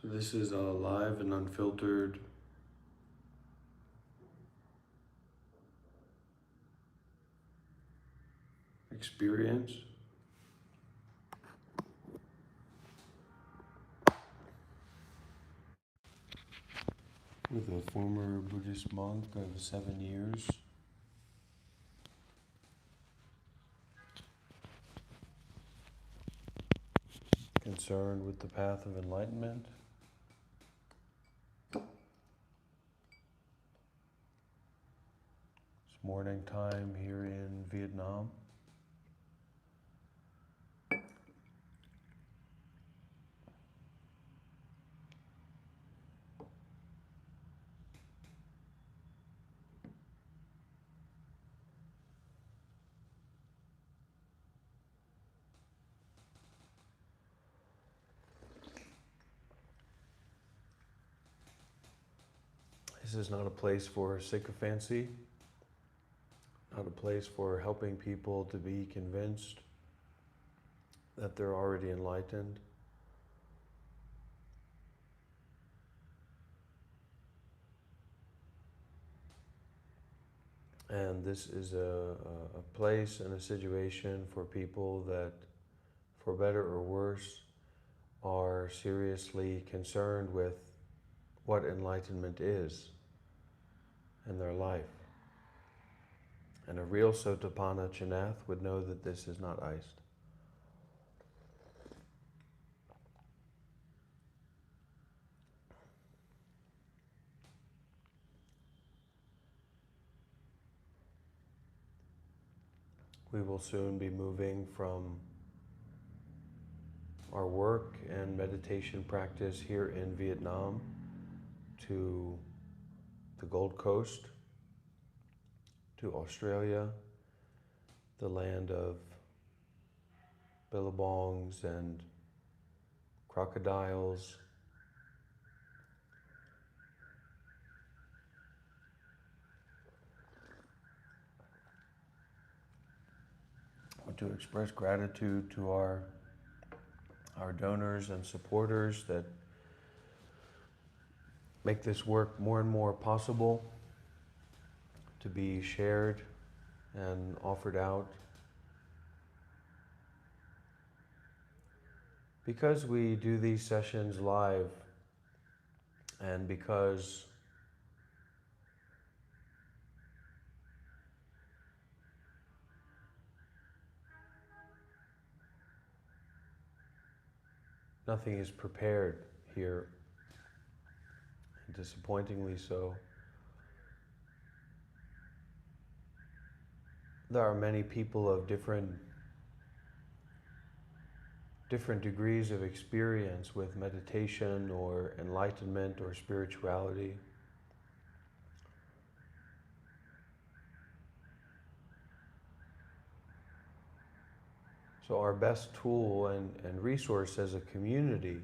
So this is a live and unfiltered experience with a former Buddhist monk of 7 years, concerned with the path of enlightenment. It's morning time here in Vietnam. This is not a place for sycophancy, not a place for helping people to be convinced that they're already enlightened. And this is a place and a situation for people that, for better or worse, are seriously concerned with what enlightenment is in their life. And a real Sotapanna Chinath would know that this is not iced. We will soon be moving from our work and meditation practice here in Vietnam to the Gold Coast, to Australia, the land of billabongs and crocodiles, to express gratitude to our donors and supporters that make this work more and more possible to be shared and offered out. Because we do these sessions live, and because nothing is prepared here, disappointingly so, there are many people of different degrees of experience with meditation or enlightenment or spirituality. So our best tool and resource as a community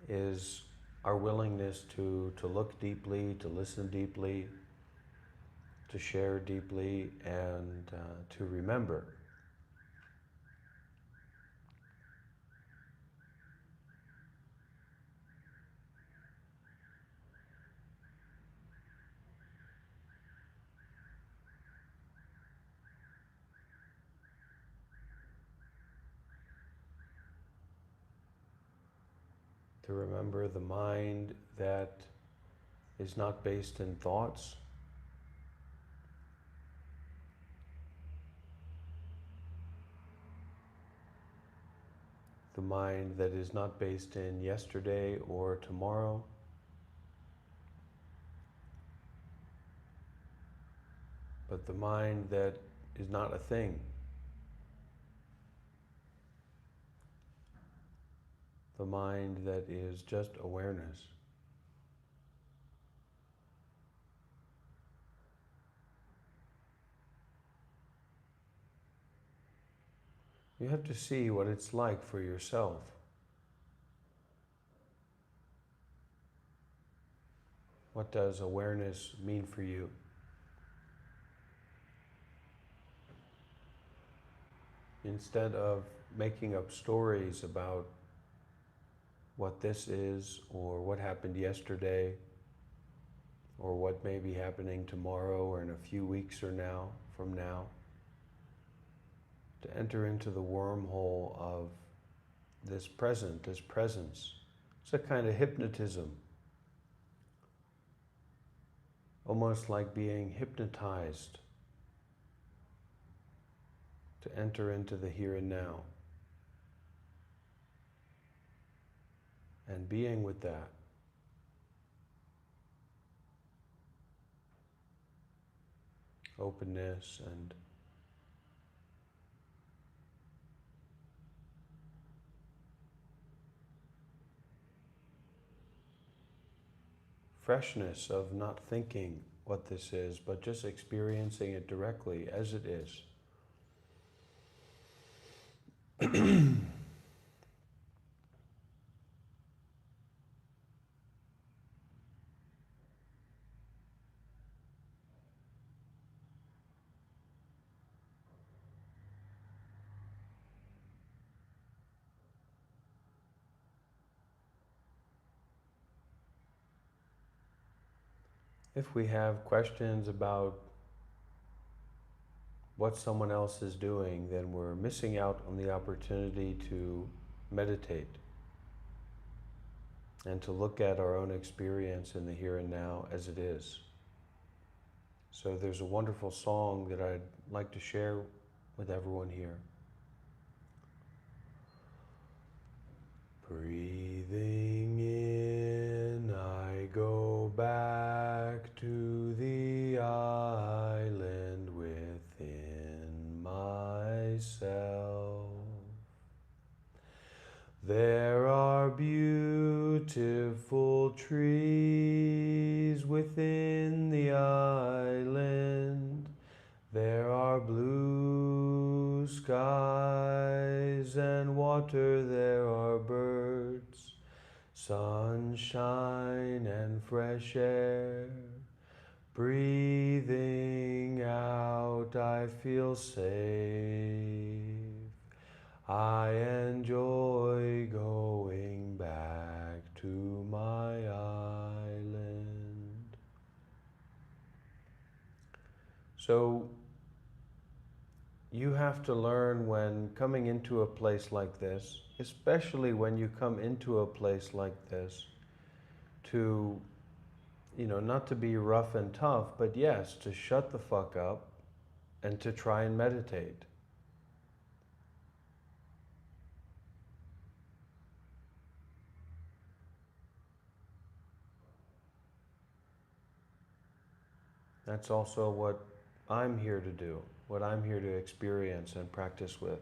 is our willingness to look deeply, to listen deeply, to share deeply, and to remember. To remember the mind that is not based in thoughts, the mind that is not based in yesterday or tomorrow, but the mind that is not a thing. The mind that is just awareness. You have to see what it's like for yourself. What does awareness mean for you? Instead of making up stories about what this is, or what happened yesterday, or what may be happening tomorrow or in a few weeks from now, to enter into the wormhole of this presence. It's a kind of hypnotism, almost like being hypnotized to enter into the here and now, and being with that. Openness and freshness of not thinking what this is, but just experiencing it directly as it is. If we have questions about what someone else is doing, then we're missing out on the opportunity to meditate and to look at our own experience in the here and now as it is. So there's a wonderful song that I'd like to share with everyone here. Breathing in, I go back to the island within myself. There are beautiful trees within the island. There are blue skies and water, there are birds, sunshine and fresh air. Breathing out, I feel safe. I enjoy going back to my island. So, you have to learn when coming into a place like this, especially when you come into a place like this, to, not to be rough and tough, but yes, to shut the fuck up and to try and meditate. That's also what I'm here to do, what I'm here to experience and practice with.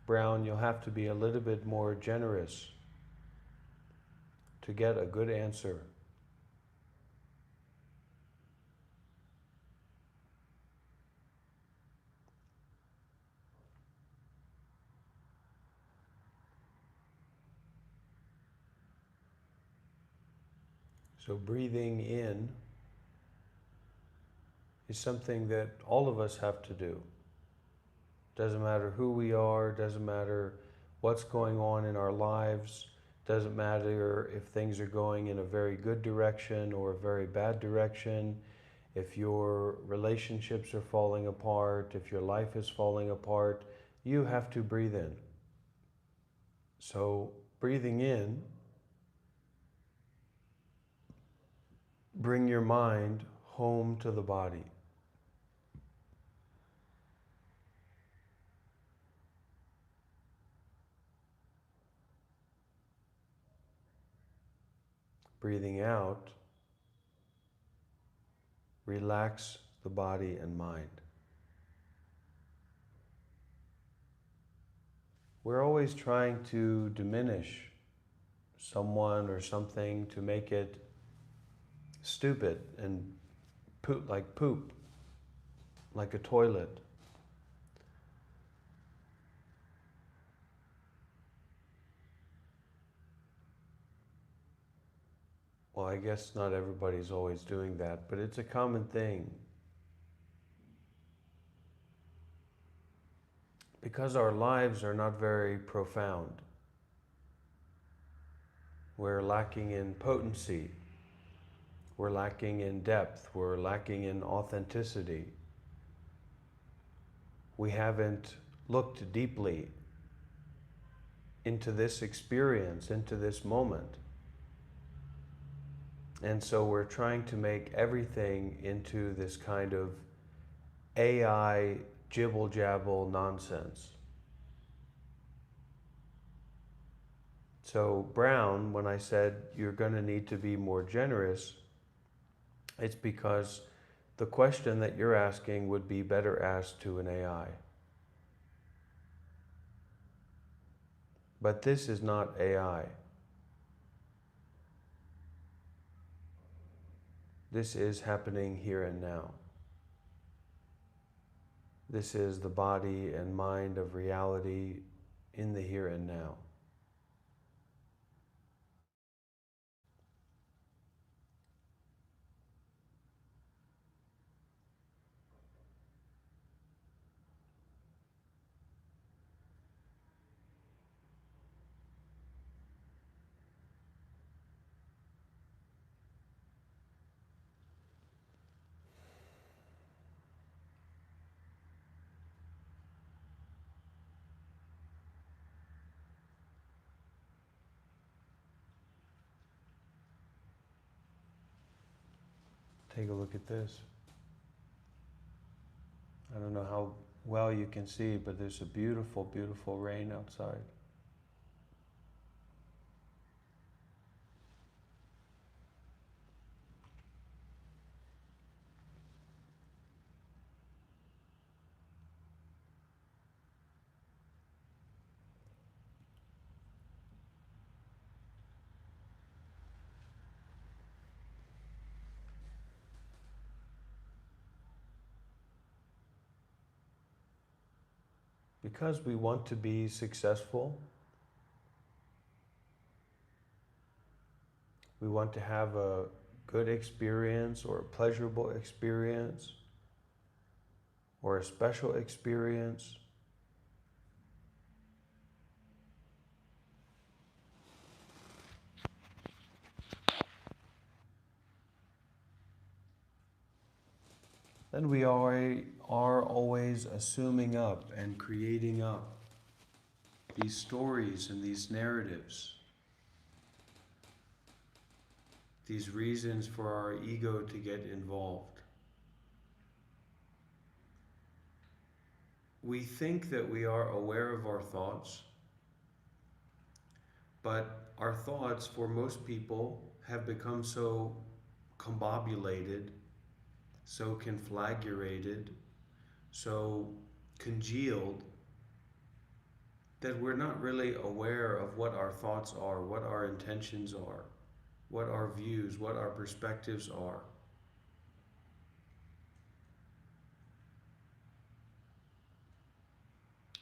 Brown, you'll have to be a little bit more generous to get a good answer. So breathing in is something that all of us have to do. Doesn't matter who we are, doesn't matter what's going on in our lives, doesn't matter if things are going in a very good direction or a very bad direction, if your relationships are falling apart, if your life is falling apart, you have to breathe in. So breathing in, bring your mind home to the body. Breathing out, relax the body and mind. We're always trying to diminish someone or something to make it stupid and poop, like a toilet. Well, I guess not everybody's always doing that, but it's a common thing. Because our lives are not very profound. We're lacking in potency. We're lacking in depth. We're lacking in authenticity. We haven't looked deeply into this experience, into this moment. And so we're trying to make everything into this kind of AI jibble jabble nonsense. So, Brown, when I said you're going to need to be more generous, it's because the question that you're asking would be better asked to an AI. But this is not AI. This is happening here and now. This is the body and mind of reality in the here and now. Take a look at this. I don't know how well you can see, but there's a beautiful, beautiful rain outside. Because we want to be successful, we want to have a good experience or a pleasurable experience or a special experience. Then we are always assuming up and creating up these stories and these narratives, these reasons for our ego to get involved. We think that we are aware of our thoughts, but our thoughts, for most people, have become so combobulated, so conflagrated, so congealed, that we're not really aware of what our thoughts are, what our intentions are, what our views, what our perspectives are.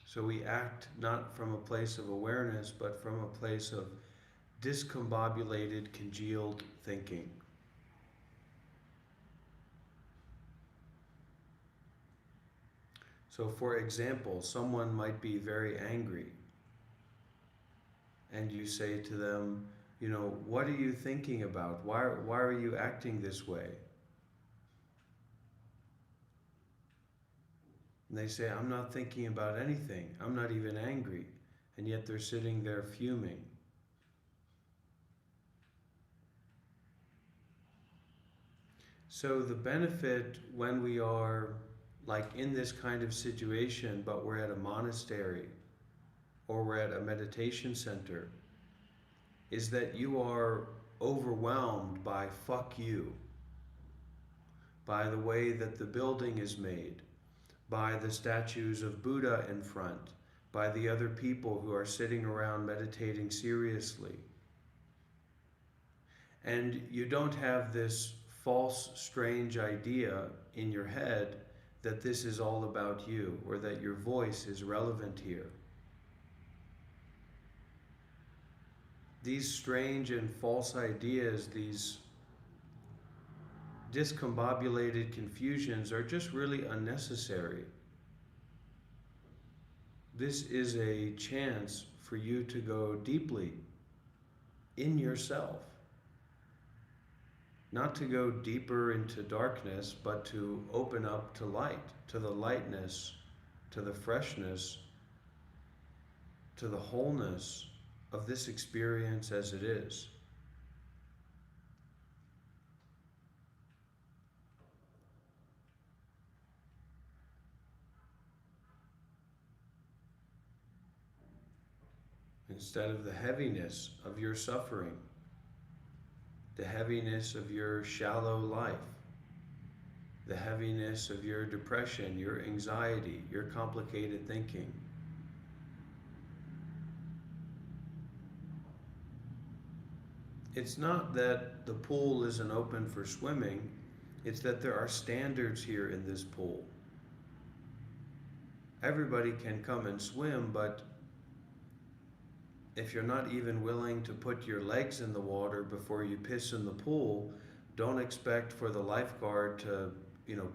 So we act not from a place of awareness, but from a place of discombobulated, congealed thinking. So, for example, someone might be very angry, and you say to them, what are you thinking about? Why are you acting this way? And they say, I'm not thinking about anything. I'm not even angry. And yet they're sitting there fuming. So the benefit when we are like in this kind of situation, but we're at a monastery or we're at a meditation center, is that you are overwhelmed by fuck you, by the way that the building is made, by the statues of Buddha in front, by the other people who are sitting around meditating seriously. And you don't have this false, strange idea in your head that this is all about you or that your voice is relevant here. These strange and false ideas, these discombobulated confusions are just really unnecessary. This is a chance for you to go deeply in yourself. Not to go deeper into darkness, but to open up to light, to the lightness, to the freshness, to the wholeness of this experience as it is. Instead of the heaviness of your suffering, the heaviness of your shallow life, the heaviness of your depression, your anxiety, your complicated thinking. It's not that the pool isn't open for swimming, it's that there are standards here in this pool. Everybody can come and swim, but if you're not even willing to put your legs in the water before you piss in the pool, don't expect for the lifeguard to,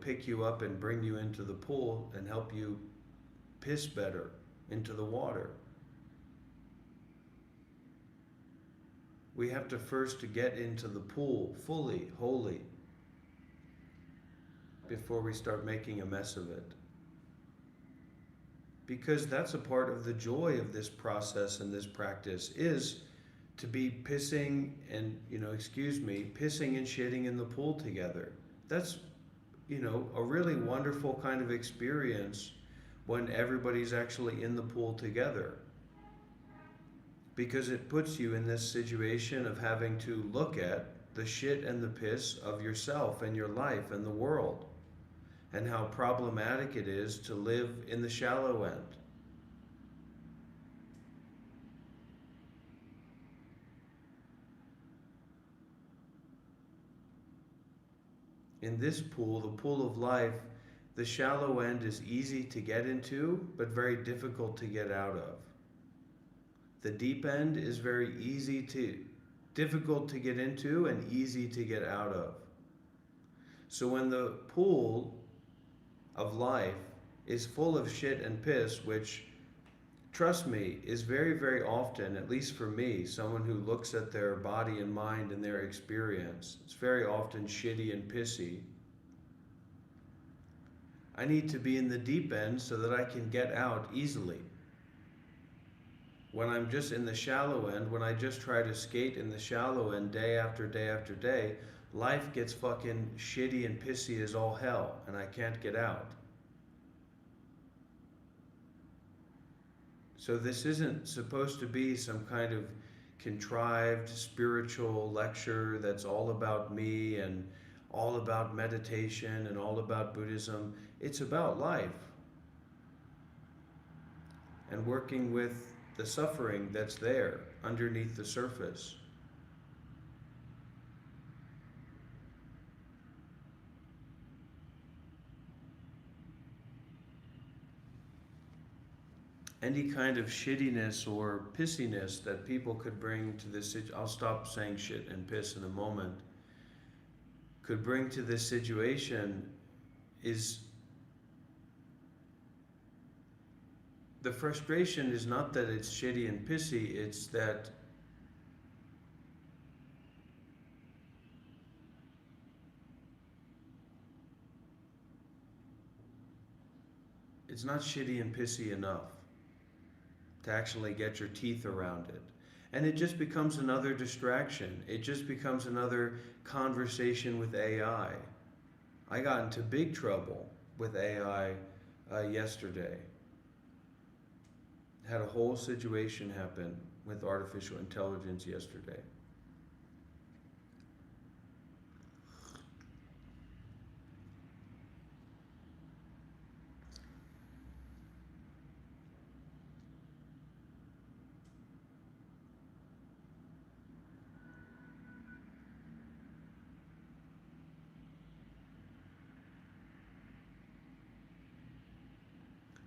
pick you up and bring you into the pool and help you piss better into the water. We have to first get into the pool fully, wholly, before we start making a mess of it. Because that's a part of the joy of this process and this practice, is to be pissing and, pissing and shitting in the pool together. That's, a really wonderful kind of experience when everybody's actually in the pool together. Because it puts you in this situation of having to look at the shit and the piss of yourself and your life and the world, and how problematic it is to live in the shallow end. In this pool, the pool of life, the shallow end is easy to get into, but very difficult to get out of. The deep end is difficult to get into and easy to get out of. So when the pool of life is full of shit and piss, which, trust me, is very, very often, at least for me, someone who looks at their body and mind and their experience, it's very often shitty and pissy. I need to be in the deep end so that I can get out easily. When I'm just in the shallow end, when I just try to skate in the shallow end day after day after day, life gets fucking shitty and pissy as all hell, and I can't get out. So this isn't supposed to be some kind of contrived spiritual lecture that's all about me and all about meditation and all about Buddhism. It's about life and working with the suffering that's there underneath the surface. Any kind of shittiness or pissiness that people could bring to this, I'll stop saying shit and piss in a moment, could bring to this situation is, the frustration is not that it's shitty and pissy, it's that it's not shitty and pissy enough to actually get your teeth around it. And it just becomes another distraction. It just becomes another conversation with AI. I got into big trouble with AI yesterday. Had a whole situation happen with artificial intelligence yesterday.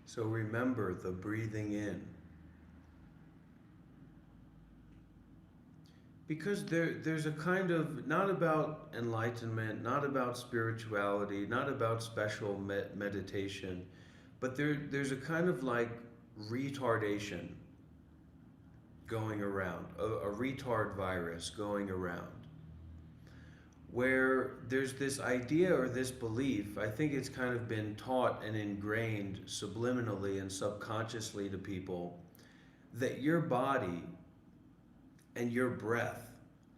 So remember the breathing in. Because there's a kind of, not about enlightenment, not about spirituality, not about special meditation, but there's a kind of like retardation going around, a retard virus going around, where there's this idea or this belief. I think it's kind of been taught and ingrained subliminally and subconsciously to people that your body and your breath,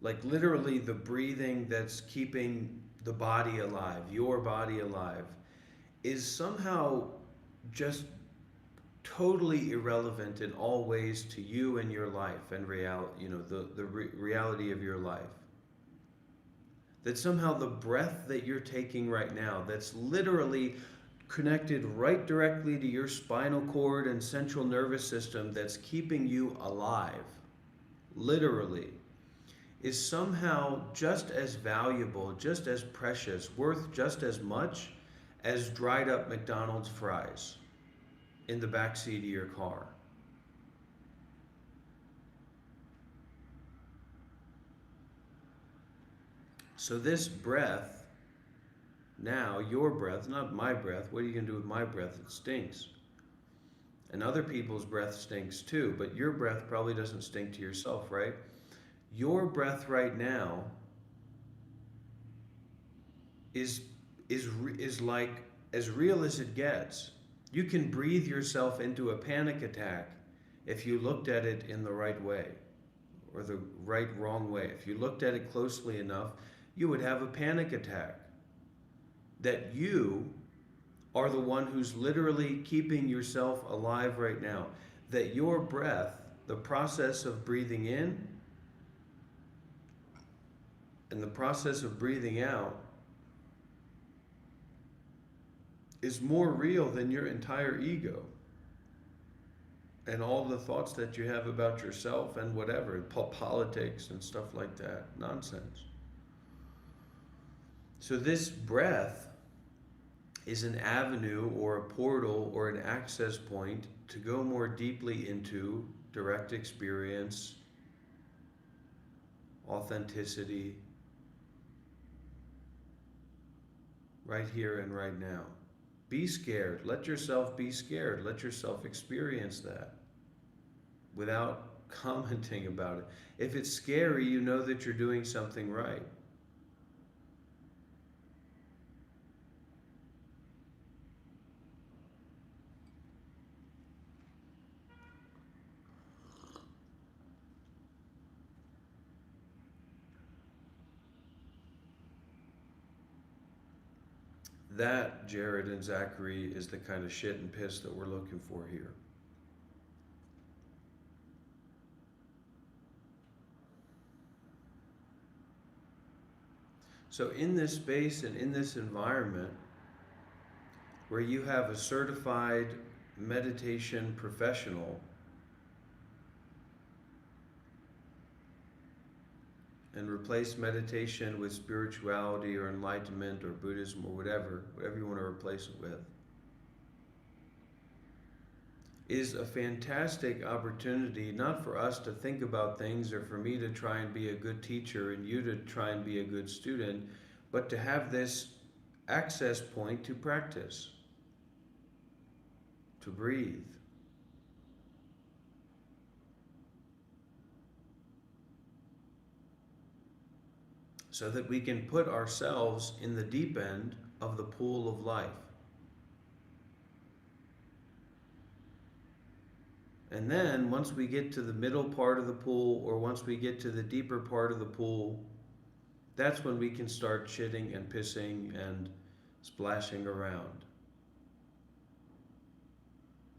like literally the breathing that's keeping the body alive, your body alive, is somehow just totally irrelevant in all ways to you and your life and reality of your life. That somehow the breath that you're taking right now, that's literally connected right directly to your spinal cord and central nervous system, that's keeping you alive, literally, is somehow just as valuable, just as precious, worth just as much as dried up McDonald's fries in the backseat of your car. So this breath, now your breath, not my breath, what are you going to do with my breath? It stinks. And other people's breath stinks too, but your breath probably doesn't stink to yourself, right? Your breath right now is like as real as it gets. You can breathe yourself into a panic attack if you looked at it in the right way, or the wrong way. If you looked at it closely enough, you would have a panic attack. That you are the one who's literally keeping yourself alive right now. That your breath, the process of breathing in and the process of breathing out, is more real than your entire ego and all the thoughts that you have about yourself and whatever, politics and stuff like that. Nonsense. So this breath is an avenue or a portal or an access point to go more deeply into direct experience, authenticity, right here and right now. Be scared. Let yourself be scared. Let yourself experience that without commenting about it. If it's scary, you know that you're doing something right. That, Jared and Zachary, is the kind of shit and piss that we're looking for here. So in this space and in this environment where you have a certified meditation professional and replace meditation with spirituality or enlightenment or Buddhism or whatever you want to replace it with, is a fantastic opportunity, not for us to think about things or for me to try and be a good teacher and you to try and be a good student, but to have this access point to practice, to breathe. So that we can put ourselves in the deep end of the pool of life. And then once we get to the middle part of the pool, or once we get to the deeper part of the pool, that's when we can start shitting and pissing and splashing around.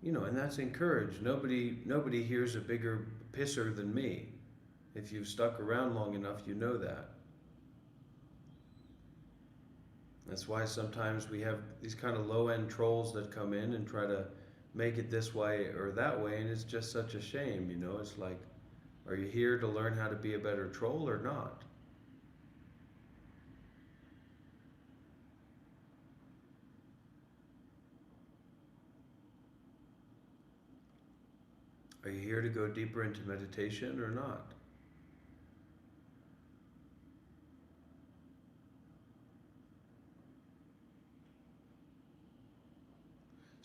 And that's encouraged. Nobody here's a bigger pisser than me. If you've stuck around long enough, you know that. That's why sometimes we have these kind of low-end trolls that come in and try to make it this way or that way, and it's just such a shame, It's like, are you here to learn how to be a better troll or not? Are you here to go deeper into meditation or not?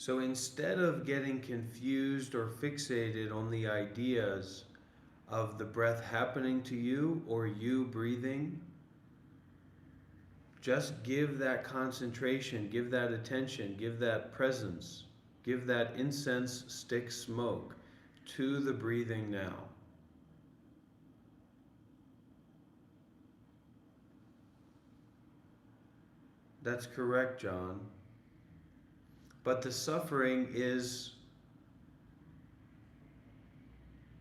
So instead of getting confused or fixated on the ideas of the breath happening to you or you breathing, just give that concentration, give that attention, give that presence, give that incense stick smoke to the breathing now. That's correct, John. But the suffering is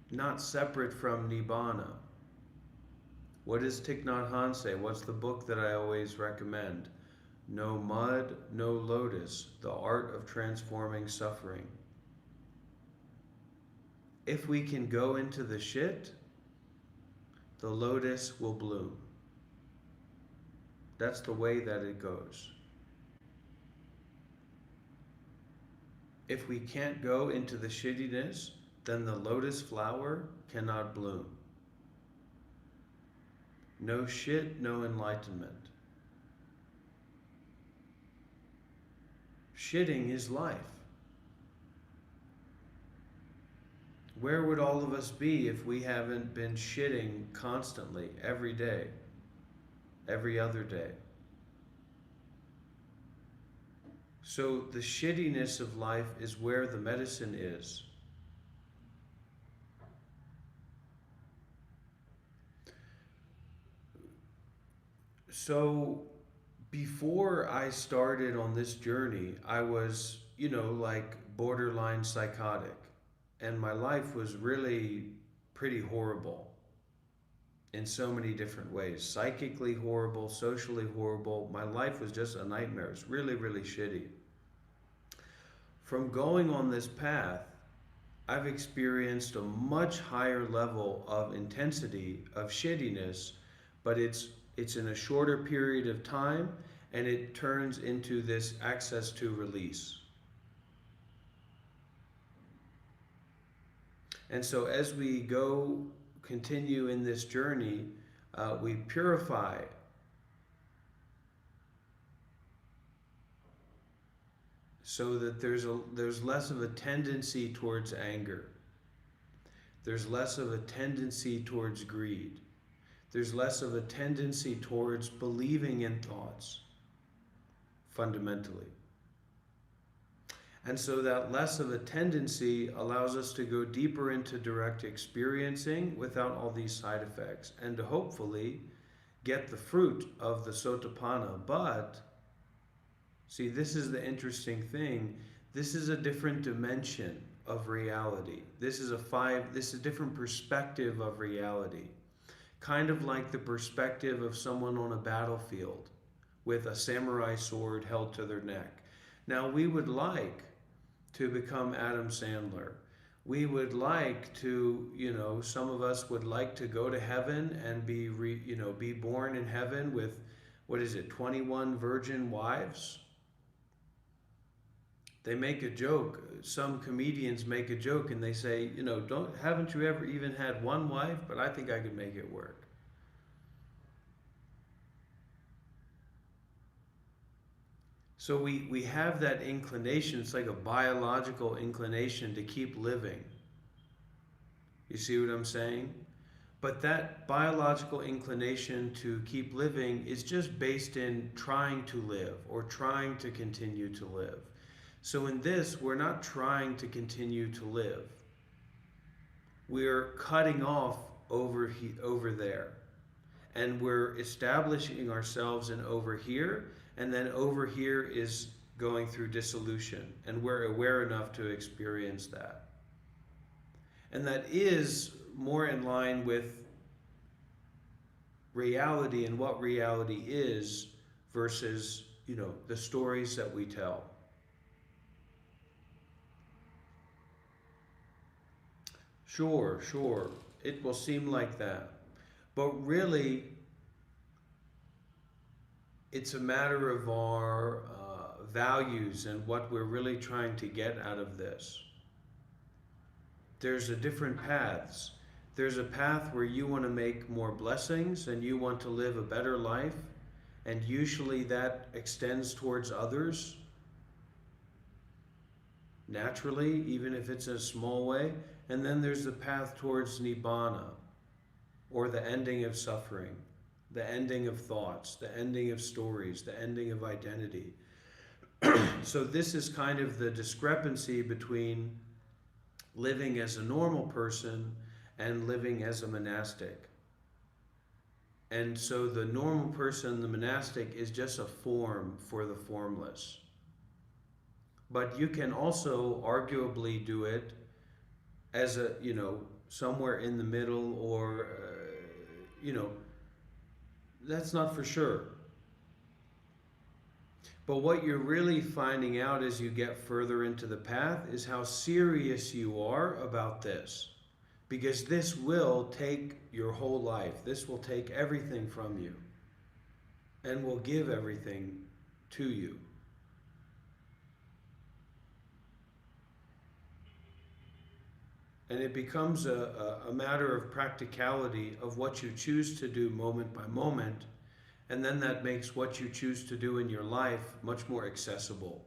not separate from Nibbana. What does Thich Nhat Hanh say? What's the book that I always recommend? No Mud, No Lotus, The Art of Transforming Suffering. If we can go into the shit, the lotus will bloom. That's the way that it goes. If we can't go into the shittiness, then the lotus flower cannot bloom. No shit, no enlightenment. Shitting is life. Where would all of us be if we haven't been shitting constantly, every day, every other day? So the shittiness of life is where the medicine is. So before I started on this journey, I was, like borderline psychotic. And my life was really pretty horrible in so many different ways. Psychically horrible, socially horrible. My life was just a nightmare. It's really, really shitty. From going on this path, I've experienced a much higher level of intensity of shittiness, but it's in a shorter period of time, and it turns into this access to release. And so as we continue in this journey, we purify so that there's less of a tendency towards anger. There's less of a tendency towards greed. There's less of a tendency towards believing in thoughts, fundamentally. And so that less of a tendency allows us to go deeper into direct experiencing without all these side effects, and to hopefully get the fruit of the Sotapanna. But, see, this is the interesting thing. This is a different dimension of reality. This is a different perspective of reality. Kind of like the perspective of someone on a battlefield with a samurai sword held to their neck. Now, we would like to become Adam Sandler. We would like to, some of us would like to go to heaven and be born in heaven with, 21 virgin wives? They make a joke. Some comedians make a joke and they say, haven't you ever even had one wife? But I think I could make it work. So we have that inclination. It's like a biological inclination to keep living. You see what I'm saying? But that biological inclination to keep living is just based in trying to live or trying to continue to live. So in this, we're not trying to continue to live. We're cutting off over there. And we're establishing ourselves in over here, and then over here is going through dissolution, and we're aware enough to experience that. And that is more in line with reality and what reality is versus, the stories that we tell. Sure, it will seem like that. But really, it's a matter of our values and what we're really trying to get out of this. There's different paths. There's a path where you want to make more blessings and you want to live a better life, and usually that extends towards others. naturally, even if it's a small way. And then there's the path towards nibbana, or the ending of suffering, the ending of thoughts, the ending of stories, the ending of identity. So this is kind of the discrepancy between living as a normal person and living as a monastic. And so the normal person, the monastic, is just a form for the formless. But you can also arguably do it as a, somewhere in the middle, or, that's not for sure. But what you're really finding out as you get further into the path is how serious you are about this. Because this will take your whole life. This will take everything from you and will give everything to you. And it becomes a matter of practicality of what you choose to do moment by moment. And then that makes what you choose to do in your life much more accessible.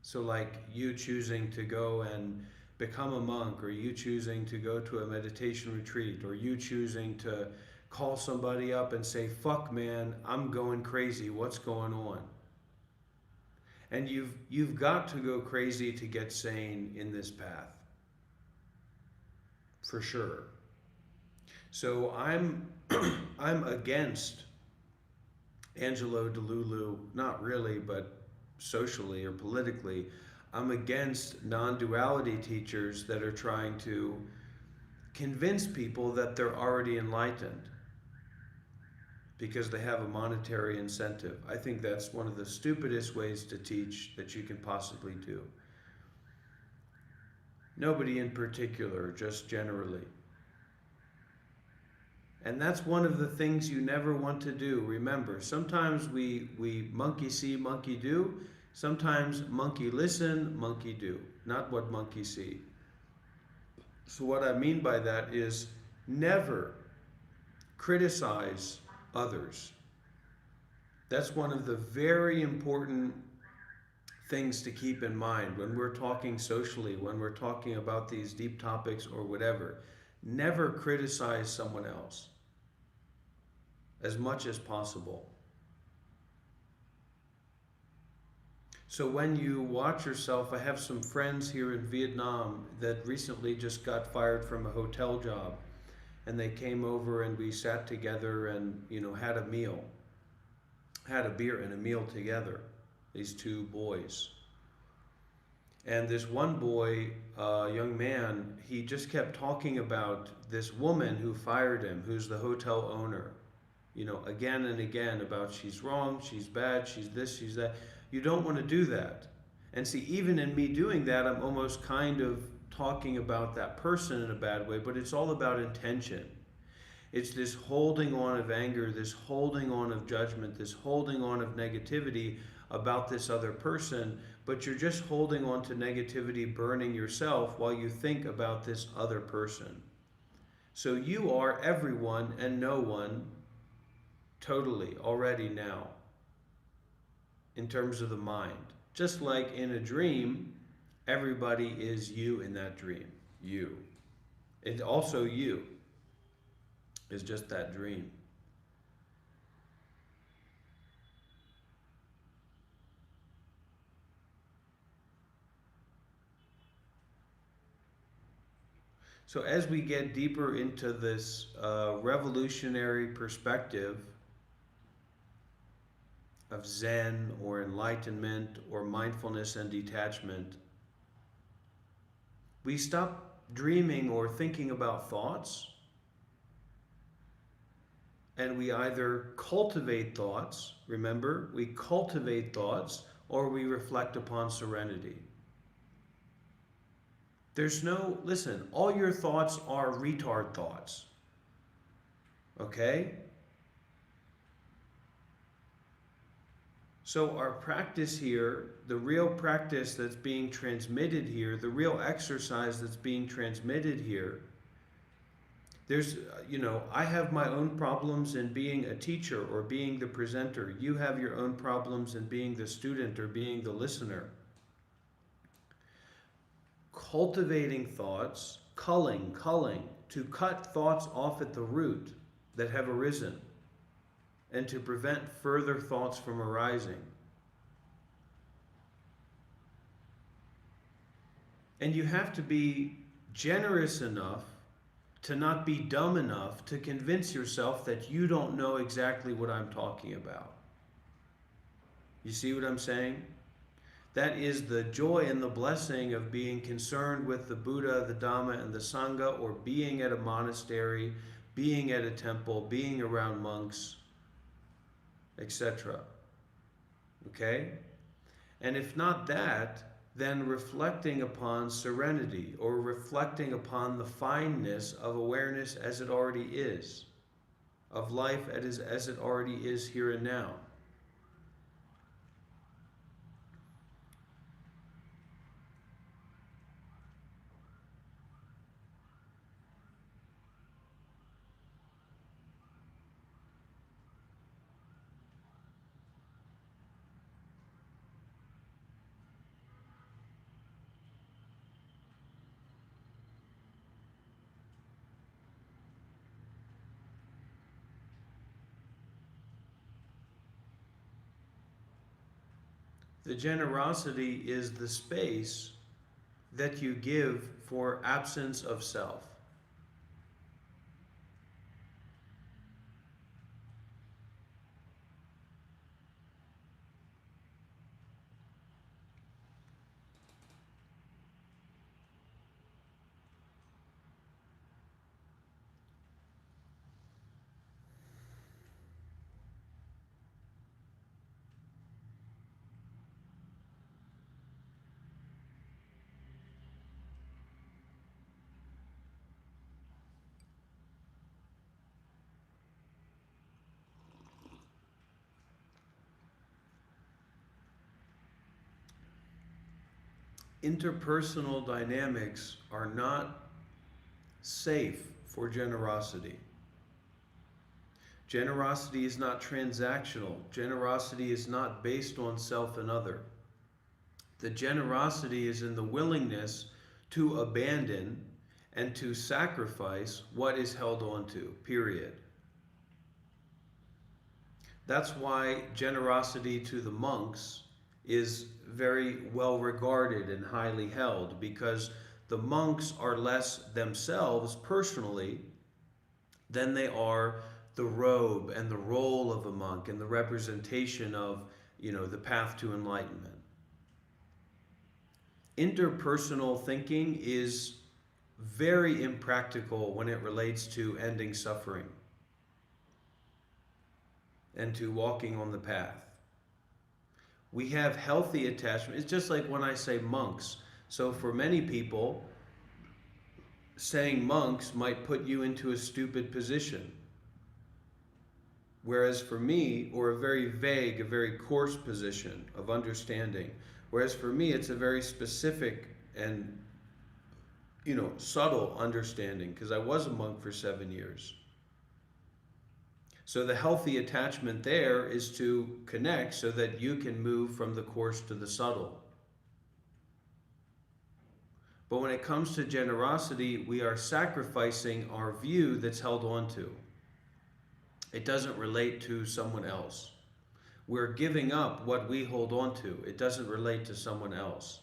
So like you choosing to go and become a monk, or you choosing to go to a meditation retreat, or you choosing to call somebody up and say, fuck man, I'm going crazy, what's going on? And you've got to go crazy to get sane in this path. For sure. So I'm against Angelo Delulu, not really, but socially or politically. I'm against non-duality teachers that are trying to convince people that they're already enlightened because they have a monetary incentive. I think that's one of the stupidest ways to teach that you can possibly do. Nobody in particular, just generally. And that's one of the things you never want to do. Remember, sometimes we monkey see, monkey do. Sometimes monkey listen, monkey do. Not what monkey see. So what I mean by that is never criticize others. That's one of the very important things to keep in mind when we're talking socially, when we're talking about these deep topics or whatever. Never criticize someone else as much as possible. So when you watch yourself, I have some friends here in Vietnam that recently just got fired from a hotel job, and they came over and we sat together and had a meal, had a beer and a meal together, these two boys. And this one boy, young man, he just kept talking about this woman who fired him, who's the hotel owner, again and again, about she's wrong, she's bad, she's this, she's that. You don't want to do that. And see, even in me doing that, I'm almost kind of talking about that person in a bad way, but it's all about intention. It's this holding on of anger, this holding on of judgment, this holding on of negativity about this other person, but you're just holding on to negativity, burning yourself while you think about this other person. So you are everyone and no one totally already now in terms of the mind. Just like in a dream, everybody is you in that dream. You. And also you is just that dream. So as we get deeper into this revolutionary perspective of Zen or enlightenment or mindfulness and detachment, we stop dreaming or thinking about thoughts, and we either cultivate thoughts, remember, we cultivate thoughts, or we reflect upon serenity. Listen, all your thoughts are retard thoughts. Okay? So our practice here, the real practice that's being transmitted here, the real exercise that's being transmitted here, I have my own problems in being a teacher or being the presenter. You have your own problems in being the student or being the listener. cultivating thoughts, culling, to cut thoughts off at the root that have arisen, and to prevent further thoughts from arising. And you have to be generous enough to not be dumb enough to convince yourself that you don't know exactly what I'm talking about. You see what I'm saying? That is the joy and the blessing of being concerned with the Buddha, the Dhamma, and the Sangha, or being at a monastery, being at a temple, being around monks, etc. Okay? And if not that, then reflecting upon serenity, or reflecting upon the fineness of awareness as it already is, of life as it already is here and now. The generosity is the space that you give for absence of self. Interpersonal dynamics are not safe for generosity. Generosity is not transactional. Generosity is not based on self and other. The generosity is in the willingness to abandon and to sacrifice what is held onto, period. That's why generosity to the monks is very well regarded and highly held, because the monks are less themselves personally than they are the robe and the role of a monk and the representation of, the path to enlightenment. Interpersonal thinking is very impractical when it relates to ending suffering and to walking on the path. We have healthy attachment. It's just like when I say monks. So for many people, saying monks might put you into a stupid position. Whereas for me, or a very vague, a very coarse position of understanding. Whereas for me, it's a very specific and, subtle understanding, because I was a monk for 7 years. So the healthy attachment there is to connect so that you can move from the coarse to the subtle. But when it comes to generosity, we are sacrificing our view that's held onto. It doesn't relate to someone else. We're giving up what we hold onto. It doesn't relate to someone else.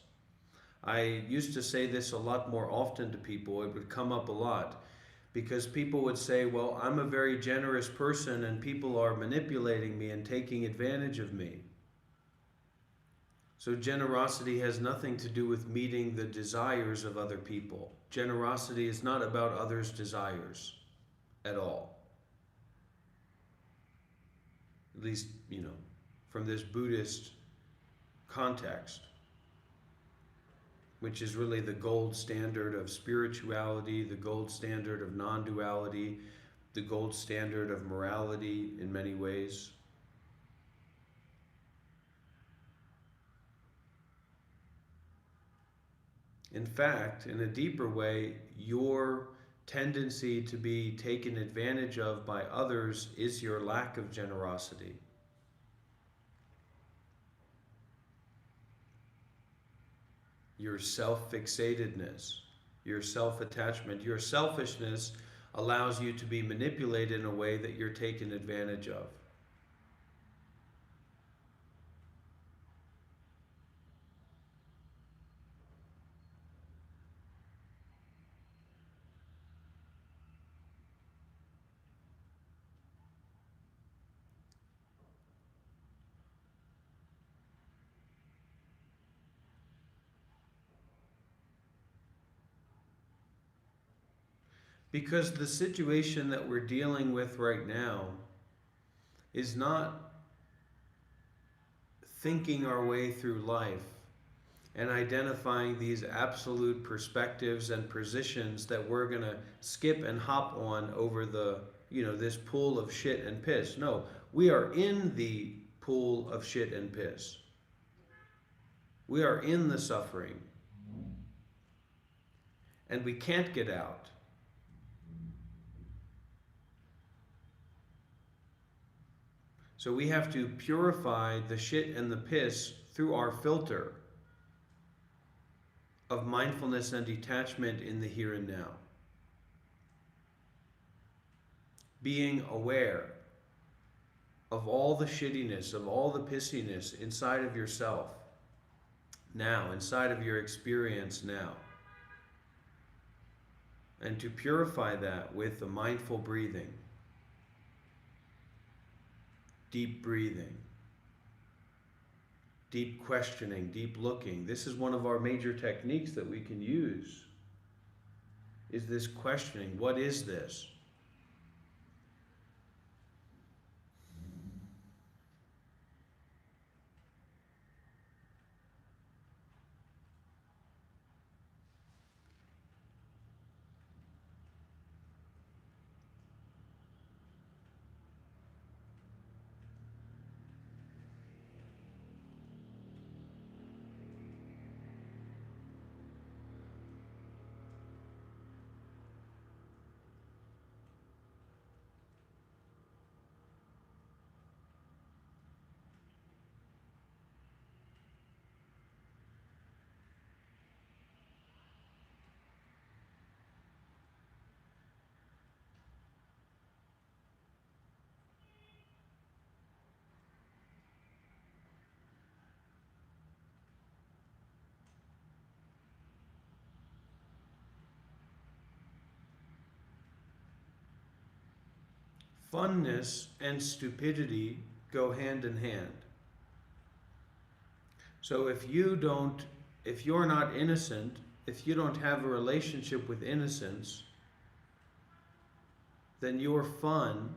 I used to say this a lot more often to people. It would come up a lot. Because people would say, well, I'm a very generous person and people are manipulating me and taking advantage of me. So generosity has nothing to do with meeting the desires of other people. Generosity is not about others' desires at all. At least, from this Buddhist context, which is really the gold standard of spirituality, the gold standard of non-duality, the gold standard of morality in many ways. In fact, in a deeper way, your tendency to be taken advantage of by others is your lack of generosity. your self-fixatedness, your self-attachment, your selfishness allows you to be manipulated in a way that you're taken advantage of. Because the situation that we're dealing with right now is not thinking our way through life and identifying these absolute perspectives and positions that we're going to skip and hop on over the, this pool of shit and piss. No, we are in the pool of shit and piss. We are in the suffering. And we can't get out. So we have to purify the shit and the piss through our filter of mindfulness and detachment in the here and now. Being aware of all the shittiness, of all the pissiness inside of yourself now, inside of your experience now. And to purify that with the mindful breathing. Deep breathing, deep questioning, deep looking. This is one of our major techniques that we can use, is this questioning. What is this? Funness and stupidity go hand in hand. So if you're not innocent, if you don't have a relationship with innocence, then your fun,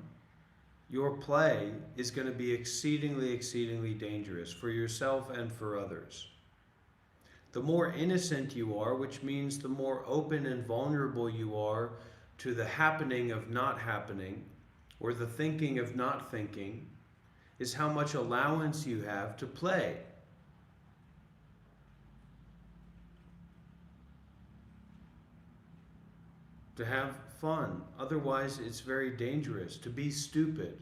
your play is going to be exceedingly, exceedingly dangerous for yourself and for others. The more innocent you are, which means the more open and vulnerable you are to the happening of not happening, or the thinking of not thinking, is how much allowance you have to play. To have fun. Otherwise, it's very dangerous to be stupid.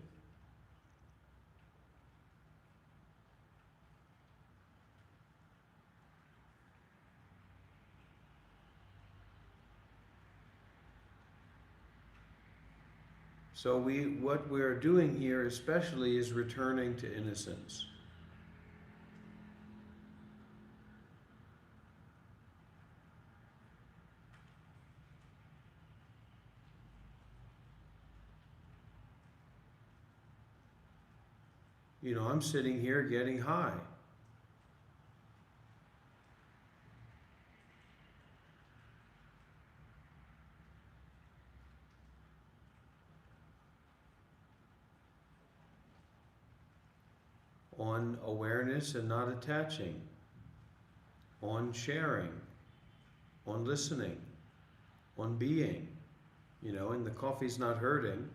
So what we're doing here especially is returning to innocence. I'm sitting here getting high. On awareness and not attaching, on sharing, on listening, on being, and the coffee's not hurting.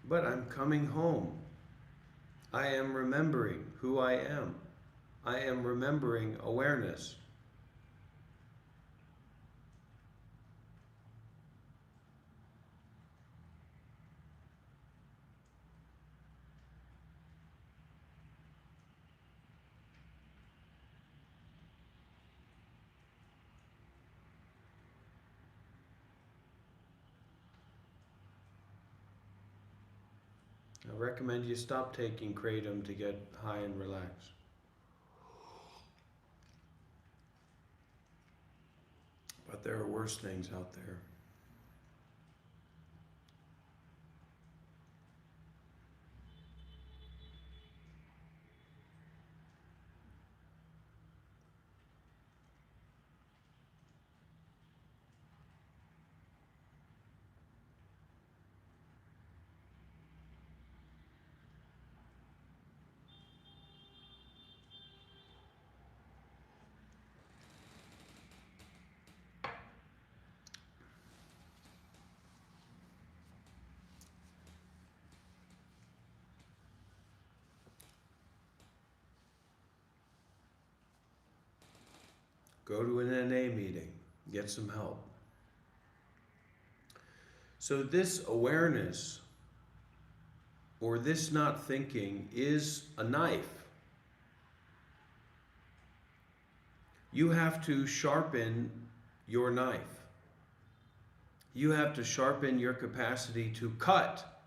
But I'm coming home. I am remembering who I am. I am remembering awareness. I recommend you stop taking kratom to get high and relax. But there are worse things out there. Go to an NA meeting, get some help. So this awareness or this not thinking is a knife. You have to sharpen your knife. You have to sharpen your capacity to cut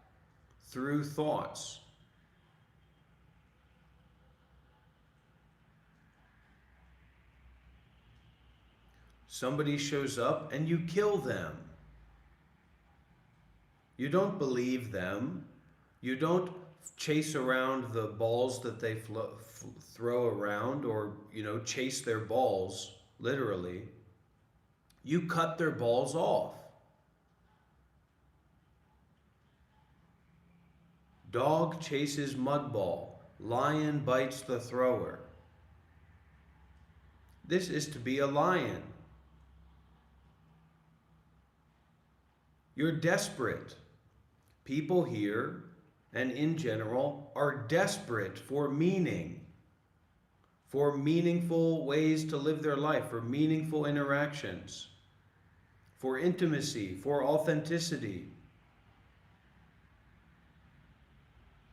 through thoughts. Somebody shows up and you kill them. You don't believe them. You don't chase around the balls that they throw around, or, chase their balls, literally. You cut their balls off. Dog chases mud ball. Lion bites the thrower. This is to be a lion. You're desperate. People here, and in general, are desperate for meaning, for meaningful ways to live their life, for meaningful interactions, for intimacy, for authenticity.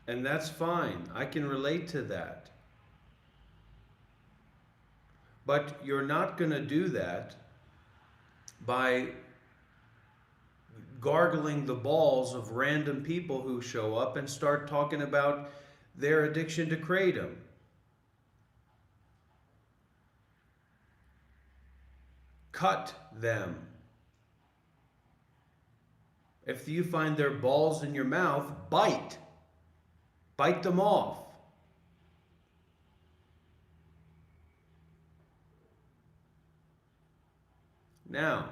And that's fine. I can relate to that. But you're not going to do that by gargling the balls of random people who show up and start talking about their addiction to kratom. Cut them. If you find their balls in your mouth, bite. Bite them off. Now,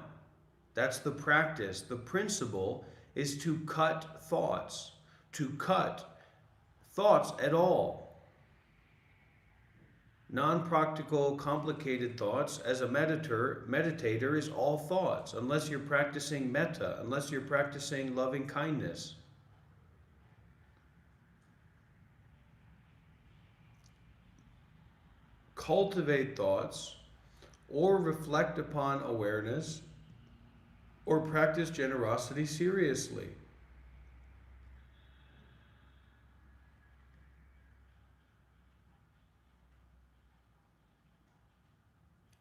that's the practice. The principle is to cut thoughts. To cut thoughts at all. Non-practical, complicated thoughts, as a meditator, is all thoughts, unless you're practicing metta, unless you're practicing loving kindness. Cultivate thoughts, or reflect upon awareness, or practice generosity seriously.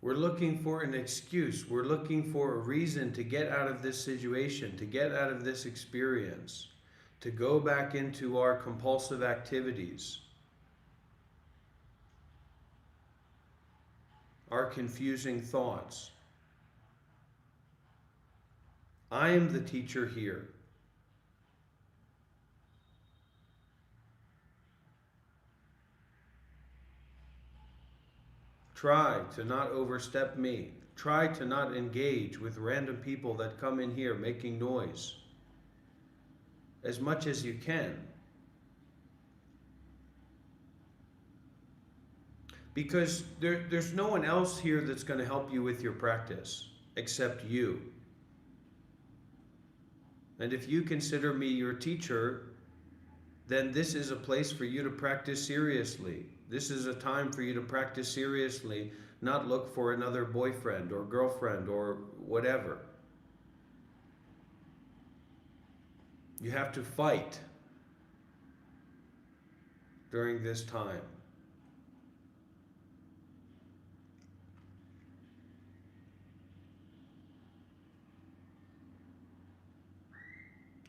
We're looking for an excuse. We're looking for a reason to get out of this situation, to get out of this experience, to go back into our compulsive activities, our confusing thoughts. I am the teacher here. Try to not overstep me. Try to not engage with random people that come in here making noise as much as you can. Because there's no one else here that's going to help you with your practice except you. And if you consider me your teacher, then this is a place for you to practice seriously. This is a time for you to practice seriously, not look for another boyfriend or girlfriend or whatever. You have to fight during this time.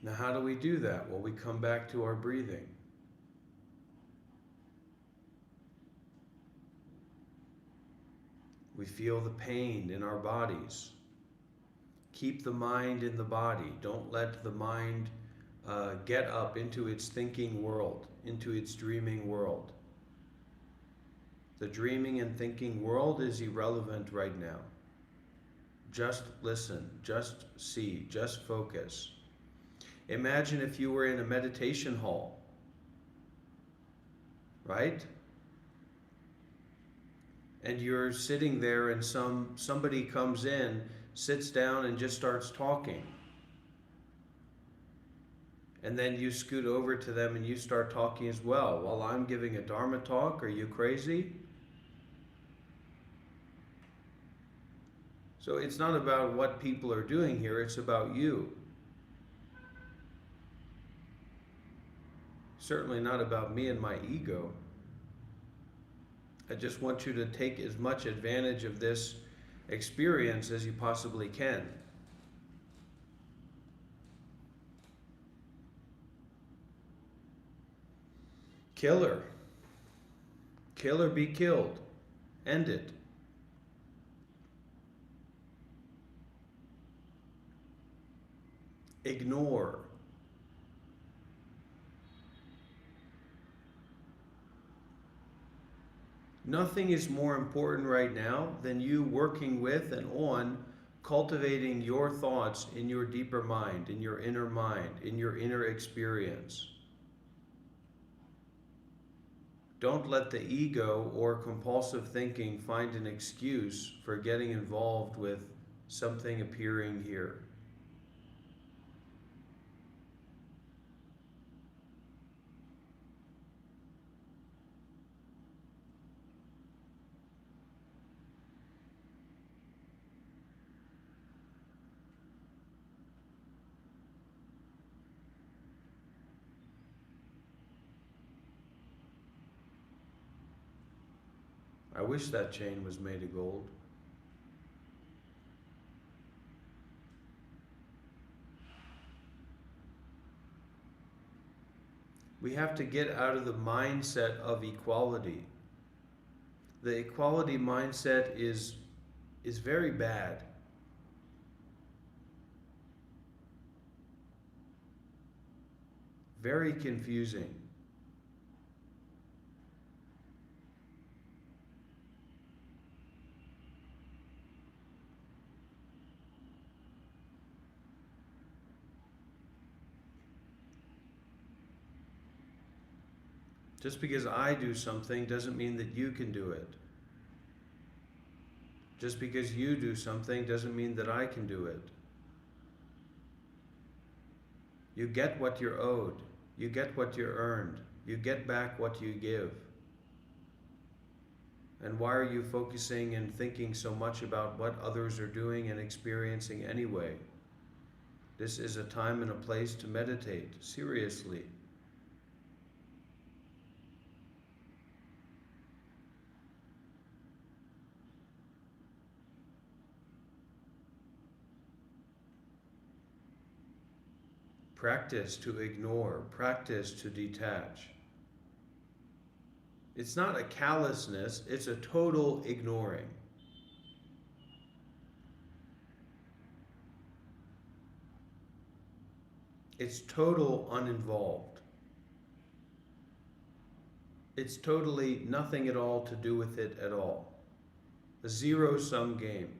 Now, how do we do that? Well, we come back to our breathing. We feel the pain in our bodies. Keep the mind in the body. Don't let the mind get up into its thinking world, into its dreaming world. The dreaming and thinking world is irrelevant right now. Just listen, just see, just focus. Imagine if you were in a meditation hall, right? And you're sitting there and somebody comes in, sits down and just starts talking. And then you scoot over to them and you start talking as well. While I'm giving a Dharma talk, are you crazy? So it's not about what people are doing here, it's about you. Certainly not about me and my ego. I just want you to take as much advantage of this experience as you possibly can. Kill her. Kill or be killed. End it. Ignore. Nothing is more important right now than you working with and on cultivating your thoughts in your deeper mind, in your inner experience. Don't let the ego or compulsive thinking find an excuse for getting involved with something appearing here. I wish that chain was made of gold. We have to get out of the mindset of equality. The equality mindset is very bad. Very confusing. Just because I do something doesn't mean that you can do it. Just because you do something doesn't mean that I can do it. You get what you're owed. You get what you're earned. You get back what you give. And why are you focusing and thinking so much about what others are doing and experiencing anyway? This is a time and a place to meditate, seriously. Practice to ignore, practice to detach. It's not a callousness, it's a total ignoring. It's total uninvolved. It's totally nothing at all to do with it at all. A zero-sum game.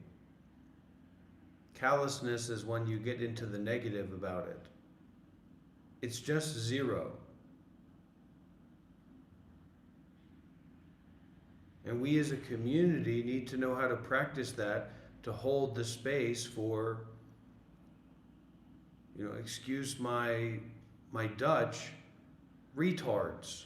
Callousness is when you get into the negative about it. It's just zero. And we as a community need to know how to practice that, to hold the space for, excuse my Dutch, retards.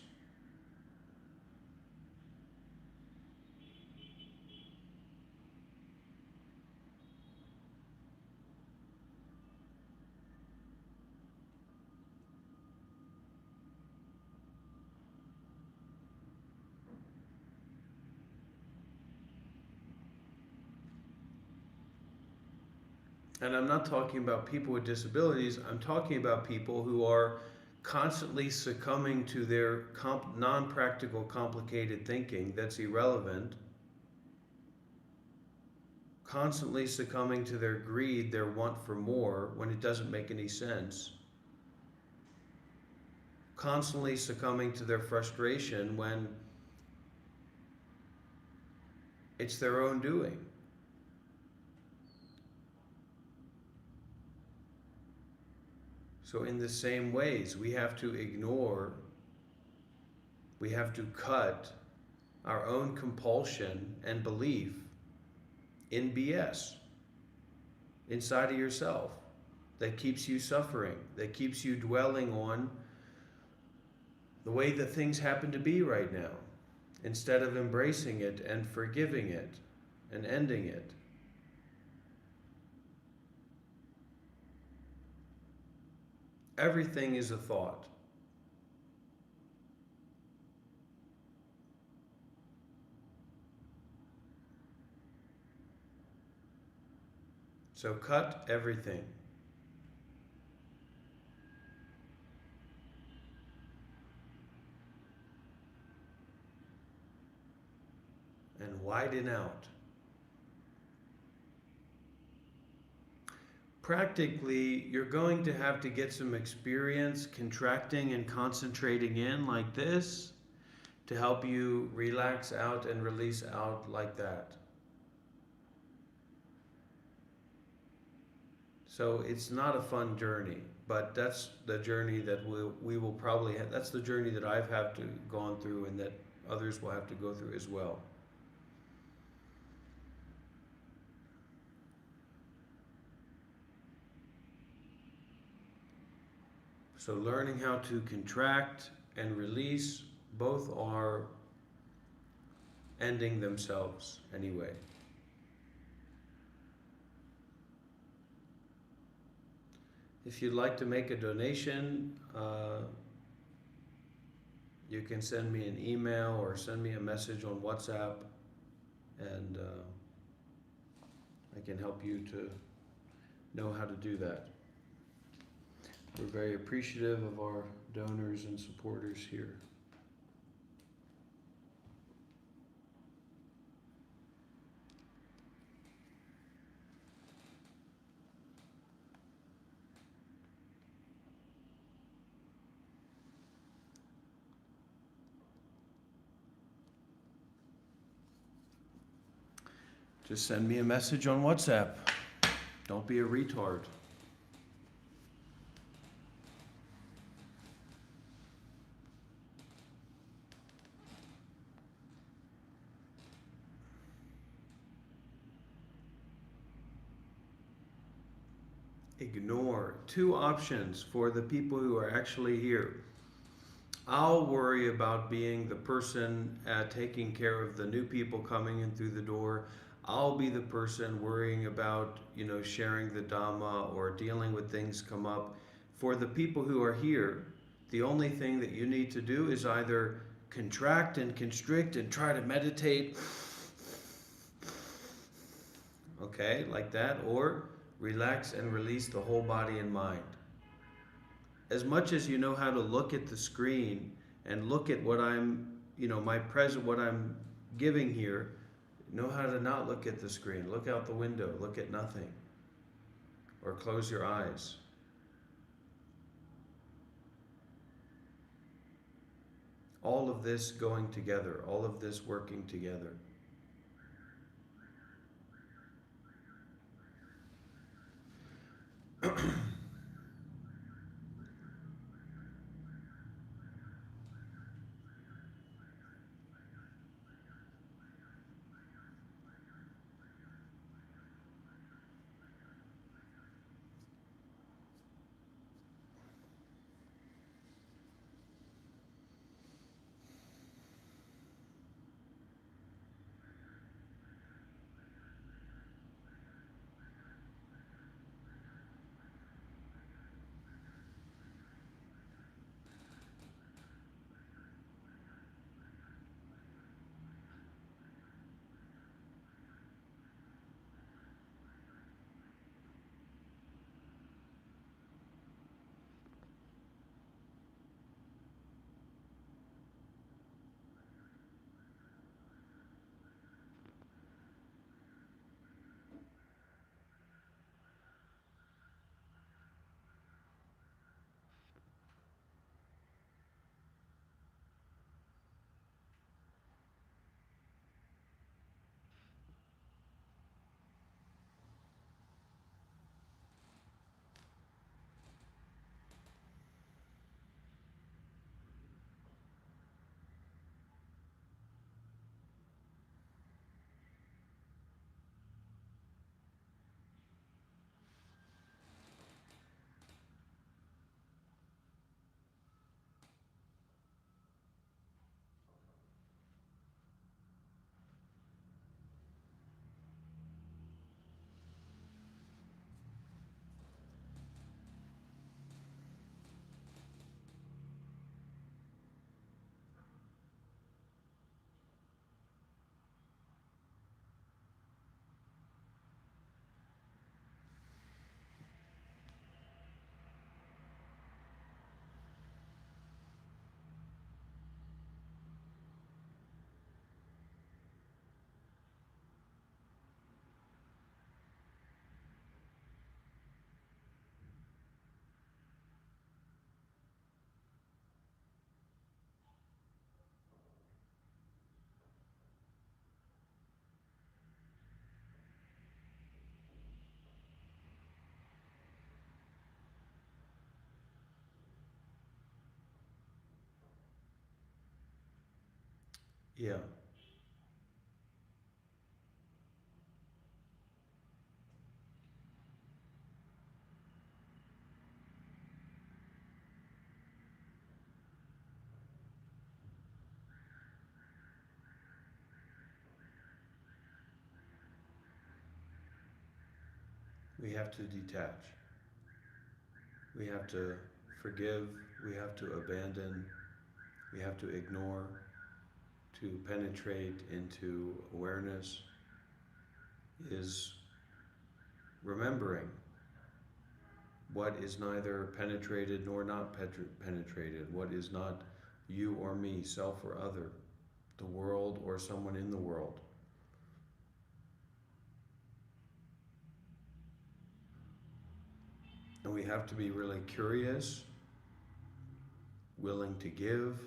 And I'm not talking about people with disabilities, I'm talking about people who are constantly succumbing to their non practical, complicated thinking that's irrelevant, constantly succumbing to their greed, their want for more when it doesn't make any sense, constantly succumbing to their frustration when it's their own doing. So, in the same ways, we have to ignore, we have to cut our own compulsion and belief in BS inside of yourself that keeps you suffering, that keeps you dwelling on the way that things happen to be right now, instead of embracing it and forgiving it and ending it. Everything is a thought. So cut everything. And widen out. Practically, you're going to have to get some experience contracting and concentrating in like this to help you relax out and release out like that. So it's not a fun journey, but that's the journey that we will probably have. That's the journey that I've had to gone through and that others will have to go through as well. So learning how to contract and release both are ending themselves anyway. If you'd like to make a donation, you can send me an email or send me a message on WhatsApp, and I can help you to know how to do that. We're very appreciative of our donors and supporters here. Just send me a message on WhatsApp. Don't be a retard. Ignore two options for the people who are actually here. I'll worry about being the person taking care of the new people coming in through the door. I'll be the person worrying about, sharing the Dhamma or dealing with things come up. For the people who are here, the only thing that you need to do is either contract and constrict and try to meditate, okay, like that, or relax and release the whole body and mind. As much as you know how to look at the screen and look at what I'm, my present, what I'm giving here, know how to not look at the screen. Look out the window, look at nothing, or close your eyes. All of this going together, all of this working together. Yeah. We have to detach. We have to forgive. We have to abandon. We have to ignore, to penetrate into awareness is remembering what is neither penetrated nor not penetrated, what is not you or me, self or other, the world or someone in the world. And we have to be really curious, willing to give,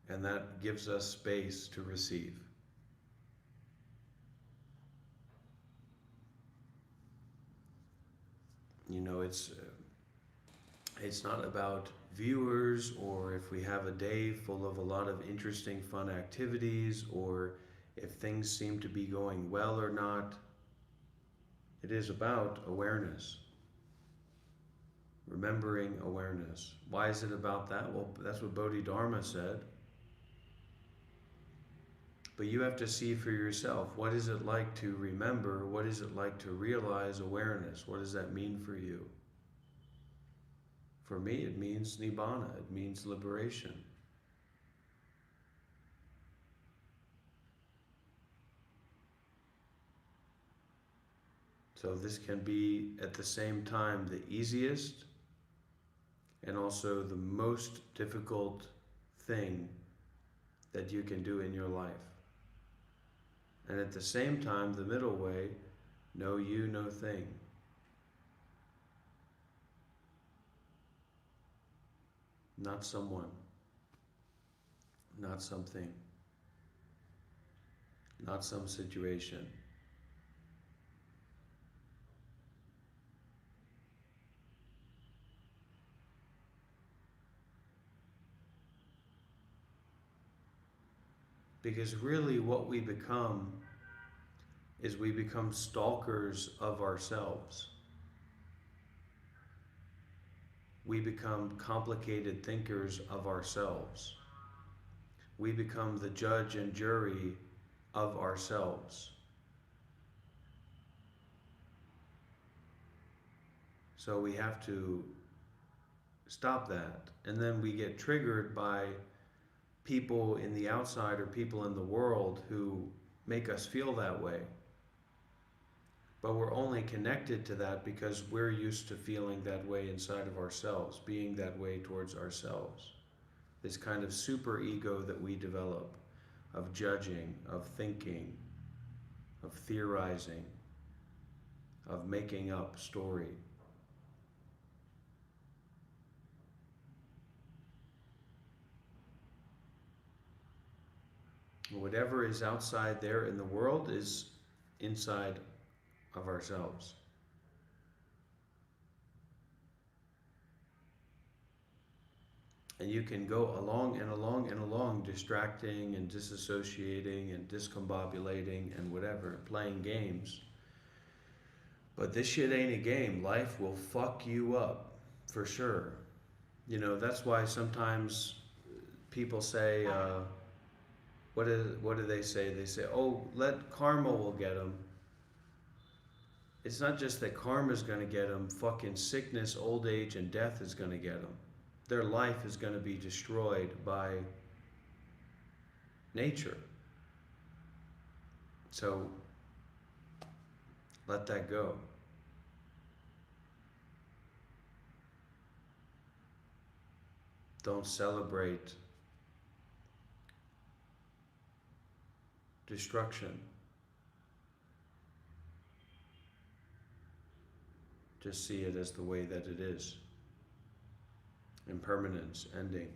and that gives us space to receive. You know, it's not about viewers or if we have a day full of a lot of interesting, fun activities or if things seem to be going well or not. It is about awareness, remembering awareness. Why is it about that? Well, that's what Bodhidharma said. But you have to see for yourself, what is it like to remember? What is it like to realize awareness? What does that mean for you? For me, it means nibbana, it means liberation. So this can be at the same time the easiest and also the most difficult thing that you can do in your life. And at the same time, the middle way, no you, no thing. Not someone, not something, not some situation. Because really what we become is we become stalkers of ourselves. We become complicated thinkers of ourselves. We become the judge and jury of ourselves. So we have to stop that. And then we get triggered by people in the outside or people in the world who make us feel that way. But we're only connected to that because we're used to feeling that way inside of ourselves, being that way towards ourselves. This kind of super ego that we develop of judging, of thinking, of theorizing, of making up story. Whatever is outside there in the world is inside of ourselves. And you can go along and along and along, distracting and disassociating and discombobulating and whatever, playing games. But this shit ain't a game. Life will fuck you up, for sure. You know, that's why sometimes people say, what do they say? They say, oh, let karma will get them. It's not just that karma is going to get them, fucking sickness, old age, and death is going to get them. Their life is going to be destroyed by nature. So let that go. Don't celebrate destruction. Just see it as the way that it is. Impermanence, ending.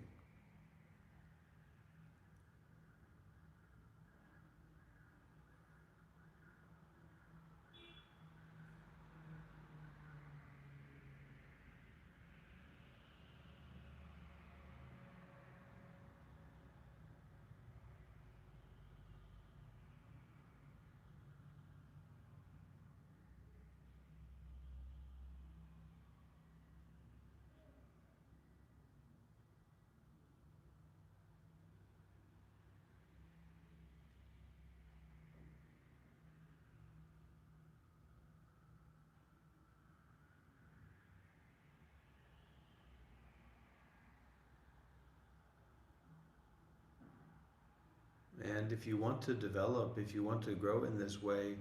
And if you want to develop, if you want to grow in this way,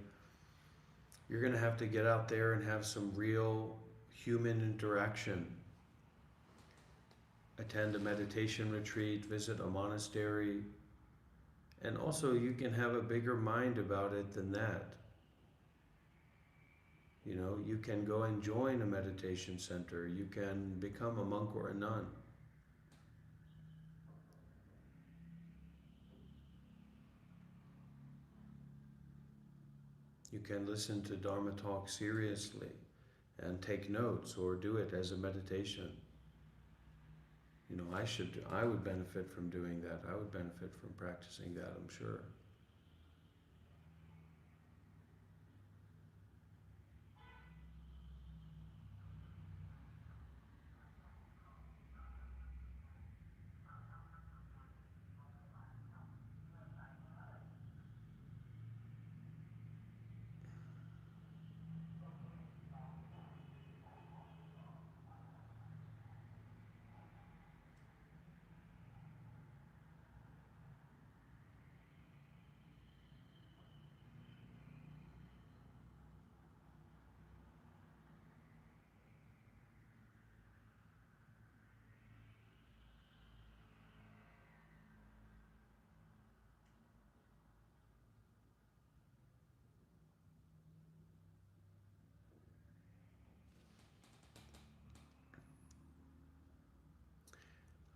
you're going to have to get out there and have some real human interaction. Attend a meditation retreat, visit a monastery, and also you can have a bigger mind about it than that. You know, you can go and join a meditation center. You can become a monk or a nun. You can listen to Dharma talk seriously and take notes or do it as a meditation. You know, I would benefit from doing that. I would benefit from practicing that, I'm sure.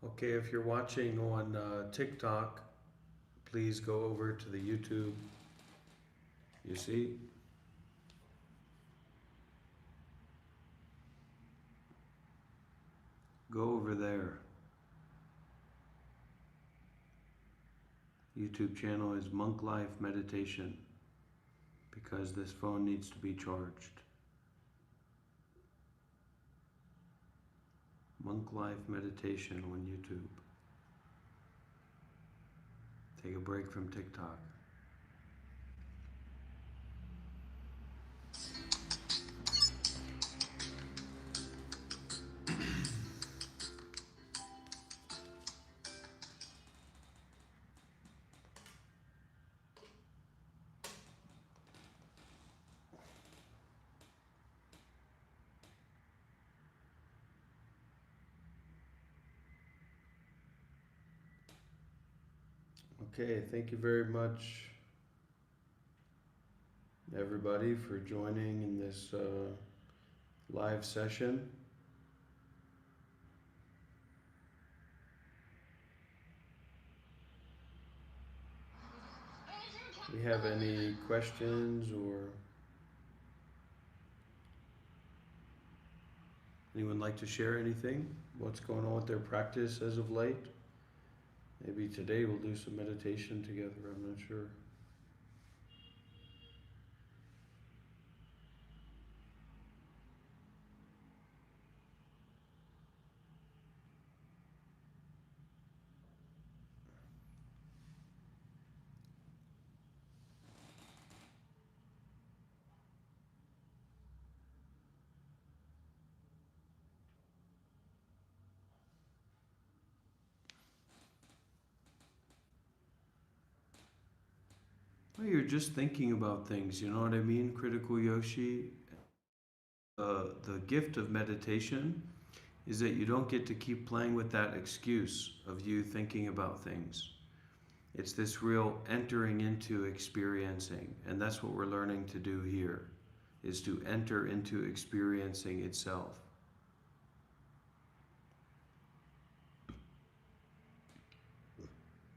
Okay, if you're watching on TikTok, please go over to the YouTube. You see? Go over there. YouTube channel is Monk Life Meditation because this phone needs to be charged. Monk Life Meditation on YouTube. Take a break from TikTok. Okay, thank you very much, everybody, for joining in this live session. Do we have any questions or anyone like to share anything? What's going on with their practice as of late? Maybe today we'll do some meditation together, I'm not sure. Well, you're just thinking about things, you know what I mean, Critical Yoshi? The gift of meditation is that you don't get to keep playing with that excuse of you thinking about things. It's this real entering into experiencing, and that's what we're learning to do here, is to enter into experiencing itself.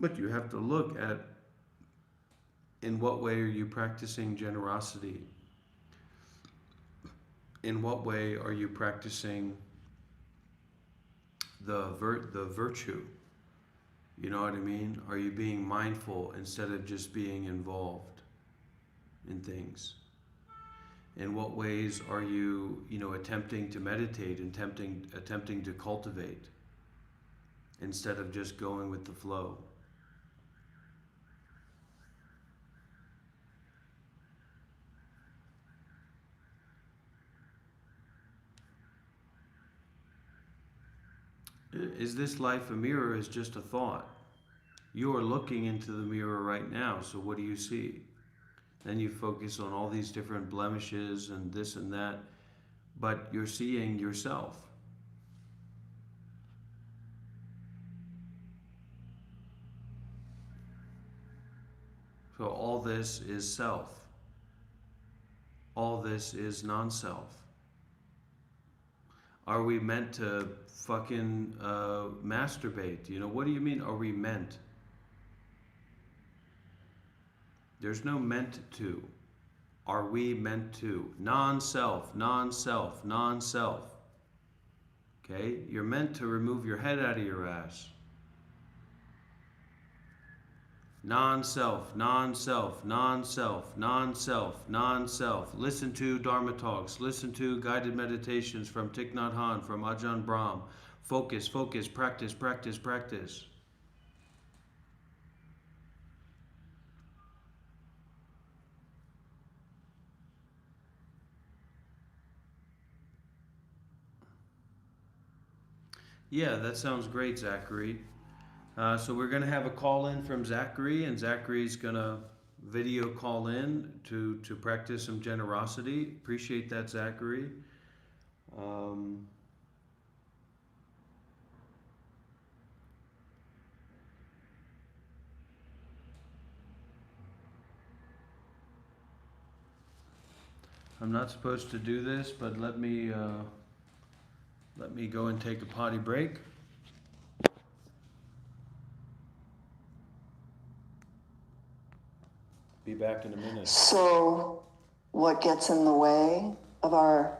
But you have to look at in what way are you practicing generosity? In what way are you practicing the virtue? You know what I mean? Are you being mindful instead of just being involved in things? In what ways are you, attempting to meditate and attempting to cultivate instead of just going with the flow? Is this life a mirror? Is just a thought? You're looking into the mirror right now, so what do you see? Then you focus on all these different blemishes and this and that, but you're seeing yourself. So all this is self. All this is non-self. Are we meant to fucking masturbate? You know, what do you mean, are we meant? There's no meant to. Are we meant to? Non-self, non-self, non-self. Okay? You're meant to remove your head out of your ass. Non-self, non-self, non-self, non-self, non-self. Listen to Dharma talks. Listen to guided meditations from Thich Nhat Hanh, from Ajahn Brahm. Focus, focus, practice, practice, practice. Yeah, that sounds great, Zachary. So we're going to have a call in from Zachary, and Zachary's going to video call in to practice some generosity. Appreciate that, Zachary. I'm not supposed to do this, but let me go and take a potty break. Be back in a minute. So, what gets in the way of our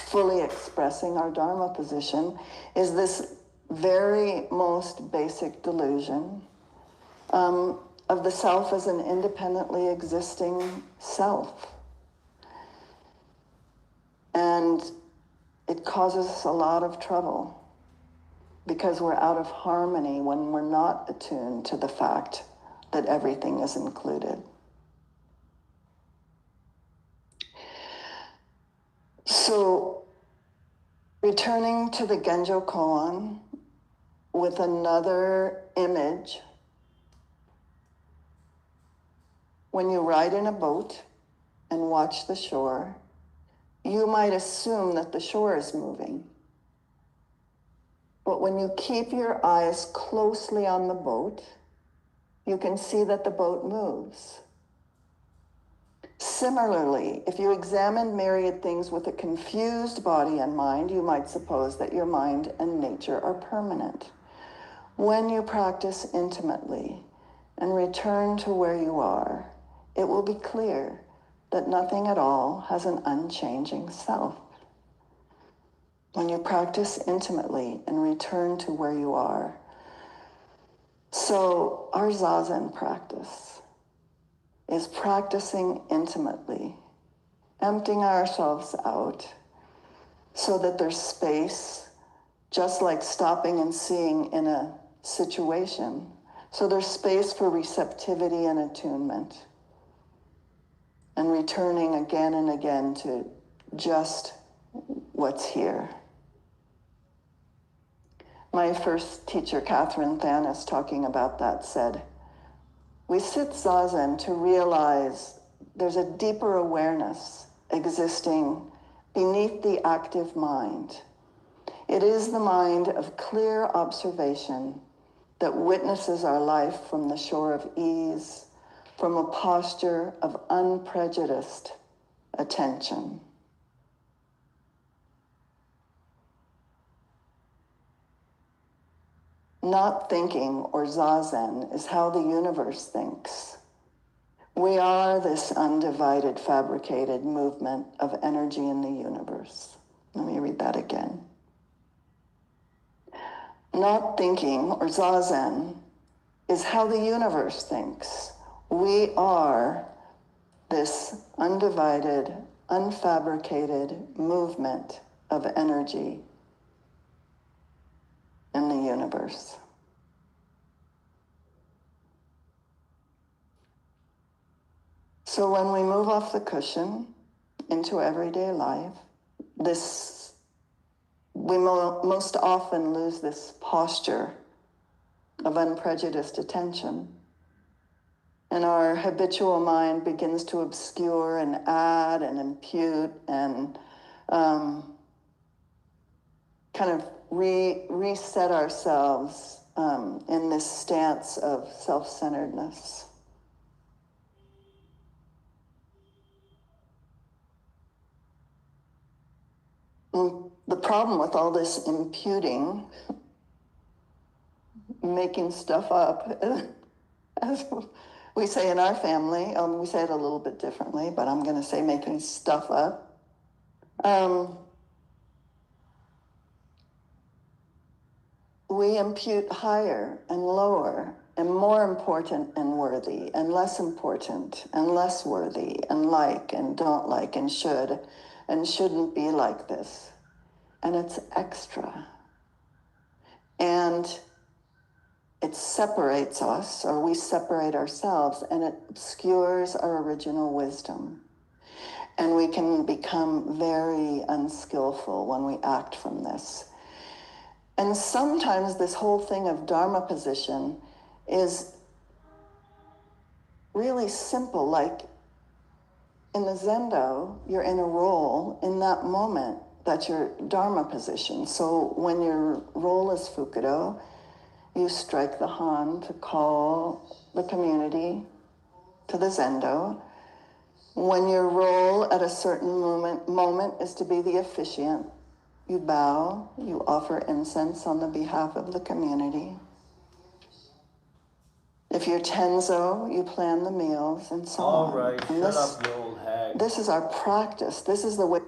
fully expressing our Dharma position is this very most basic delusion of the self as an independently existing self. And it causes us a lot of trouble because we're out of harmony when we're not attuned to the fact that everything is included. So, returning to the Genjo koan with another image, when you ride in a boat and watch the shore, you might assume that the shore is moving. But when you keep your eyes closely on the boat, you can see that the boat moves. Similarly, if you examine myriad things with a confused body and mind, you might suppose that your mind and nature are permanent. When you practice intimately and return to where you are, it will be clear that nothing at all has an unchanging self. When you practice intimately and return to where you are. So our Zazen practice is practicing intimately, emptying ourselves out so that there's space, just like stopping and seeing in a situation. So there's space for receptivity and attunement, and returning again and again to just what's here. My first teacher, Catherine Thanis, talking about that, said, we sit Zazen to realize there's a deeper awareness existing beneath the active mind. It is the mind of clear observation that witnesses our life from the shore of ease, from a posture of unprejudiced attention. Not thinking, or Zazen, is how the universe thinks. We are this undivided, fabricated movement of energy in the universe. Let me read that again. Not thinking, or Zazen, is how the universe thinks. We are this undivided, unfabricated movement of energy in the universe. So when we move off the cushion into everyday life, we most often lose this posture of unprejudiced attention. And our habitual mind begins to obscure and add and impute and kind of reset ourselves in this stance of self-centeredness. The problem with all this imputing, making stuff up, as we say in our family, we say it a little bit differently, but I'm going to say making stuff up. We impute higher and lower and more important and worthy and less important and less worthy and like and don't like and should and shouldn't be like this. And it's extra. And it separates us, or we separate ourselves, and it obscures our original wisdom. And we can become very unskillful when we act from this. And sometimes this whole thing of Dharma position is really simple. Like in the Zendo, you're in a role in that moment. That's your Dharma position. So when your role is Fukudo, you strike the Han to call the community to the Zendo. When your role at a certain moment is to be the officiant, you bow, you offer incense on the behalf of the community. If you're Tenzo, you plan the meals and so on. All right, and shut up, you old hag. This is our practice. This is the way.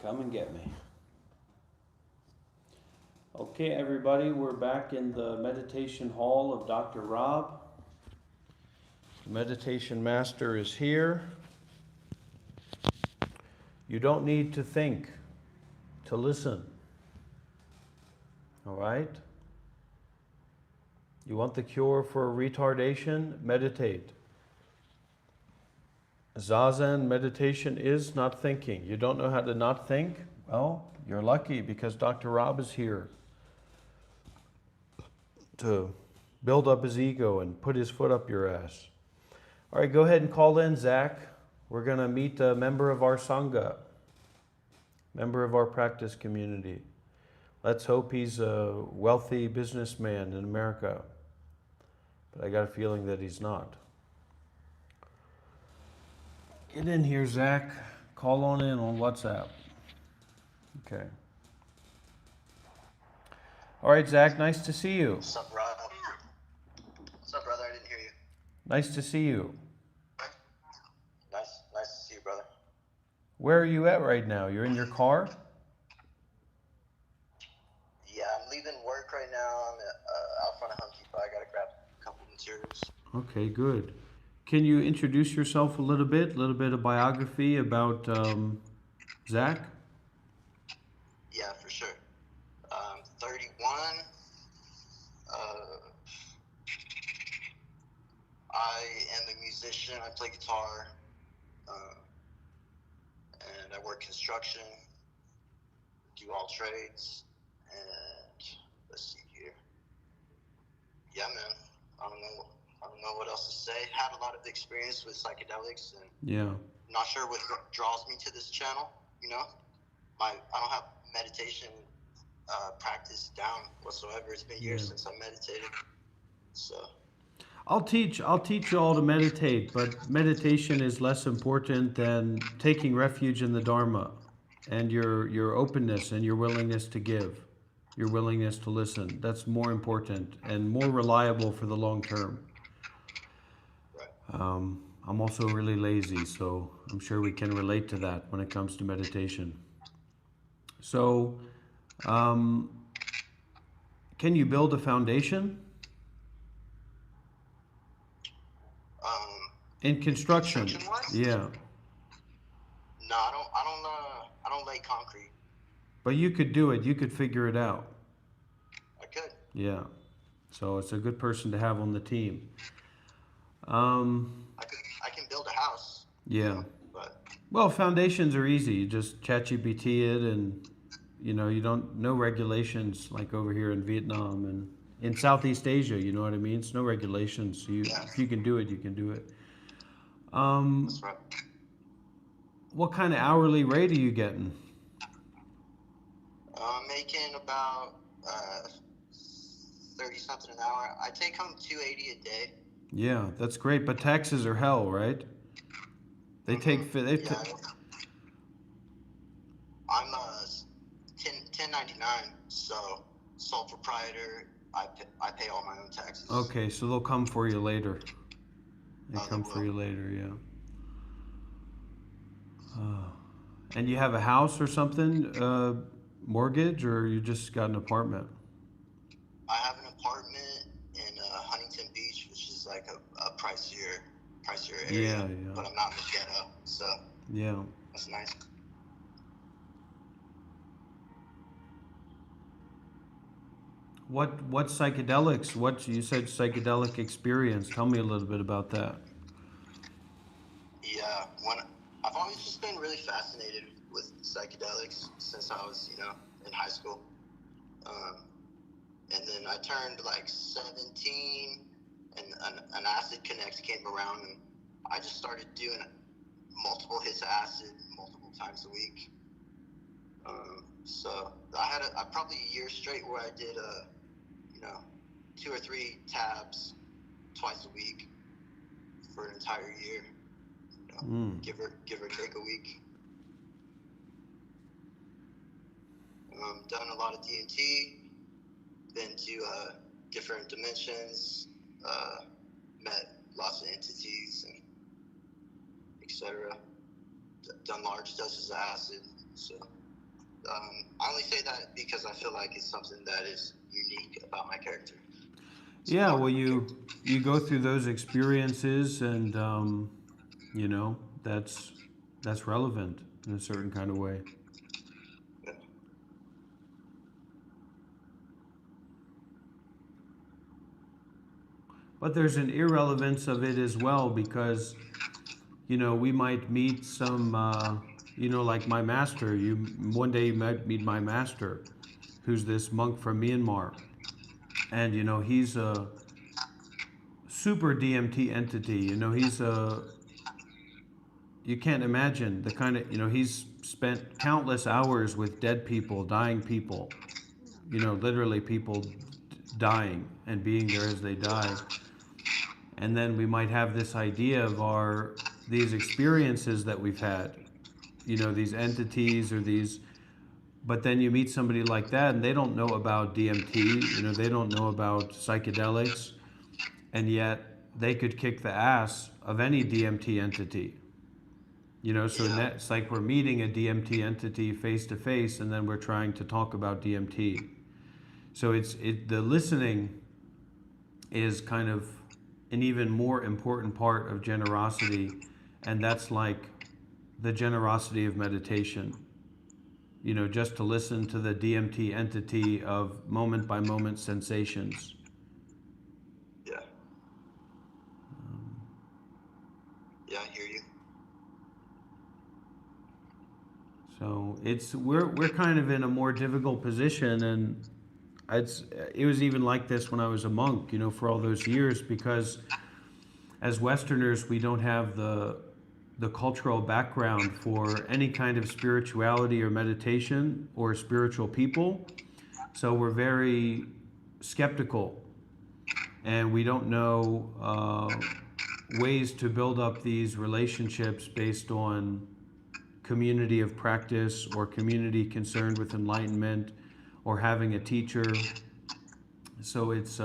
Come and get me. Okay, everybody, we're back in the meditation hall of Dr. Rob. The meditation master is here. You don't need to think to listen. All right? You want the cure for retardation? Meditate. Zazen meditation is not thinking. You don't know how to not think? Well, you're lucky because Dr. Rob is here to build up his ego and put his foot up your ass. All right, go ahead and call in, Zach. We're going to meet a member of our Sangha, member of our practice community. Let's hope he's a wealthy businessman in America. But I got a feeling that he's not. Get in here, Zach. Call on in on WhatsApp. Okay. All right, Zach, nice to see you. What's up, Rob? What's up, brother? I didn't hear you. Nice to see you. Nice to see you, brother. Where are you at right now? You're in your car? Yeah, I'm leaving work right now. I'm out front of Home Depot. I gotta grab a couple materials. Okay, good. Can you introduce yourself a little bit of biography about Zach? Yeah, for sure. I'm 31. I am a musician. I play guitar. And I work construction. Do all trades. And let's see here. Yeah, man. I don't know what else to say. Had a lot of experience with psychedelics, and Yeah. not sure what draws me to this channel. You know, I don't have meditation practice down whatsoever. It's been years since I meditated, so. I'll teach you all to meditate, but meditation is less important than taking refuge in the Dharma and your openness and your willingness to give, your willingness to listen. That's more important and more reliable for the long term. I'm also really lazy, so I'm sure we can relate to that when it comes to meditation. So, can you build a foundation? In construction, yeah. No, I don't lay concrete. But you could do it. You could figure it out. I could. Yeah. So it's a good person to have on the team. I can build a house. Yeah. But Well, foundations are easy. You just ChatGPT it, and you don't no regulations like over here in Vietnam and in Southeast Asia. You know what I mean? It's no regulations. yeah, If you can do it, you can do it. that's right. What kind of hourly rate are you getting? I'm making about 30 something an hour. I take home 280 a day. Yeah, that's great. But taxes are hell, right? They take they Yeah, I'm 1099, so sole proprietor. I pay all my own taxes. Okay, so they'll come for you later. They They come for will. you later, yeah. And you have a house or something, mortgage, or you just got an apartment? I have an apartment in Huntington Beach, which is like a pricier area, Yeah, yeah, but I'm not in the ghetto, so yeah. that's nice. What psychedelics? What you said psychedelic experience? Tell me a little bit about that. Yeah, when I've always just been really fascinated with psychedelics since I was, in high school. Um, and then I turned like 17, and an acid connect came around, and I just started doing multiple hits of acid multiple times a week. So I had probably a year straight where I did 2 or 3 tabs twice a week for an entire year. Mm. Give or take a week. Done a lot of DMT, been to different dimensions, met lots of entities, and etc. Done large doses of acid. So I only say that because I feel like it's something that is unique about my character. It's a Yeah, part well, of my character. you go through those experiences, and that's relevant in a certain kind of way. Yeah. But there's an irrelevance of it as well because we might meet some like my master. You one day you might meet my master, who's this monk from Myanmar, and he's a super DMT entity. He's a you can't imagine the kind of he's spent countless hours with dead people, dying people, literally people dying and being there as they die. And then we might have this idea of these experiences that we've had, these entities or these, but then you meet somebody like that and they don't know about DMT, they don't know about psychedelics, and yet they could kick the ass of any DMT entity. So Yeah. it's like we're meeting a DMT entity face to face, and then we're trying to talk about DMT. So the listening is kind of an even more important part of generosity, and that's like the generosity of meditation. Just to listen to the DMT entity of moment by moment sensations. Yeah. Yeah, I hear you. So we're kind of in a more difficult position, and it was even like this when I was a monk, for all those years, because as Westerners we don't have the cultural background for any kind of spirituality or meditation or spiritual people, so we're very skeptical, and we don't know ways to build up these relationships based on community of practice or community concerned with enlightenment or having a teacher. So it's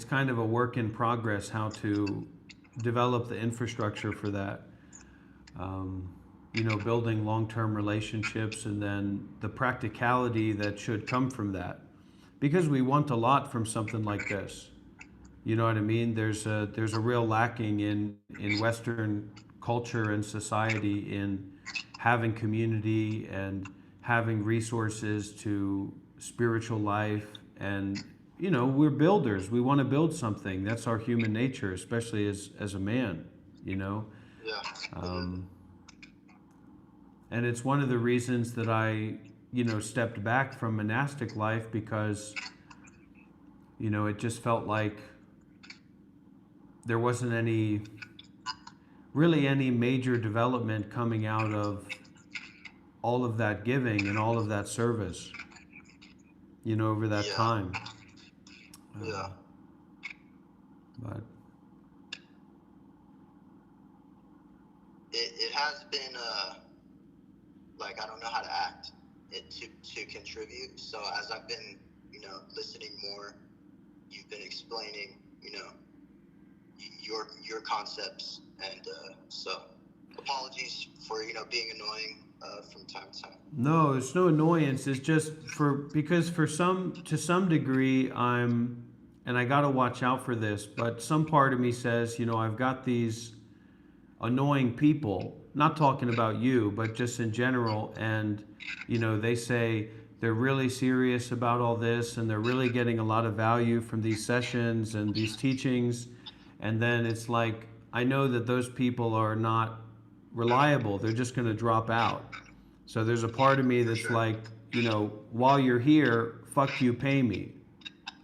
kind of a work in progress how to develop the infrastructure for that. Building long-term relationships, and then the practicality that should come from that, because we want a lot from something like this. You know what I mean? There's a real lacking in Western culture and society in having community and having resources to spiritual life. And we're builders. We want to build something. That's our human nature, especially as a man. you know. Yeah. Um, and it's one of the reasons that I, stepped back from monastic life, because, it just felt like there wasn't really any major development coming out of all of that giving and all of that service, over that Yeah. time. Yeah. But It has been like, I don't know how to act to contribute. So as I've been, listening more, you've been explaining, your concepts, and so apologies for being annoying from time to time. no, it's no annoyance. It's just because to some degree, and I got to watch out for this, but some part of me says, I've got these annoying people, not talking about you, but just in general, and, they say they're really serious about all this and they're really getting a lot of value from these sessions and these teachings. And then it's like, I know that those people are not reliable, they're just going to drop out. So there's a part of me that's like, while you're here, fuck you, pay me.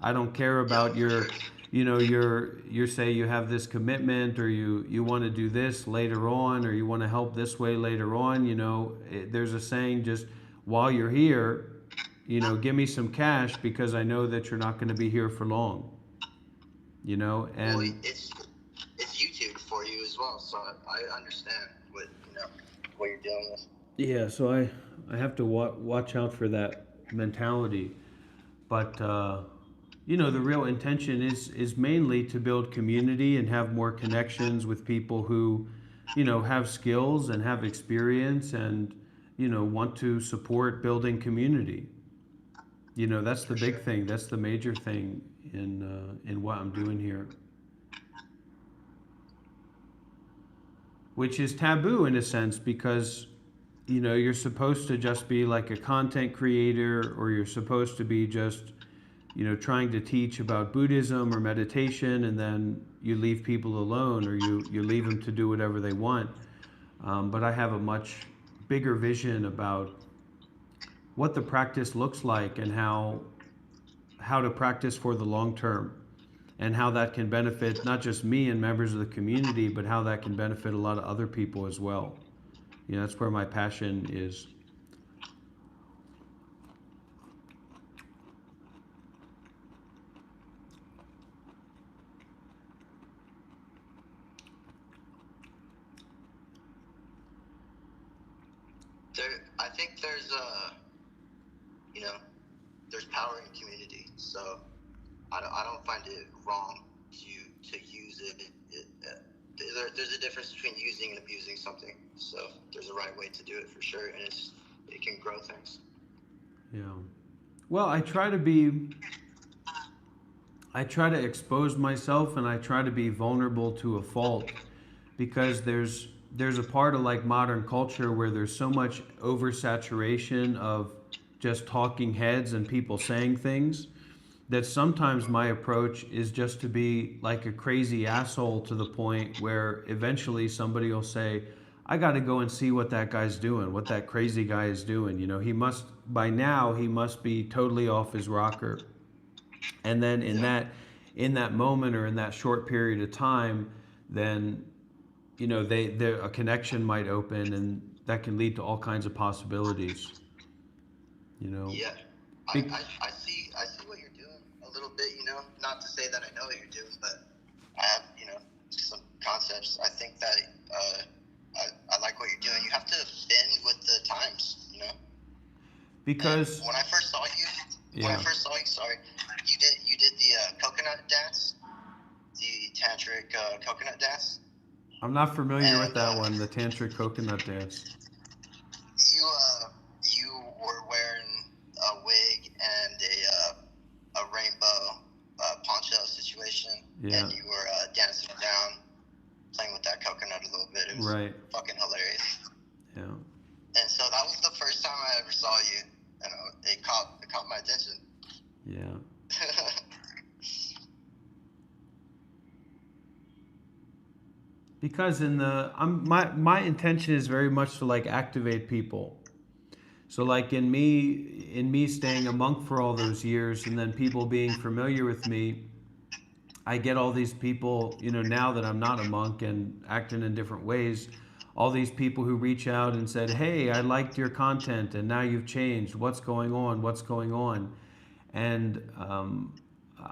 I don't care about your, you say you have this commitment, or you want to do this later on, or you want to help this way later on. There's a saying, just while you're here, give me some cash, because I know that you're not going to be here for long. Well, And it's YouTube for you as well, so I understand what you're dealing with. yeah, so I have to watch out for that mentality. But the real intention is mainly to build community and have more connections with people who, have skills and have experience, and want to support building community. That's the big thing. That's the major thing in what I'm doing here, which is taboo in a sense, because you're supposed to just be like a content creator, or you're supposed to be just trying to teach about Buddhism or meditation, and then you leave people alone, or you leave them to do whatever they want. But I have a much bigger vision about what the practice looks like, and how to practice for the long term, and how that can benefit not just me and members of the community, but how that can benefit a lot of other people as well. That's where my passion is. I think there's power in community, so I don't find it wrong to use it. There's a difference between using and abusing something, so there's a right way to do it for sure, and it can grow things. Yeah. Well, I try to expose myself, and I try to be vulnerable to a fault, because there's a part of like modern culture where there's so much oversaturation of just talking heads and people saying things, that sometimes my approach is just to be like a crazy asshole, to the point where eventually somebody will say, I got to go and see what that guy's doing, what that crazy guy is doing. By now he must be totally off his rocker. And then in that moment, or in that short period of time, then a connection might open, and that can lead to all kinds of possibilities. Yeah, I see what you're doing a little bit. Not to say that I know what you're doing, but I have some concepts. I think that I like what you're doing. You have to bend with the times. Because and when I first saw you, sorry, you did the coconut dance, the tantric coconut dance. I'm not familiar with that one, the tantric coconut dance. You were wearing a wig and a rainbow poncho situation, Yeah. and you were dancing around, playing with that coconut a little bit. It was right. Fucking hilarious. Yeah. And so that was the first time I ever saw you, and it caught my attention. Yeah. Because my intention is very much to like activate people. So like in me staying a monk for all those years and then people being familiar with me, I get all these people, now that I'm not a monk and acting in different ways, all these people who reach out and said, "Hey, I liked your content and now you've changed. What's going on? What's going on?" And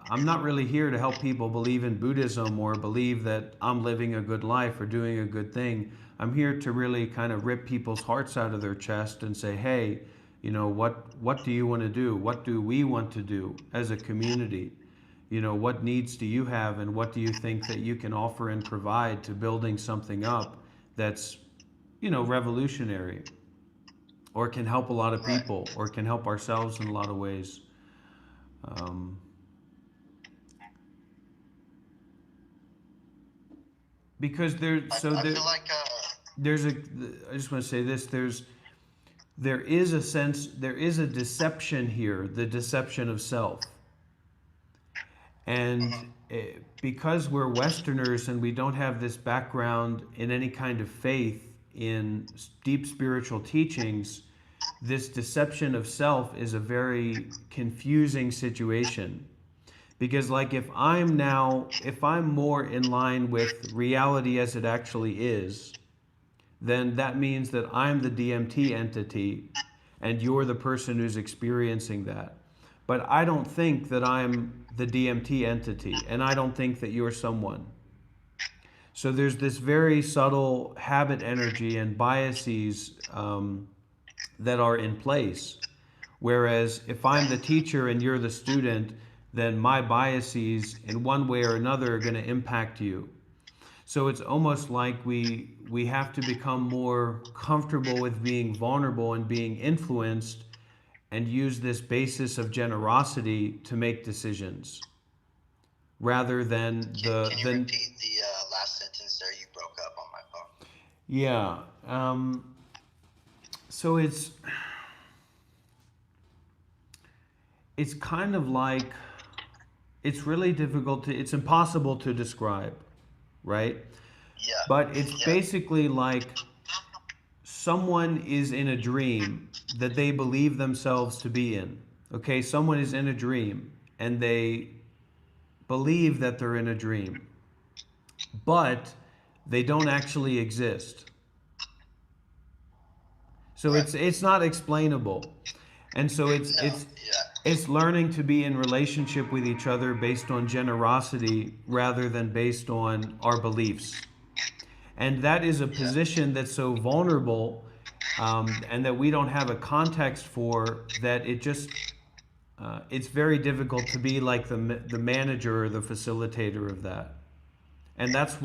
I'm not really here to help people believe in Buddhism or believe that I'm living a good life or doing a good thing. I'm here to really kind of rip people's hearts out of their chest and say, "Hey, what do you want to do? What do we want to do as a community? What needs do you have and what do you think that you can offer and provide to building something up that's, revolutionary or can help a lot of Right. people or can help ourselves in a lot of ways." Um, because I feel like there's a I just want to say this, there is a deception here, the deception of self. And because we're Westerners and we don't have this background in any kind of faith in deep spiritual teachings, this deception of self is a very confusing situation. Because like if I'm more in line with reality as it actually is, then that means that I'm the DMT entity and you're the person who's experiencing that. But I don't think that I'm the DMT entity, and I don't think that you're someone. So there's this very subtle habit energy and biases that are in place. Whereas if I'm the teacher and you're the student, then my biases in one way or another are going to impact you. So it's almost like we have to become more comfortable with being vulnerable and being influenced and use this basis of generosity to make decisions rather than can you repeat the last sentence there? You broke up on my phone. yeah. So it's kind of like, it's really difficult it's impossible to describe, right? Yeah. But it's Yeah. basically like someone is in a dream that they believe themselves to be in. Okay, someone is in a dream and they believe that they're in a dream, but they don't actually exist. So Right. it's not explainable. And so No. it's Yeah. it's learning to be in relationship with each other based on generosity rather than based on our beliefs. And that is a position that's so vulnerable, and that we don't have a context for, that it's very difficult to be like the manager or the facilitator of that. And It's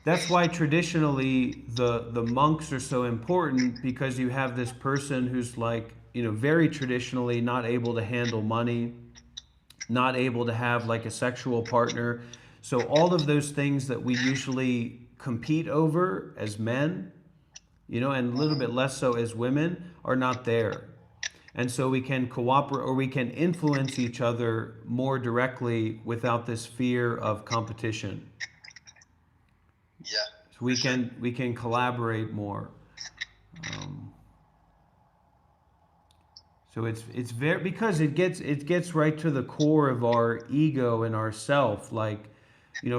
that's why traditionally the monks are so important, because you have this person who's like, very traditionally not able to handle money, not able to have like a sexual partner. So all of those things that we usually compete over as men, and a little bit less so as women, are not there. And so we can cooperate or we can influence each other more directly without this fear of competition. yeah. So we can collaborate more. Um, so it's very, because it gets right to the core of our ego and our self. Like,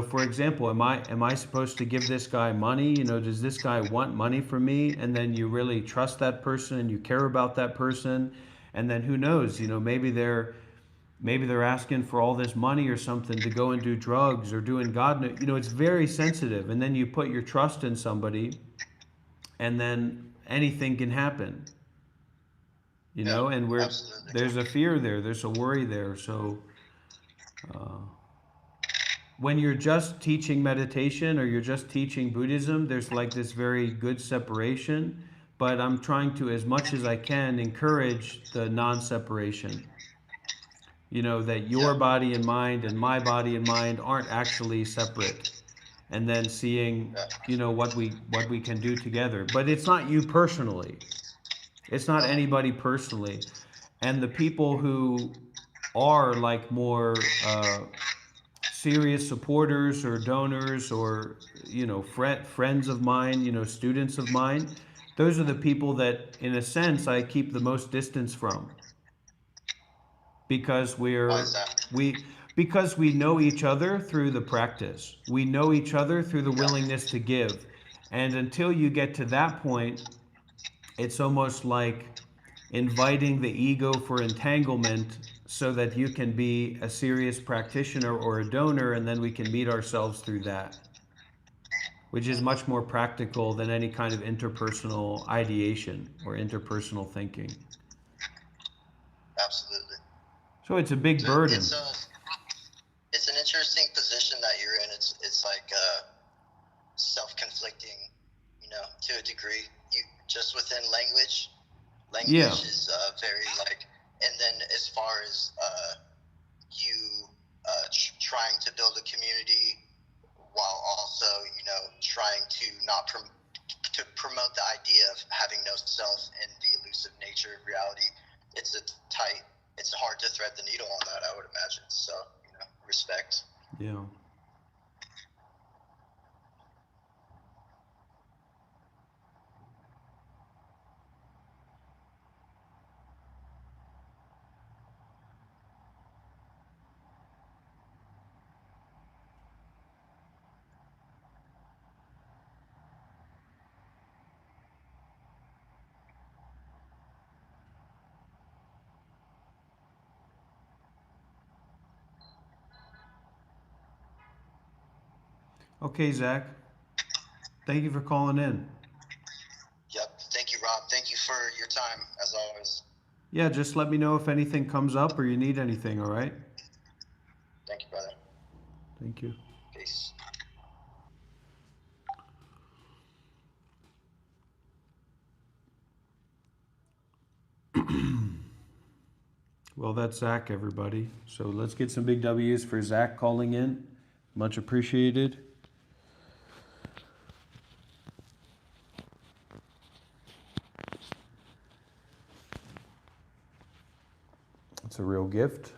for example, am I supposed to give this guy money? Does this guy want money from me? And then you really trust that person and you care about that person, and then who knows? Maybe they're asking for all this money or something to go and do drugs or doing God knows. It's very sensitive, and then you put your trust in somebody, and then anything can happen. Yeah. And Absolutely. there's a fear there, there's a worry there. So when you're just teaching meditation or you're just teaching Buddhism, there's like this very good separation. But I'm trying to, as much as I can, encourage the non-separation. That your Yeah. body and mind and my body and mind aren't actually separate. And then seeing, Yeah. what we can do together. But it's not you personally. It's not anybody personally. And the people who are like more serious supporters or donors or, friends of mine, students of mine, those are the people that, in a sense, I keep the most distance from, because Why is that? because we know each other through the practice. We know each other through the Yeah. willingness to give. And until you get to that point, it's almost like inviting the ego for entanglement so that you can be a serious practitioner or a donor, and then we can meet ourselves through that, which is much more practical than any kind of interpersonal ideation or interpersonal thinking. Absolutely. So it's a big So burden. it's an interesting position that you're in. It's like self-conflicting, to a degree. You just within language. Yeah. Language is very like, and then as far as you trying to build a community while also, trying to not to promote the idea of having no self and the elusive nature of reality. It's hard to thread the needle on that, I would imagine. So, respect. Yeah. Okay, Zach. Thank you for calling in. Yep. Thank you, Rob. Thank you for your time, as always. Yeah, just let me know if anything comes up or you need anything, all right? Thank you, brother. Thank you. Peace. Well, that's Zach, everybody. So let's get some big W's for Zach calling in. Much appreciated. It's a real gift.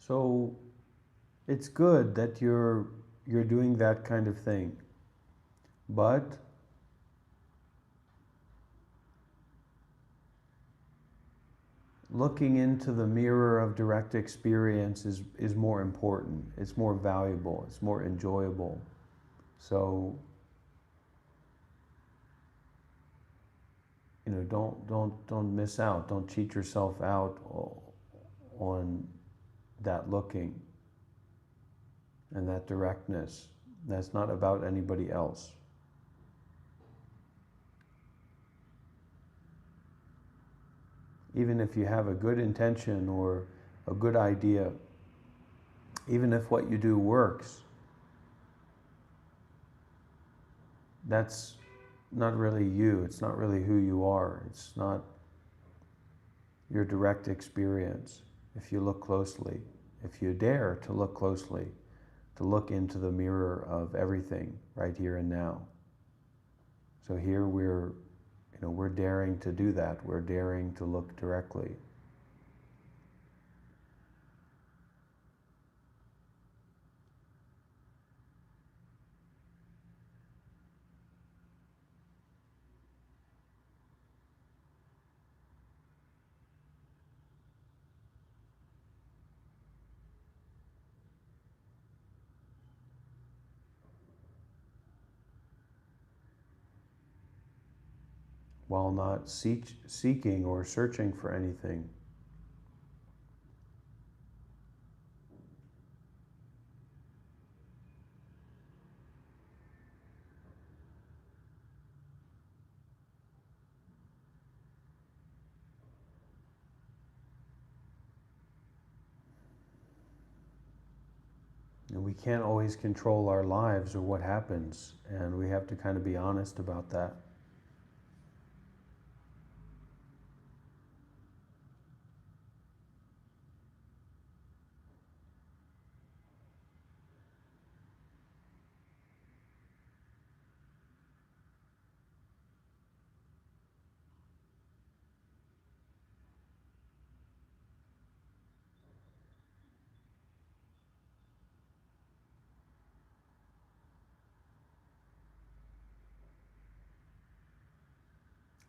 So it's good that you're doing that kind of thing. But looking into the mirror of direct experience is more important. It's more valuable. It's more enjoyable. So, don't miss out. Don't cheat yourself out on that looking and that directness. That's not about anybody else. Even if you have a good intention or a good idea, even if what you do works, that's not really you. It's not really who you are. It's not your direct experience. If you look closely, if you dare to look closely, to look into the mirror of everything right here and now. So here we're daring to do that. We're daring to look directly. While not seeking or searching for anything. And we can't always control our lives or what happens, and we have to kind of be honest about that.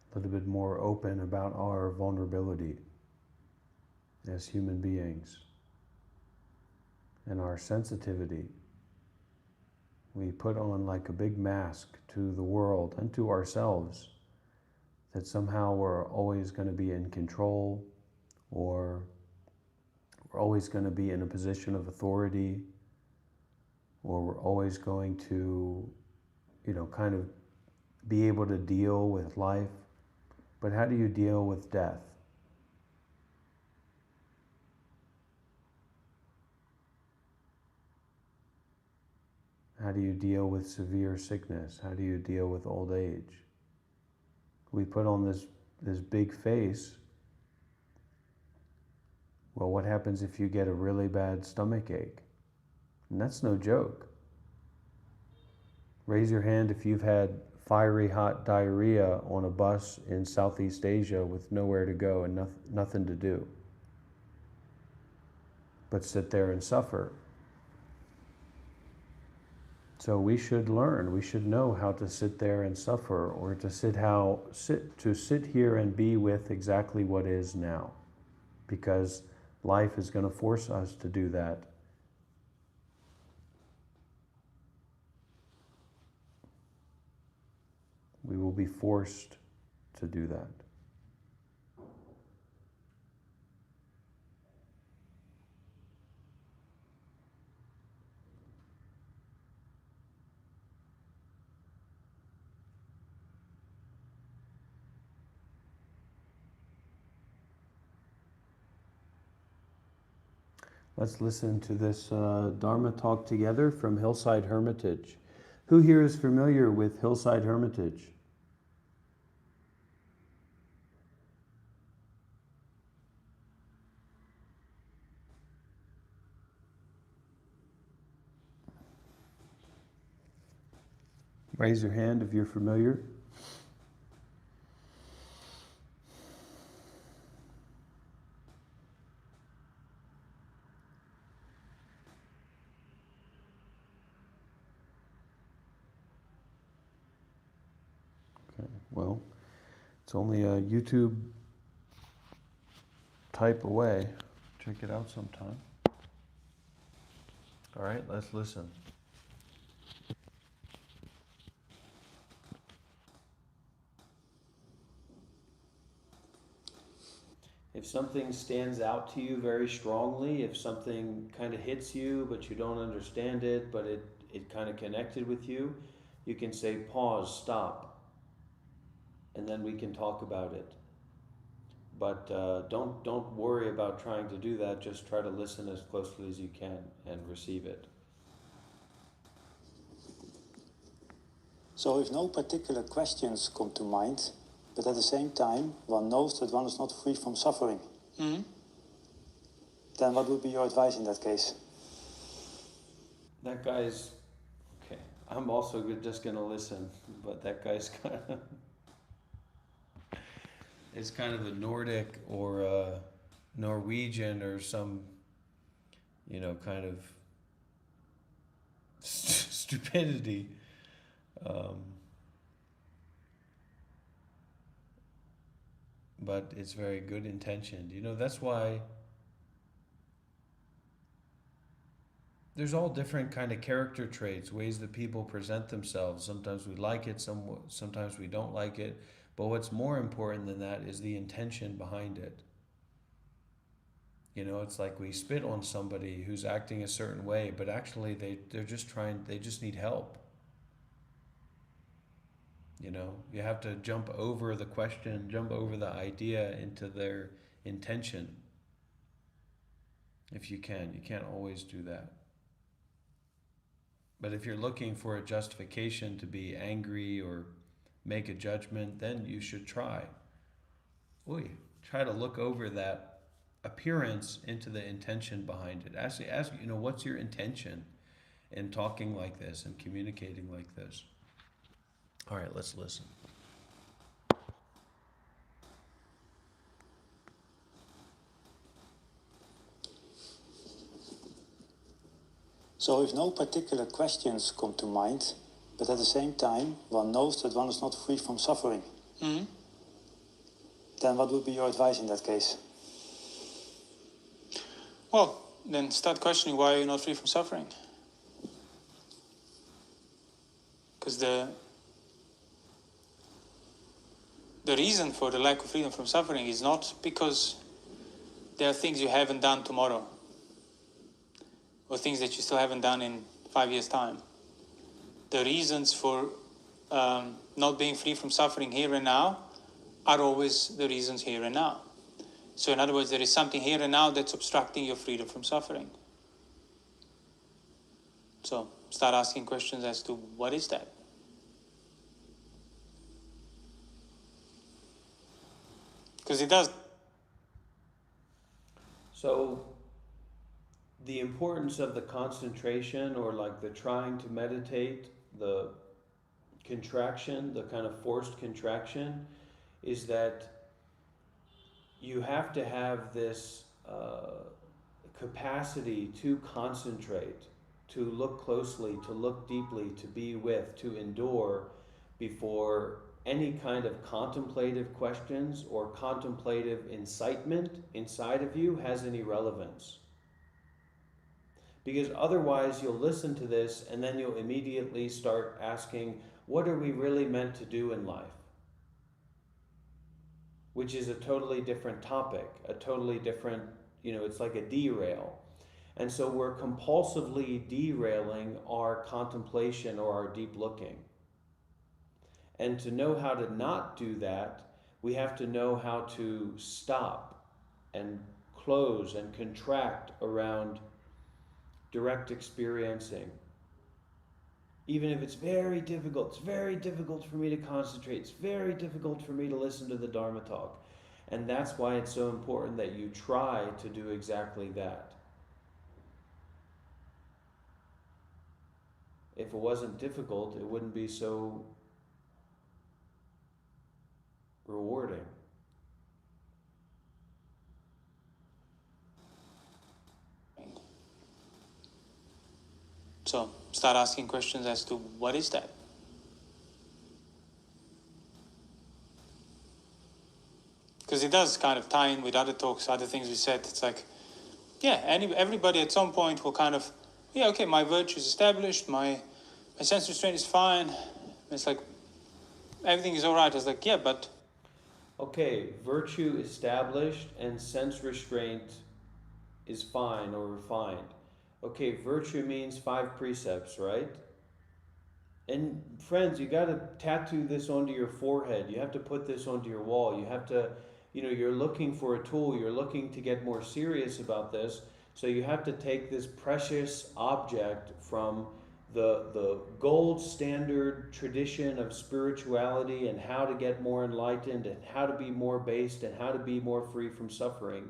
A little bit more open about our vulnerability as human beings and our sensitivity. We put on like a big mask to the world and to ourselves that somehow we're always going to be in control, or we're always going to be in a position of authority, or we're always going to, kind of be able to deal with life. But how do you deal with death? How do you deal with severe sickness? How do you deal with old age? We put on this big face. Well, what happens if you get a really bad stomach ache? And that's no joke. Raise your hand if you've had fiery hot diarrhea on a bus in Southeast Asia with nowhere to go and nothing to do but sit there and suffer. So we should learn, we should know how to sit there and suffer, or to sit here and be with exactly what is now, because life is going to force us to do that. We will be forced to do that. Let's listen to this Dharma talk together from Hillside Hermitage. Who here is familiar with Hillside Hermitage? Raise your hand if you're familiar. Okay, well, it's only a YouTube type away. Check it out sometime. All right, let's listen. If something stands out to you very strongly, if something kind of hits you, but you don't understand it, but it kind of connected with you, you can say, pause, stop, and then we can talk about it. But don't worry about trying to do that. Just try to listen as closely as you can and receive it. So if no particular questions come to mind, but at the same time one knows that one is not free from suffering, then what would be your advice in that case? That guy's okay. I'm also just gonna listen, but that guy's kind of is kind of a Nordic or a Norwegian or some, kind of stupidity. But it's very good intentioned. That's why there's all different kind of character traits, ways that people present themselves. Sometimes we like it, sometimes we don't like it. But what's more important than that is the intention behind it. It's like we spit on somebody who's acting a certain way, but actually they just need help. You have to jump over the question, jump over the idea into their intention. If you can. You can't always do that. But if you're looking for a justification to be angry or make a judgment, then you should try to look over that appearance into the intention behind it. Ask, what's your intention in talking like this and communicating like this? All right, let's listen. So if no particular questions come to mind, but at the same time one knows that one is not free from suffering, then what would be your advice in that case? Well, then start questioning why you're not free from suffering. Because the reason for the lack of freedom from suffering is not because there are things you haven't done tomorrow or things that you still haven't done in 5 years' time. The reasons for not being free from suffering here and now are always the reasons here and now. So in other words, there is something here and now that's obstructing your freedom from suffering. So start asking questions as to what is that? Because it does. So the importance of the concentration, or like the trying to meditate, the contraction, the kind of forced contraction, is that you have to have this capacity to concentrate, to look closely, to look deeply, to be with, to endure before any kind of contemplative questions or contemplative incitement inside of you has any relevance. Because otherwise you'll listen to this and then you'll immediately start asking, what are we really meant to do in life? Which is a totally different topic, a totally different, it's like a derail. And so we're compulsively derailing our contemplation or our deep looking. And to know how to not do that, we have to know how to stop and close and contract around direct experiencing. Even if it's very difficult for me to concentrate, it's very difficult for me to listen to the Dharma talk. And that's why it's so important that you try to do exactly that. If it wasn't difficult, it wouldn't be so rewarding. So start asking questions as to what is that? Because it does kind of tie in with other talks, other things we said. It's like, everybody at some point will kind of, my virtue is established, my sense restraint is fine. It's like, everything is all right. I was like, but... Okay, virtue established and sense restraint is fine or refined. Okay, virtue means 5 precepts, right? And friends, you got to tattoo this onto your forehead. You have to put this onto your wall. You have to, you're looking for a tool. You're looking to get more serious about this. So you have to take this precious object from the gold standard tradition of spirituality and how to get more enlightened and how to be more based and how to be more free from suffering.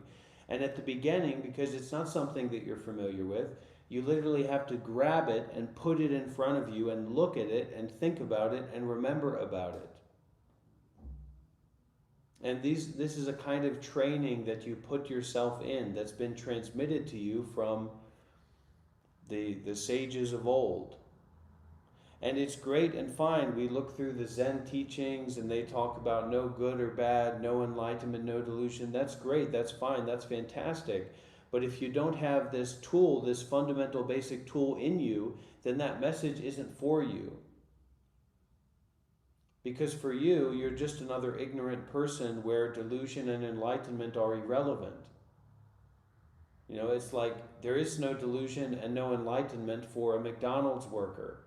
And at the beginning, because it's not something that you're familiar with, you literally have to grab it and put it in front of you and look at it and think about it and remember about it. And this is a kind of training that you put yourself in that's been transmitted to you from the sages of old. And it's great and fine. We look through the Zen teachings and they talk about no good or bad, no enlightenment, no delusion. That's great, that's fine, that's fantastic. But if you don't have this tool, this fundamental basic tool in you, then that message isn't for you. Because for you, you're just another ignorant person where delusion and enlightenment are irrelevant. You know, it's like there is no delusion and no enlightenment for a McDonald's worker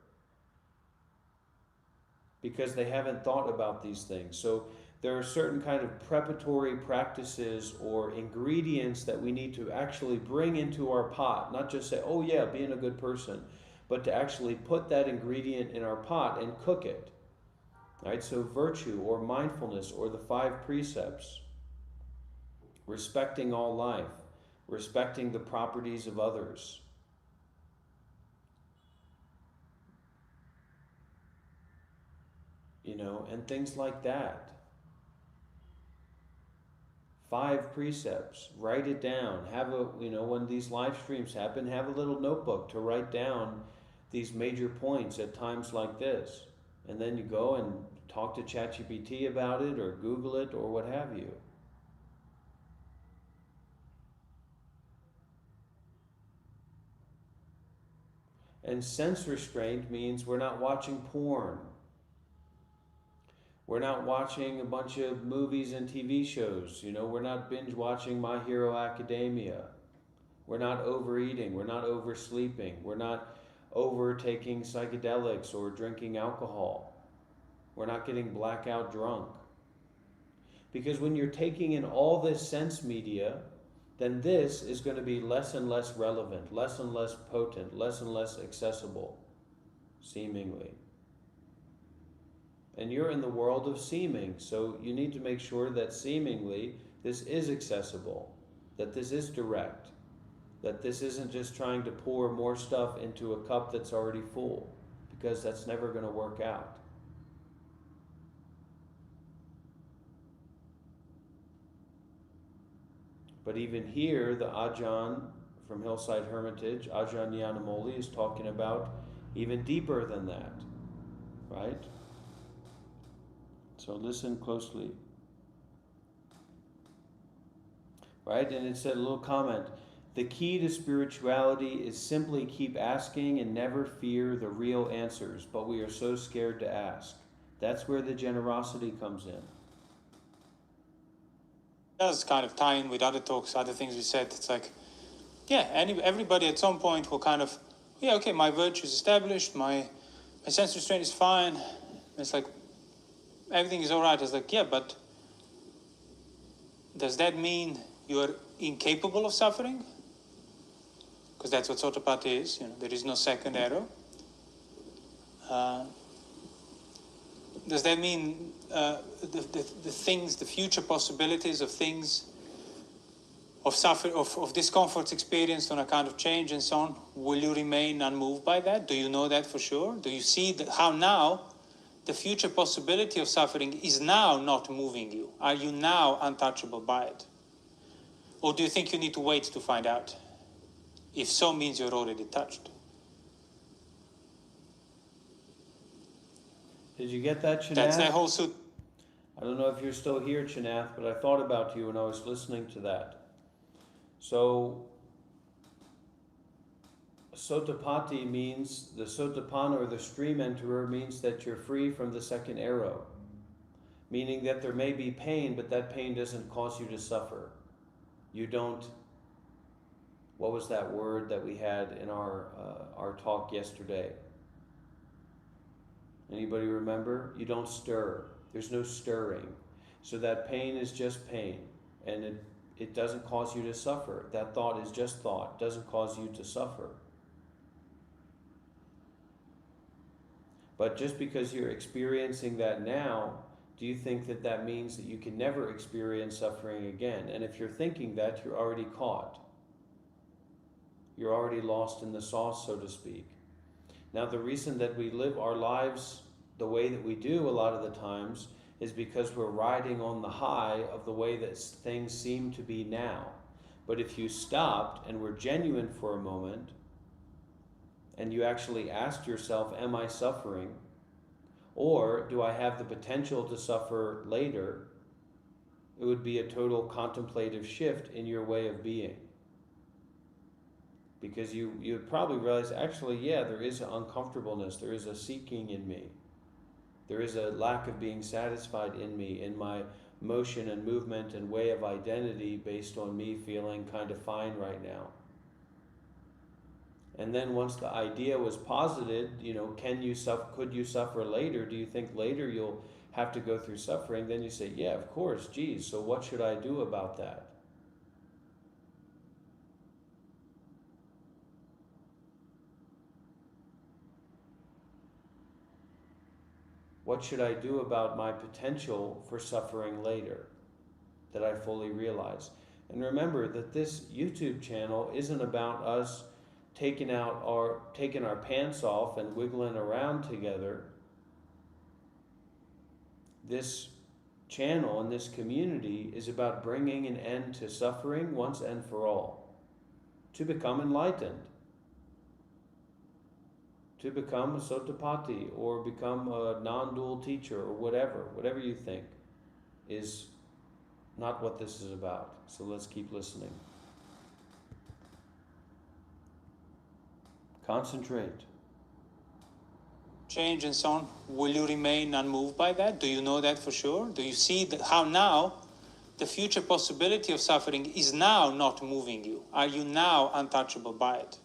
because they haven't thought about these things. So there are certain kind of preparatory practices or ingredients that we need to actually bring into our pot, not just say, oh yeah, being a good person, but to actually put that ingredient in our pot and cook it. Right? So virtue or mindfulness or the 5 precepts, respecting all life, respecting the properties of others. You know, and things like that. 5 precepts, write it down. Have a, you know, when these live streams happen, have a little notebook to write down these major points at times like this. And then you go and talk to ChatGPT about it or Google it or what have you. And sense restraint means we're not watching porn. We're not watching a bunch of movies and TV shows. You know, we're not binge watching My Hero Academia. We're not overeating. We're not oversleeping. We're not overtaking psychedelics or drinking alcohol. We're not getting blackout drunk. Because when you're taking in all this sense media, then this is going to be less and less relevant, less and less potent, less and less accessible, seemingly. And you're in the world of seeming, so you need to make sure that seemingly this is accessible, that this is direct, that this isn't just trying to pour more stuff into a cup that's already full, because that's never going to work out. But even here, the Ajahn from Hillside Hermitage, Ajahn Nyanamoli, is talking about even deeper than that, right? So listen closely. Right? And it said a little comment. The key to spirituality is simply keep asking and never fear the real answers, but we are so scared to ask. That's where the generosity comes in. Does kind of tie in with other talks, other things we said. It's like, yeah, everybody at some point will kind of, yeah, okay, my virtue is established, my sense restraint is fine. It's like, everything is all right. It's like, yeah, but does that mean you're incapable of suffering? Because that's what Sotapanna is. You know, there is no second arrow. Does that mean the things, the future possibilities of things, of suffering, of discomforts experienced on account of change and so on, will you remain unmoved by that? Do you know that for sure? Do you see how now the future possibility of suffering is now not moving you? Are you now untouchable by it? Or do you think you need to wait to find out? If so, means you're already touched. Did you get that, Chanath? That's the whole suit. I don't know if you're still here, Chanath, but I thought about you when I was listening to that. So, Sotapati means, the Sotapanna or the stream enterer means that you're free from the second arrow. Meaning that there may be pain, but that pain doesn't cause you to suffer. You don't, what was that word that we had in our talk yesterday? Anybody remember? You don't stir. There's no stirring. So that pain is just pain. And it doesn't cause you to suffer. That thought is just thought. It doesn't cause you to suffer. But just because you're experiencing that now, do you think that that means that you can never experience suffering again? And if you're thinking that, you're already caught. You're already lost in the sauce, so to speak. Now, the reason that we live our lives the way that we do a lot of the times is because we're riding on the high of the way that things seem to be now. But if you stopped and were genuine for a moment, and you actually asked yourself, am I suffering? Or do I have the potential to suffer later? It would be a total contemplative shift in your way of being. Because you would probably realize, actually, yeah, there is an uncomfortableness, there is a seeking in me. There is a lack of being satisfied in me, in my motion and movement and way of identity based on me feeling kind of fine right now. And then once the idea was posited, could you suffer later? Do you think later you'll have to go through suffering? Then you say, yeah, of course, geez, so what should I do about that? What should I do about my potential for suffering later that I fully realize? And remember that this YouTube channel isn't about us taking our pants off and wiggling around together. This channel and this community is about bringing an end to suffering once and for all, to become enlightened, to become a Sotapati or become a non-dual teacher or whatever you think is not what this is about. So let's keep listening. Concentrate. Change and so on, will you remain unmoved by that? Do you know that for sure? Do you see that how now the future possibility of suffering is now not moving you? Are you now untouchable by it?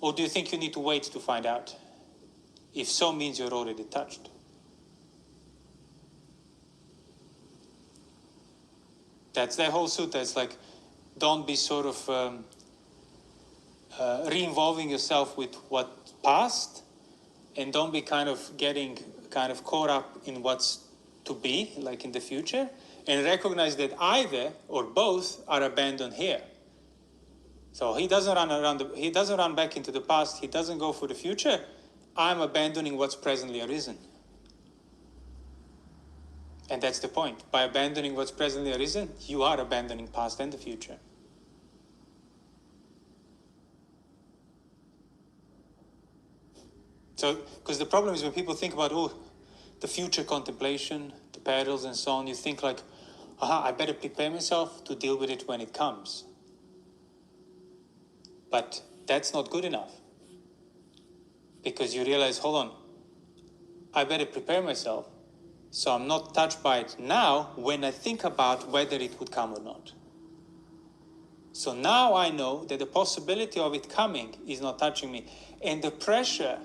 Or do you think you need to wait to find out? If so, means you're already touched. That's the whole sutta. It's like, don't be sort of re-involving yourself with what passed, and don't be getting caught up in what's to be, like in the future, and recognize that either or both are abandoned here. So he doesn't run back into the past, he doesn't go for the future. I'm abandoning what's presently arisen. And that's the point. By abandoning what's presently arisen, you are abandoning past and the future. So, because the problem is when people think about, the future contemplation, the perils and so on, you think like, I better prepare myself to deal with it when it comes. But that's not good enough. Because you realize, hold on, I better prepare myself so I'm not touched by it now when I think about whether it would come or not. So now I know that the possibility of it coming is not touching me. And the pressure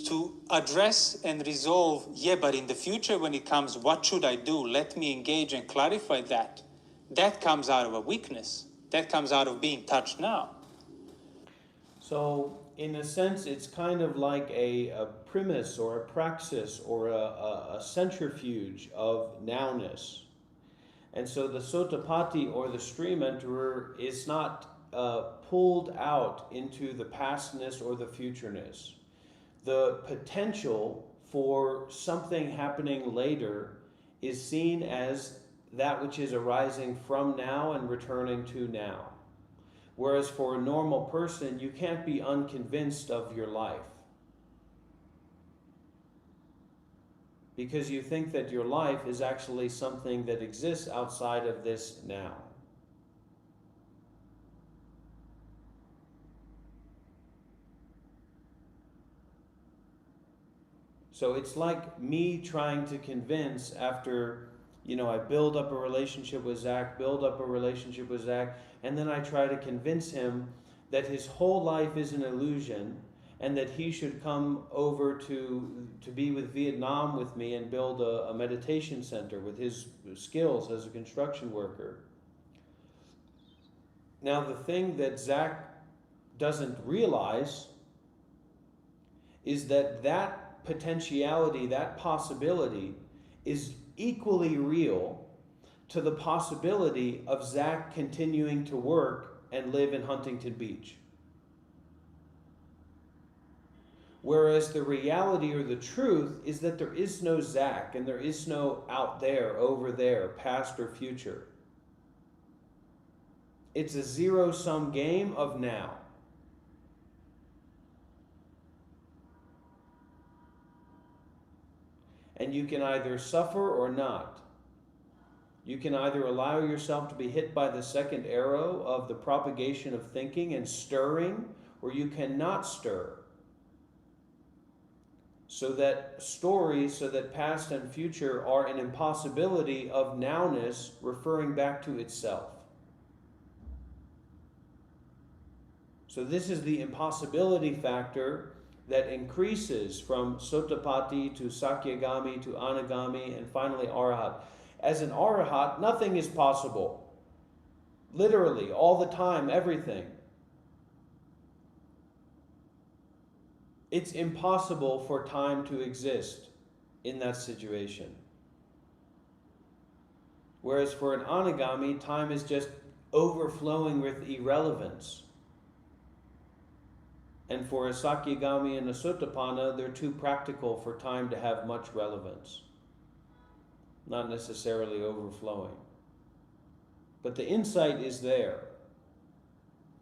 to address and resolve, but in the future when it comes, what should I do? Let me engage and clarify that. That comes out of a weakness. That comes out of being touched now. So, in a sense, it's kind of like a premise or a praxis or a centrifuge of nowness. And so the Sotapati or the stream enterer is not pulled out into the pastness or the futureness. The potential for something happening later is seen as that which is arising from now and returning to now. Whereas for a normal person, you can't be unconvinced of your life. Because you think that your life is actually something that exists outside of this now. So it's like me trying to convince after, I build up a relationship with Zach, and then I try to convince him that his whole life is an illusion and that he should come over to be with Vietnam with me and build a meditation center with his skills as a construction worker. Now, the thing that Zach doesn't realize is that that potentiality, that possibility is equally real to the possibility of Zach continuing to work and live in Huntington Beach. Whereas the reality or the truth is that there is no Zach and there is no out there, over there, past or future. It's a zero-sum game of now. And you can either suffer or not. You can either allow yourself to be hit by the second arrow of the propagation of thinking and stirring, or you cannot stir. So that past and future are an impossibility of nowness referring back to itself. So this is the impossibility factor that increases from Sotapatti to Sakyagami to Anagami and finally Arahat. As an Arahat, nothing is possible. Literally, all the time, everything. It's impossible for time to exist in that situation. Whereas for an Anagami, time is just overflowing with irrelevance. And for a Sakyagami and a Sotapanna, they're too practical for time to have much relevance. Not necessarily overflowing. But the insight is there.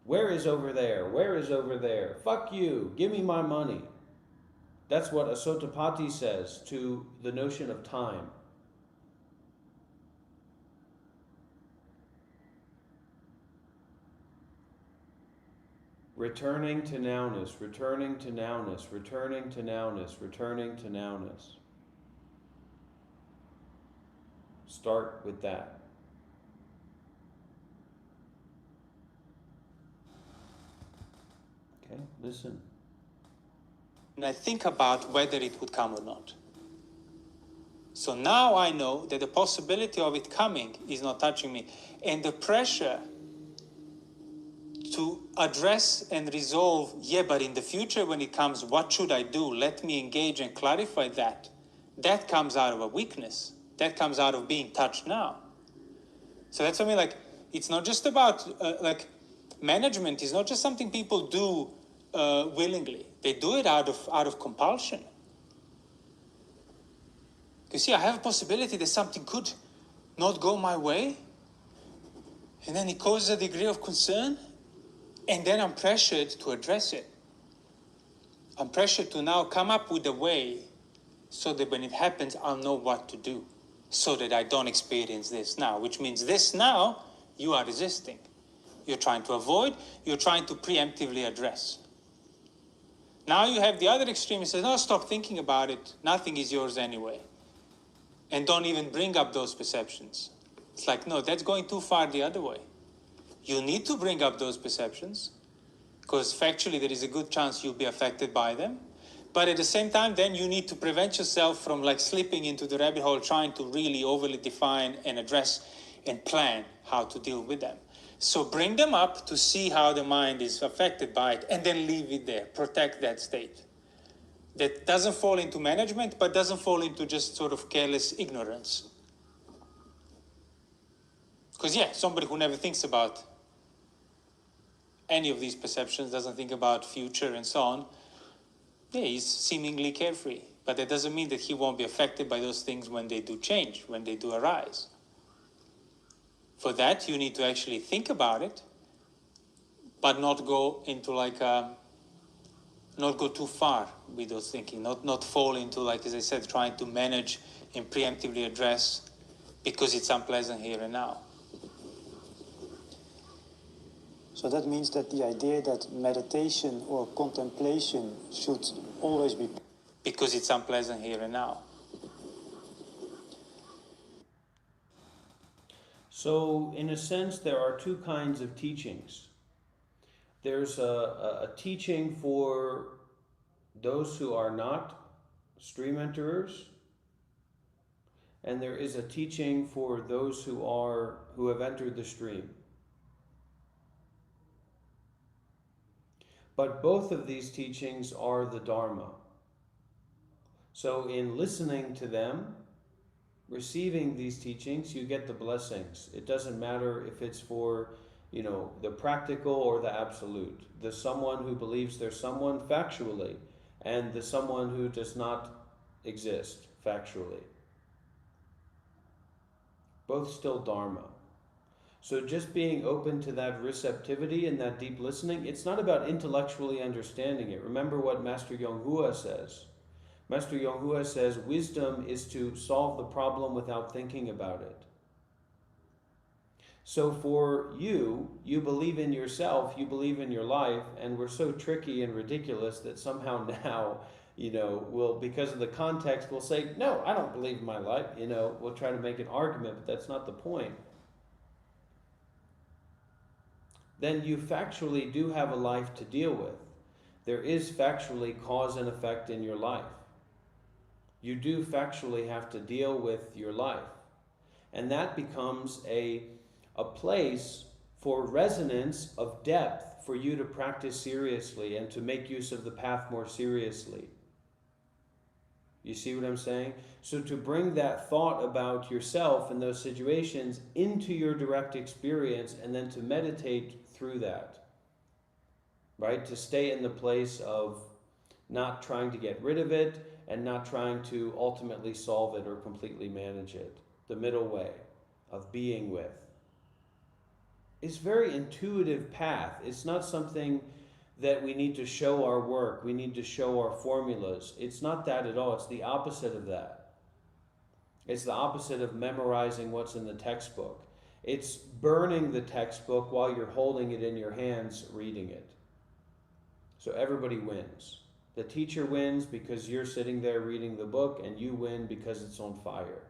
Where is over there? Where is over there? Fuck you, give me my money. That's what a Sotapatti says to the notion of time. Returning to nowness, returning to nowness, returning to nowness, returning to nowness. Start with that. Okay, listen. And I think about whether it would come or not. So now I know that the possibility of it coming is not touching me. And the pressure to address and resolve, yeah, but in the future when it comes, what should I do? Let me engage and clarify that. That comes out of a weakness. That comes out of being touched now. So that's what I mean, like, it's not just about, management is not just something people do willingly. They do it out of compulsion. You see, I have a possibility that something could not go my way, and then it causes a degree of concern, and then I'm pressured to address it. I'm pressured to now come up with a way so that when it happens, I'll know what to do, so that I don't experience this now, which means this now, you are resisting. You're trying to avoid, you're trying to preemptively address. Now you have the other extreme, he says, no, stop thinking about it, nothing is yours anyway. And don't even bring up those perceptions. It's like, no, that's going too far the other way. You need to bring up those perceptions, because factually there is a good chance you'll be affected by them. But at the same time, then you need to prevent yourself from like slipping into the rabbit hole, trying to really overly define and address and plan how to deal with them. So bring them up to see how the mind is affected by it, and then leave it there. Protect that state. That doesn't fall into management, but doesn't fall into just sort of careless ignorance. Because yeah, somebody who never thinks about any of these perceptions, doesn't think about future and so on, yeah, he's seemingly carefree. But that doesn't mean that he won't be affected by those things when they do change, when they do arise. For that, you need to actually think about it, but not go into not go too far with those thinking, not fall into, like, as I said, trying to manage and preemptively address because it's unpleasant here and now. So that means that the idea that meditation or contemplation should always be... Because it's unpleasant here and now. So, in a sense, there are two kinds of teachings. There's a teaching for those who are not stream enterers, and there is a teaching for those who have entered the stream. But both of these teachings are the Dharma. So in listening to them, receiving these teachings, you get the blessings. It doesn't matter if it's for, the practical or the absolute. The someone who believes there's someone factually, and the someone who does not exist factually. Both still Dharma. So just being open to that receptivity and that deep listening, it's not about intellectually understanding it. Remember what Master Yonghua says. Master Yonghua says, wisdom is to solve the problem without thinking about it. So for you believe in yourself, you believe in your life, and we're so tricky and ridiculous that somehow now, we'll, because of the context, we'll say, no, I don't believe in my life. We'll try to make an argument, but that's not the point. Then you factually do have a life to deal with. There is factually cause and effect in your life. You do factually have to deal with your life. And that becomes a place for resonance of depth for you to practice seriously and to make use of the path more seriously. You see what I'm saying? So to bring that thought about yourself in those situations into your direct experience and then to meditate through that, right? To stay in the place of not trying to get rid of it and not trying to ultimately solve it or completely manage it. The middle way of being with. It's a very intuitive path. It's not something that we need to show our work. We need to show our formulas. It's not that at all. It's the opposite of that. It's the opposite of memorizing what's in the textbook. It's burning the textbook while you're holding it in your hands, reading it. So everybody wins. The teacher wins because you're sitting there reading the book, and you win because it's on fire.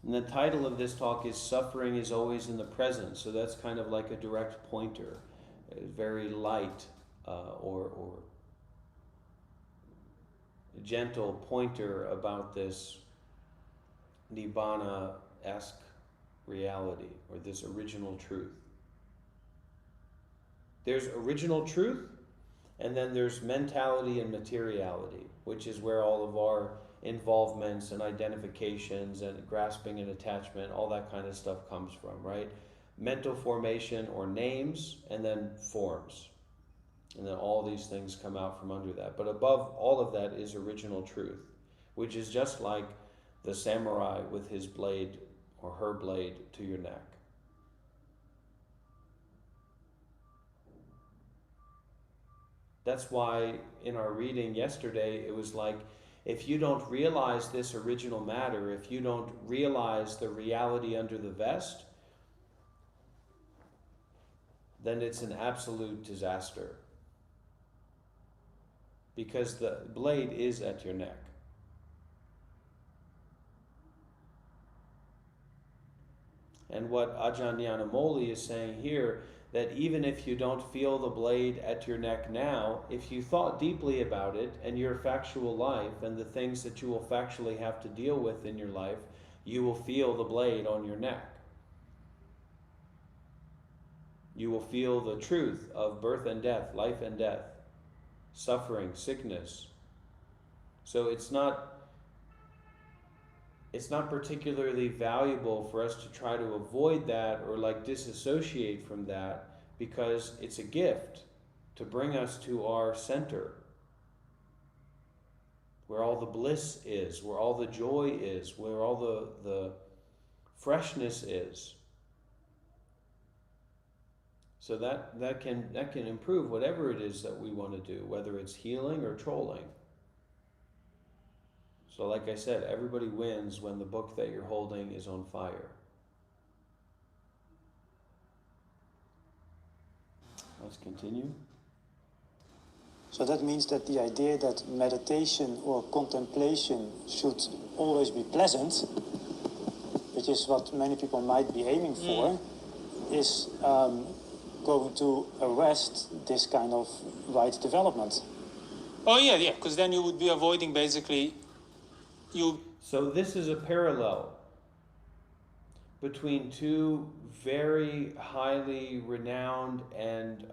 And the title of this talk is Suffering is Always in the Present. So that's kind of like a direct pointer, a very light or gentle pointer about this Nibbana-esque reality, or this original truth. There's original truth, and then there's mentality and materiality, which is where all of our involvements and identifications and grasping and attachment, all that kind of stuff comes from, right? Mental formation or names, and then forms. And then all these things come out from under that. But above all of that is original truth, which is just like the samurai with his blade or her blade to your neck. That's why in our reading yesterday, it was like, if you don't realize this original matter, if you don't realize the reality under the vest, then it's an absolute disaster. Because the blade is at your neck. And what Ajahn Nyanamoli is saying here, that even if you don't feel the blade at your neck now, if you thought deeply about it and your factual life and the things that you will factually have to deal with in your life, you will feel the blade on your neck. You will feel the truth of birth and death, life and death, suffering, sickness. So it's not particularly valuable for us to try to avoid that or like disassociate from that, because it's a gift to bring us to our center, where all the bliss is, where all the joy is, where all the freshness is. So that can improve whatever it is that we want to do, whether it's healing or trolling. So like I said, everybody wins when the book that you're holding is on fire. Let's continue. So that means that the idea that meditation or contemplation should always be pleasant, which is what many people might be aiming for, is going to arrest this kind of right development. Oh yeah, because then you would be avoiding basically So this is a parallel. between two very highly renowned and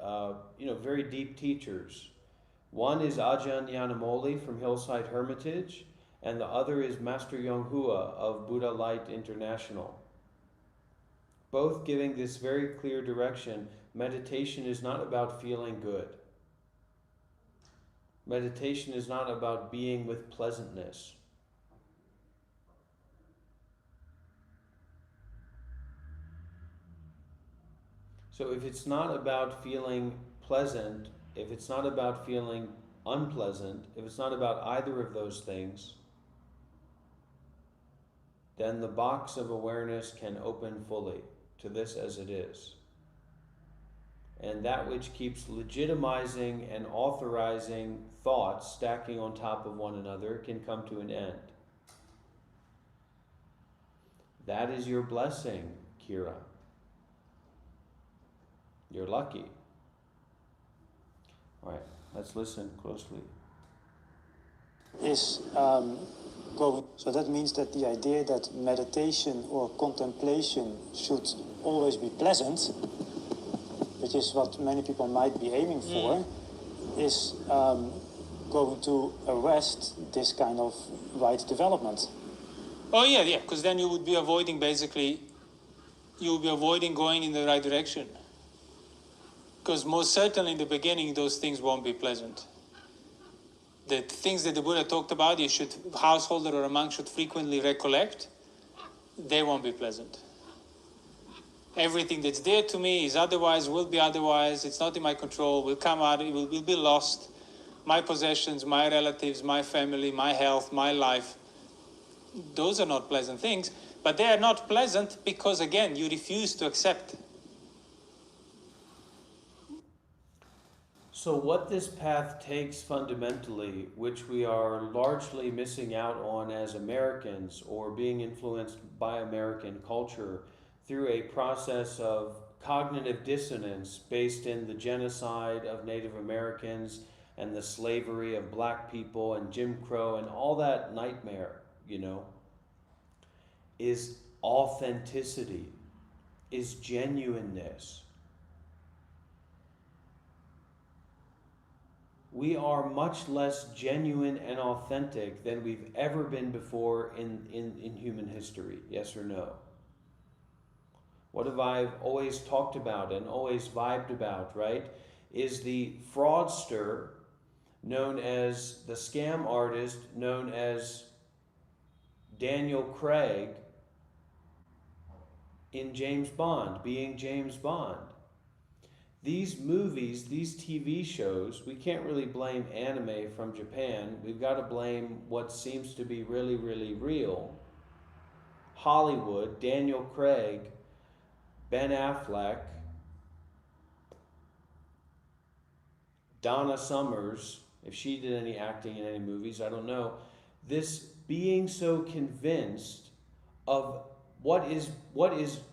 very deep teachers. One is Ajahn Yanamoli from Hillside Hermitage, and the other is Master Yonghua of Buddha Light International. Both giving this very clear direction: meditation is not about feeling good. Meditation is not about being with pleasantness. So if it's not about feeling pleasant, if it's not about feeling unpleasant, if it's not about either of those things, then the box of awareness can open fully to this as it is. And that which keeps legitimizing and authorizing thoughts stacking on top of one another can come to an end. That is your blessing, Kira. You're lucky. All right, let's listen closely. Is going. So that means that the idea that meditation or contemplation should always be pleasant, which is what many people might be aiming for, is going to arrest this kind of right development. Oh yeah, because then you would be avoiding going in the right direction. Because most certainly in the beginning, those things won't be pleasant. The things that the Buddha talked about, a householder or a monk should frequently recollect, they won't be pleasant. Everything that's dear to me is otherwise, will be otherwise, it's not in my control, will come out, it will be lost. My possessions, my relatives, my family, my health, my life, those are not pleasant things, but they are not pleasant because, again, you refuse to accept. So what this path takes fundamentally, which we are largely missing out on as Americans or being influenced by American culture through a process of cognitive dissonance based in the genocide of Native Americans and the slavery of black people and Jim Crow and all that nightmare, is authenticity, is genuineness. We are much less genuine and authentic than we've ever been before in human history, yes or no? What have I always talked about and always vibed about, right? Is the fraudster known as the scam artist, known as Daniel Craig in James Bond, being James Bond. These movies, these TV shows, we can't really blame anime from Japan. We've got to blame what seems to be really, really real. Hollywood, Daniel Craig, Ben Affleck, Donna Summers, if she did any acting in any movies, I don't know. This being so convinced of what is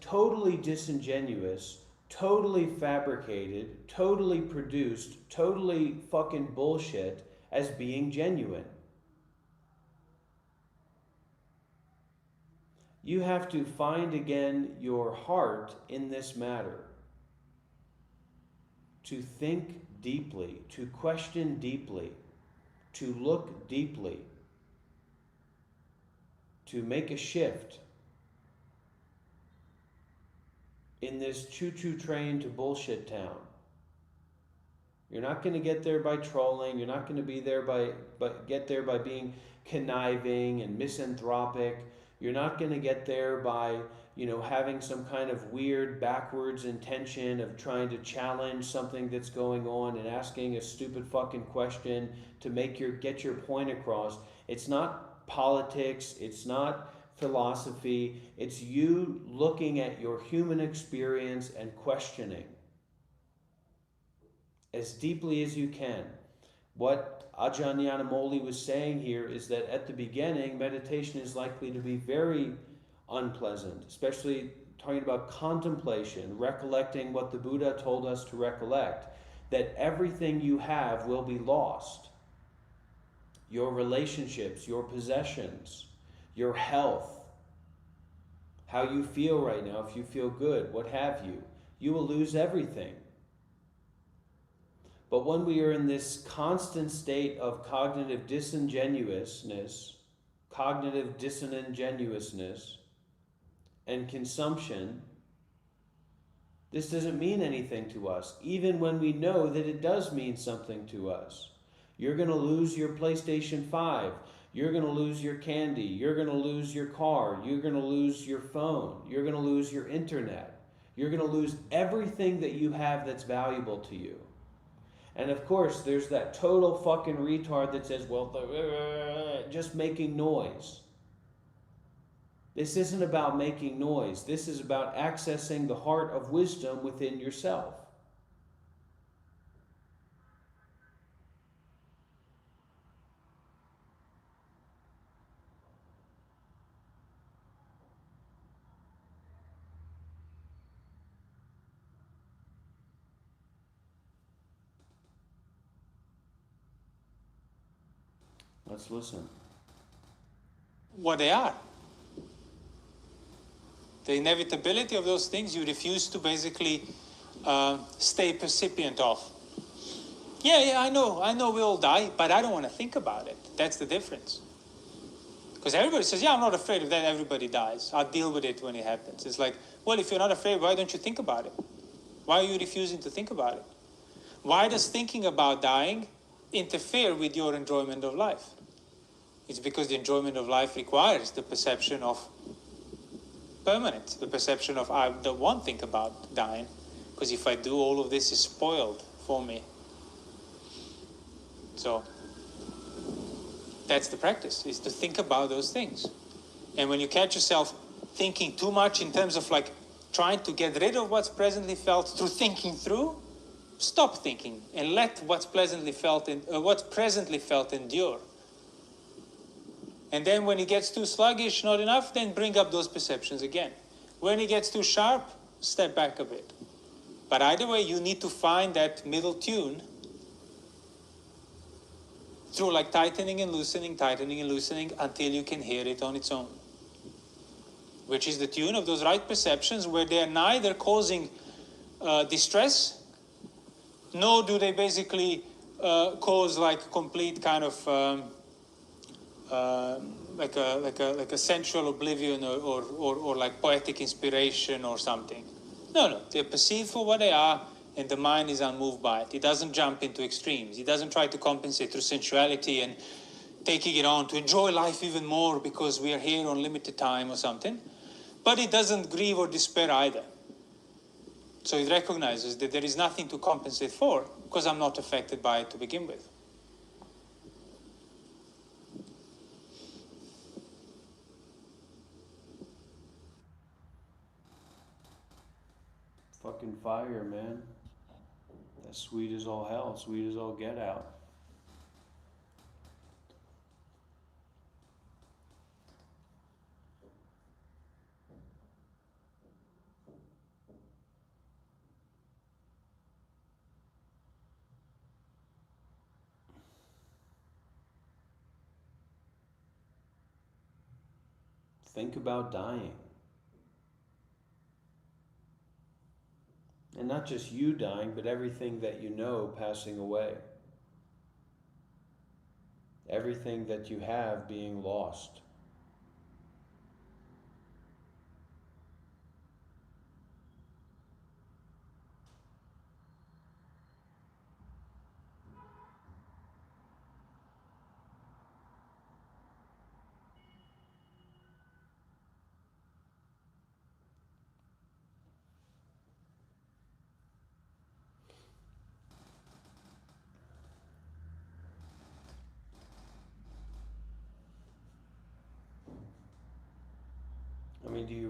totally disingenuous, totally fabricated, totally produced, totally fucking bullshit as being genuine. You have to find again your heart in this matter. To think deeply, to question deeply, to look deeply, to make a shift in this choo-choo train to bullshit town. You're not going to get there by trolling. You're not going to be there get there by being conniving and misanthropic. You're not going to get there by, having some kind of weird backwards intention of trying to challenge something that's going on and asking a stupid fucking question to get your point across. It's not politics. It's not philosophy. It's you looking at your human experience and questioning as deeply as you can. What Ajahn Yanamoli was saying here is that at the beginning, meditation is likely to be very unpleasant, especially talking about contemplation, recollecting what the Buddha told us to recollect, that everything you have will be lost. Your relationships, your possessions, your health. how you feel right now, if you feel good, what have you. You will lose everything. But when we are in this constant state of cognitive disingenuousness, and consumption, this doesn't mean anything to us, even when we know that it does mean something to us. You're going to lose your PlayStation 5. You're going to lose your candy. You're going to lose your car. You're going to lose your phone. You're going to lose your internet. You're going to lose everything that you have that's valuable to you. And of course, there's that total fucking retard that says, well, just making noise. This isn't about making noise. This is about accessing the heart of wisdom within yourself. Let's listen. What they are. The inevitability of those things you refuse to basically stay percipient of. Yeah, I know we all die, but I don't want to think about it. That's the difference. Because everybody says, yeah, I'm not afraid of that, everybody dies. I'll deal with it when it happens. It's like, well, if you're not afraid, why don't you think about it? Why are you refusing to think about it? Why does thinking about dying interfere with your enjoyment of life? It's because the enjoyment of life requires the perception of permanence, the perception of I don't want to think about dying, because if I do, all of this is spoiled for me. So that's the practice, is to think about those things. And when you catch yourself thinking too much in terms of like trying to get rid of what's presently felt through thinking through, stop thinking and let what's presently felt endure. And then when it gets too sluggish, not enough, then bring up those perceptions again. When it gets too sharp, step back a bit. But either way, you need to find that middle tune through like tightening and loosening until you can hear it on its own. Which is the tune of those right perceptions where they are neither causing distress, nor do they basically cause like complete kind of like a sensual oblivion or like poetic inspiration or something. No, they're perceived for what they are, and the mind is unmoved by it. It doesn't jump into extremes. It doesn't try to compensate through sensuality and taking it on to enjoy life even more because we are here on limited time or something. But it doesn't grieve or despair either. So it recognizes that there is nothing to compensate for because I'm not affected by it to begin with. Fucking fire, man. That's sweet as all hell, sweet as all get out. Think about dying. And not just you dying, but everything that you know passing away. Everything that you have being lost. I mean, do you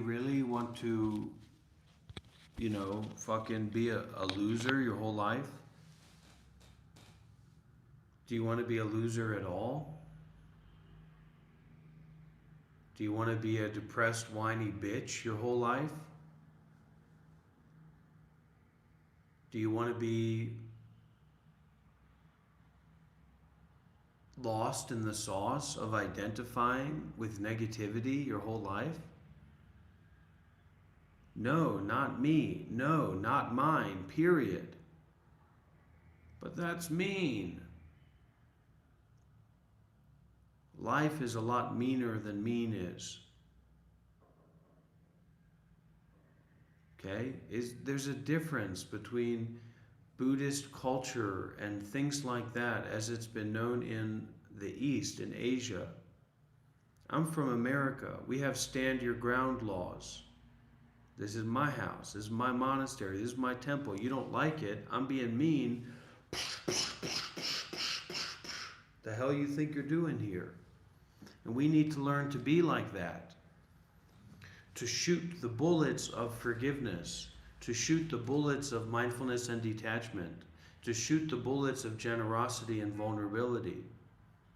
really want to, fucking be a loser your whole life? Do you want to be a loser at all? Do you want to be a depressed, whiny bitch your whole life? Do you want to be lost in the sauce of identifying with negativity your whole life? No, not me. No, not mine, period. But that's mean. Life is a lot meaner than mean is. Okay? There's a difference between Buddhist culture and things like that as it's been known in the East, in Asia. I'm from America. We have stand your ground laws. This is my house. This is my monastery. This is my temple. You don't like it. I'm being mean. The hell you think you're doing here? And we need to learn to be like that. To shoot the bullets of forgiveness. To shoot the bullets of mindfulness and detachment. To shoot the bullets of generosity and vulnerability.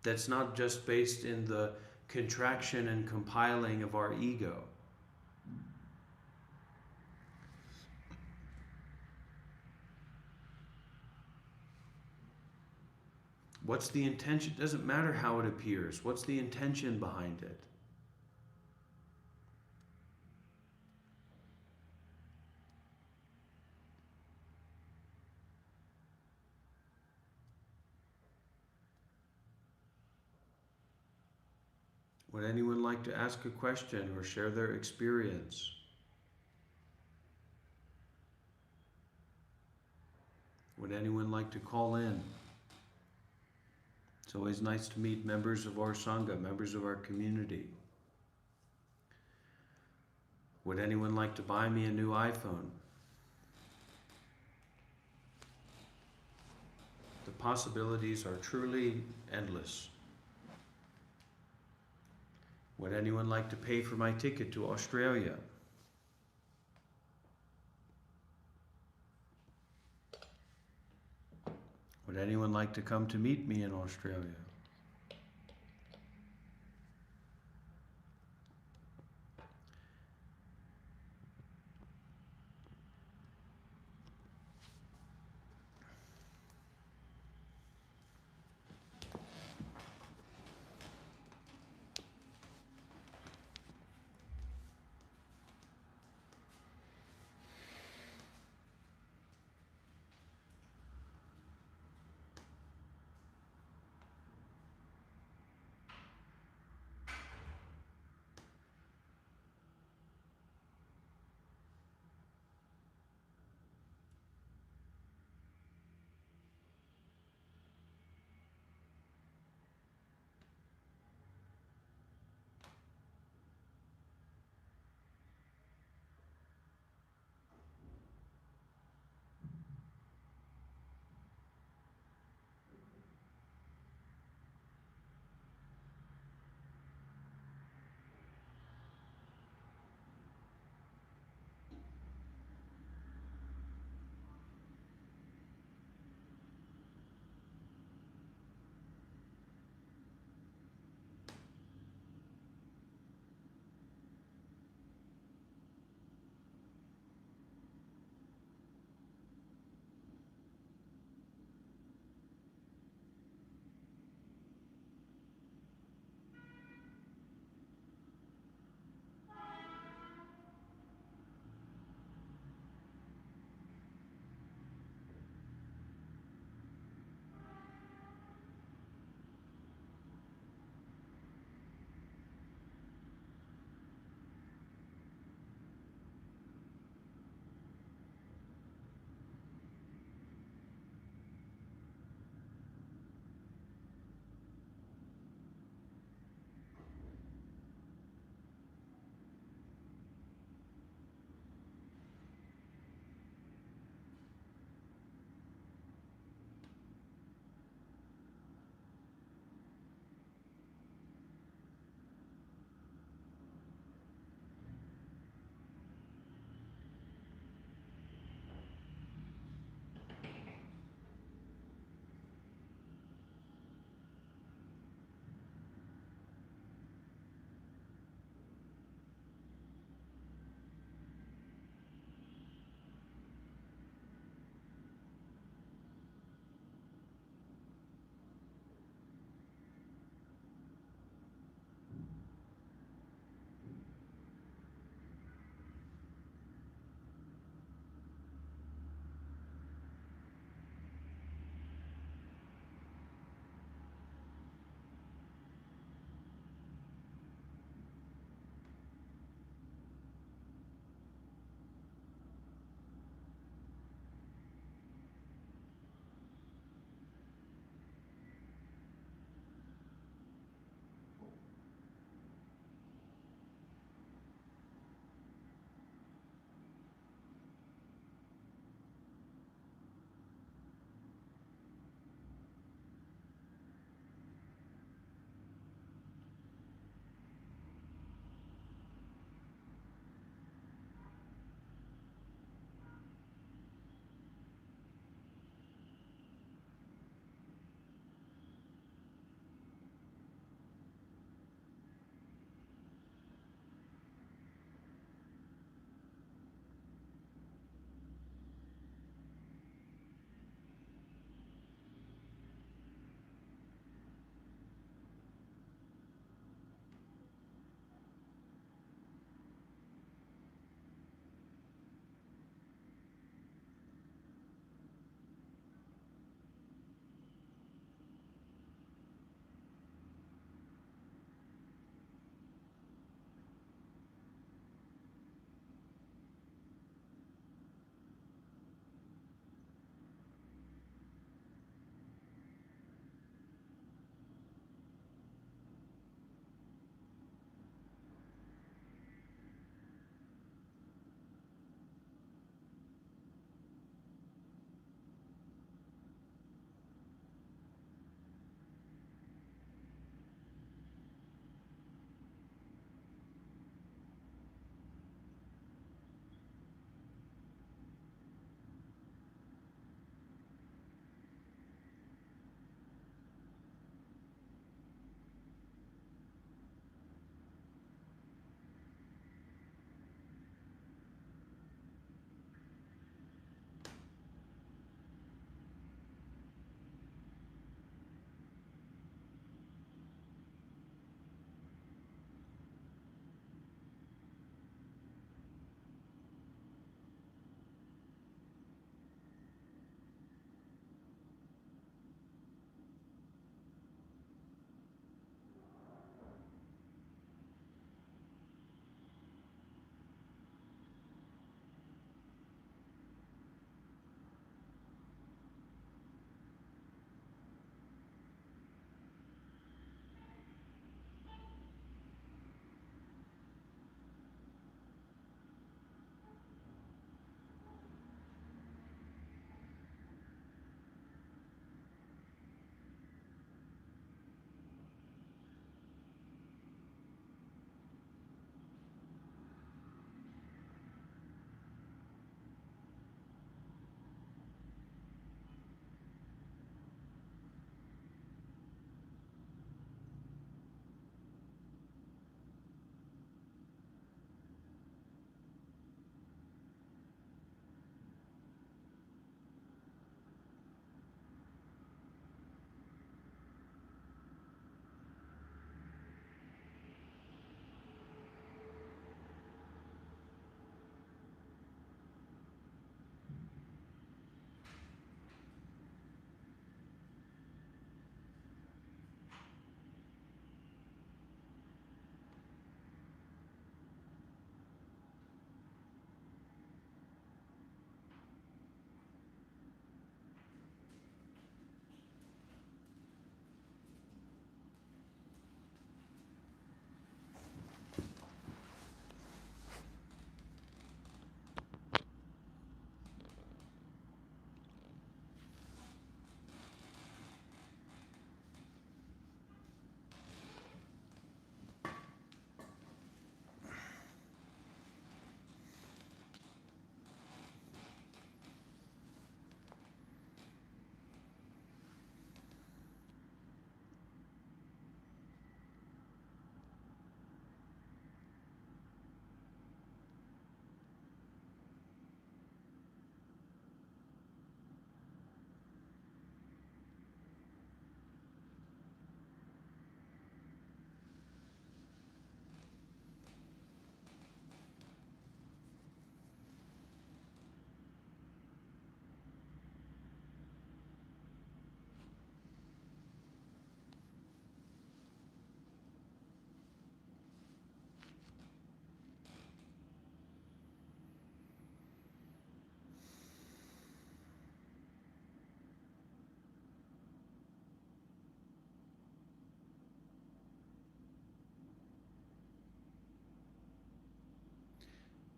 That's not just based in the contraction and compiling of our ego. What's the intention? It doesn't matter how it appears. What's the intention behind it? Would anyone like to ask a question or share their experience? Would anyone like to call in? It's always nice to meet members of our Sangha, members of our community. Would anyone like to buy me a new iPhone? The possibilities are truly endless. Would anyone like to pay for my ticket to Australia? Would anyone like to come to meet me in Australia?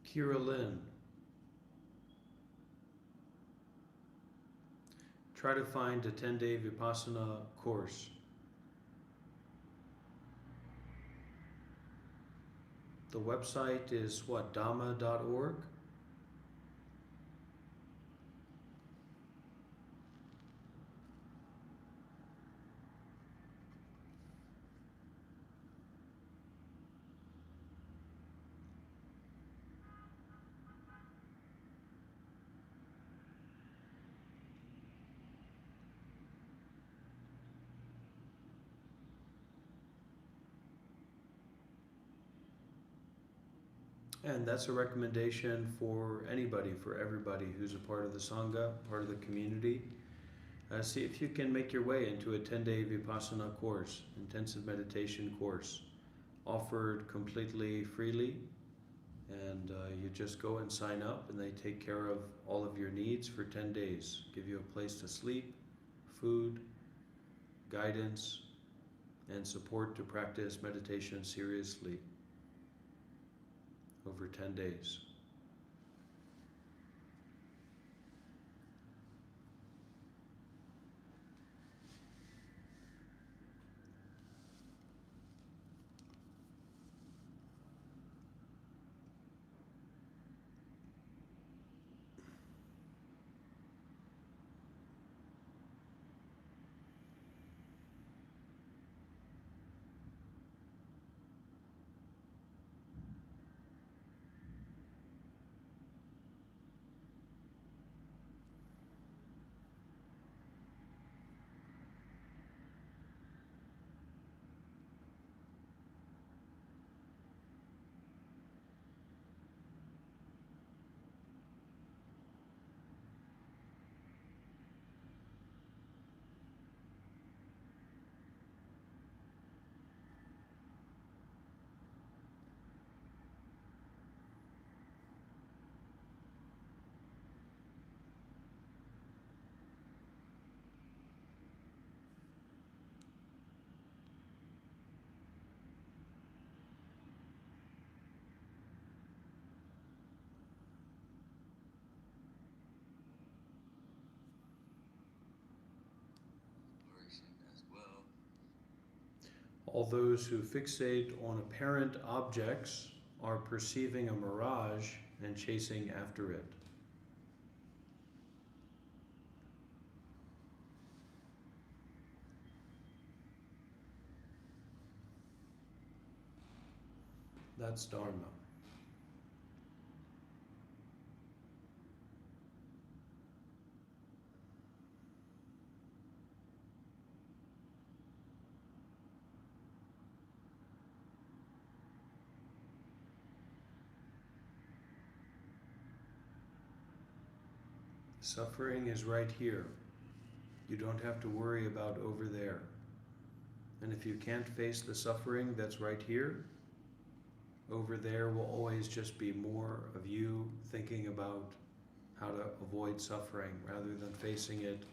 Kira Lynn. Try to find a 10-day Vipassana course. The website is what, dhamma.org? And that's a recommendation for anybody, for everybody who's a part of the Sangha, part of the community. See if you can make your way into a 10-day Vipassana course, intensive meditation course, offered completely freely. And you just go and sign up, and they take care of all of your needs for 10 days. Give you a place to sleep, food, guidance, and support to practice meditation seriously over 10 days. All those who fixate on apparent objects are perceiving a mirage and chasing after it. That's Dharma. Suffering is right here. You don't have to worry about over there. And if you can't face the suffering that's right here, over there will always just be more of you thinking about how to avoid suffering rather than facing it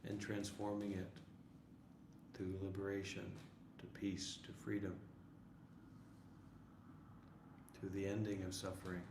and transforming it to liberation, to peace, to freedom, to the ending of suffering.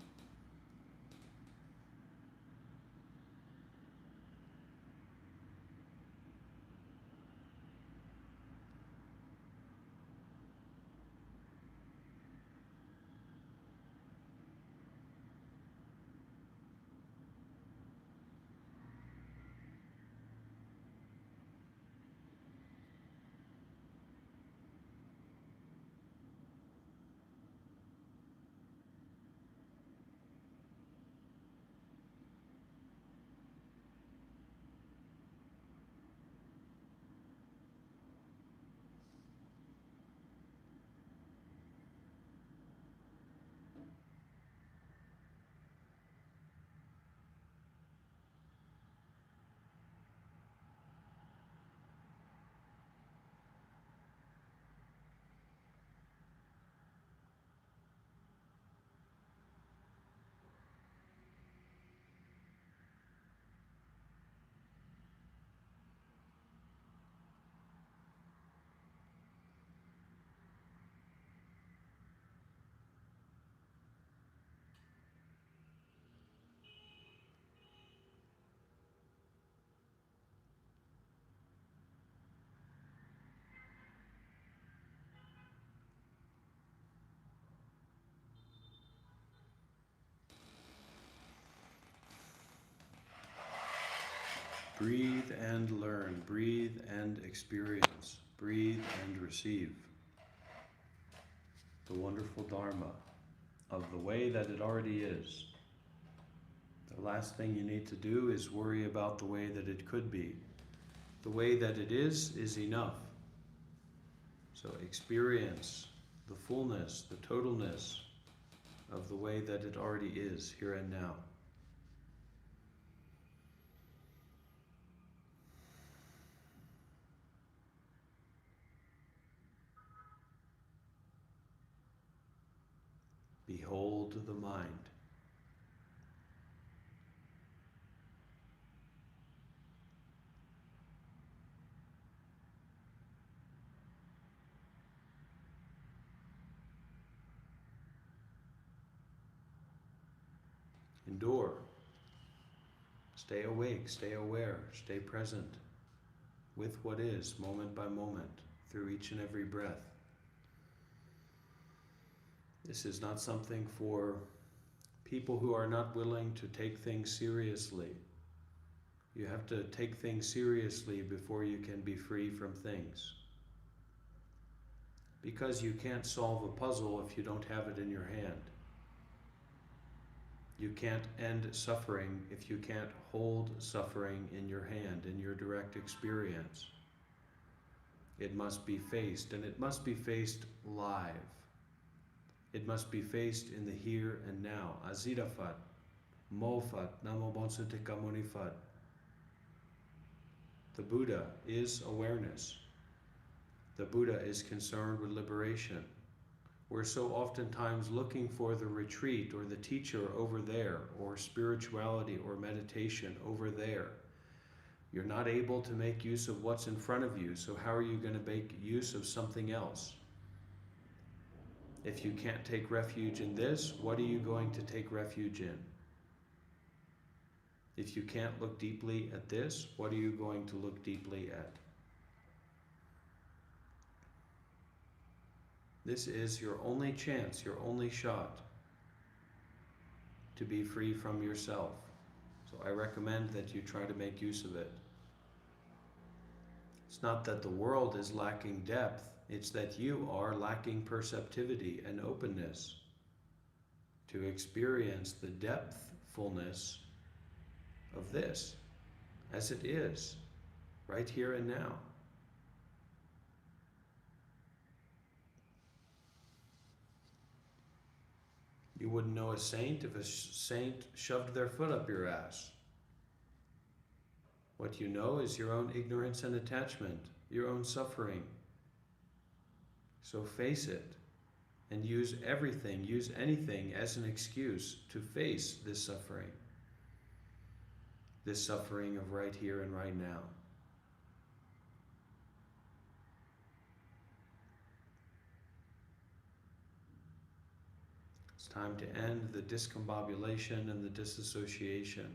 Breathe and learn. Breathe and experience. Breathe and receive the wonderful Dharma of the way that it already is. The last thing you need to do is worry about the way that it could be. The way that it is enough. So experience the fullness, the totalness of the way that it already is, here and now. Behold the mind. Endure. Stay awake, stay aware, stay present with what is, moment by moment, through each and every breath. This is not something for people who are not willing to take things seriously. You have to take things seriously before you can be free from things. Because you can't solve a puzzle if you don't have it in your hand. You can't end suffering if you can't hold suffering in your hand, in your direct experience. It must be faced, and it must be faced live. It must be faced in the here and now. Azirafat, Mofat, Namo Bonsutika Monifat. The Buddha is awareness. The Buddha is concerned with liberation. We're so oftentimes looking for the retreat or the teacher over there, or spirituality or meditation over there. You're not able to make use of what's in front of you, so how are you going to make use of something else? If you can't take refuge in this, what are you going to take refuge in? If you can't look deeply at this, what are you going to look deeply at? This is your only chance, your only shot to be free from yourself. So I recommend that you try to make use of it. It's not that the world is lacking depth, it's that you are lacking perceptivity and openness to experience the depthfulness of this as it is, right here and now. You wouldn't know a saint if a saint shoved their foot up your ass. What you know is your own ignorance and attachment, your own suffering. So face it and use everything, use anything as an excuse to face this suffering of right here and right now. It's time to end the discombobulation and the disassociation.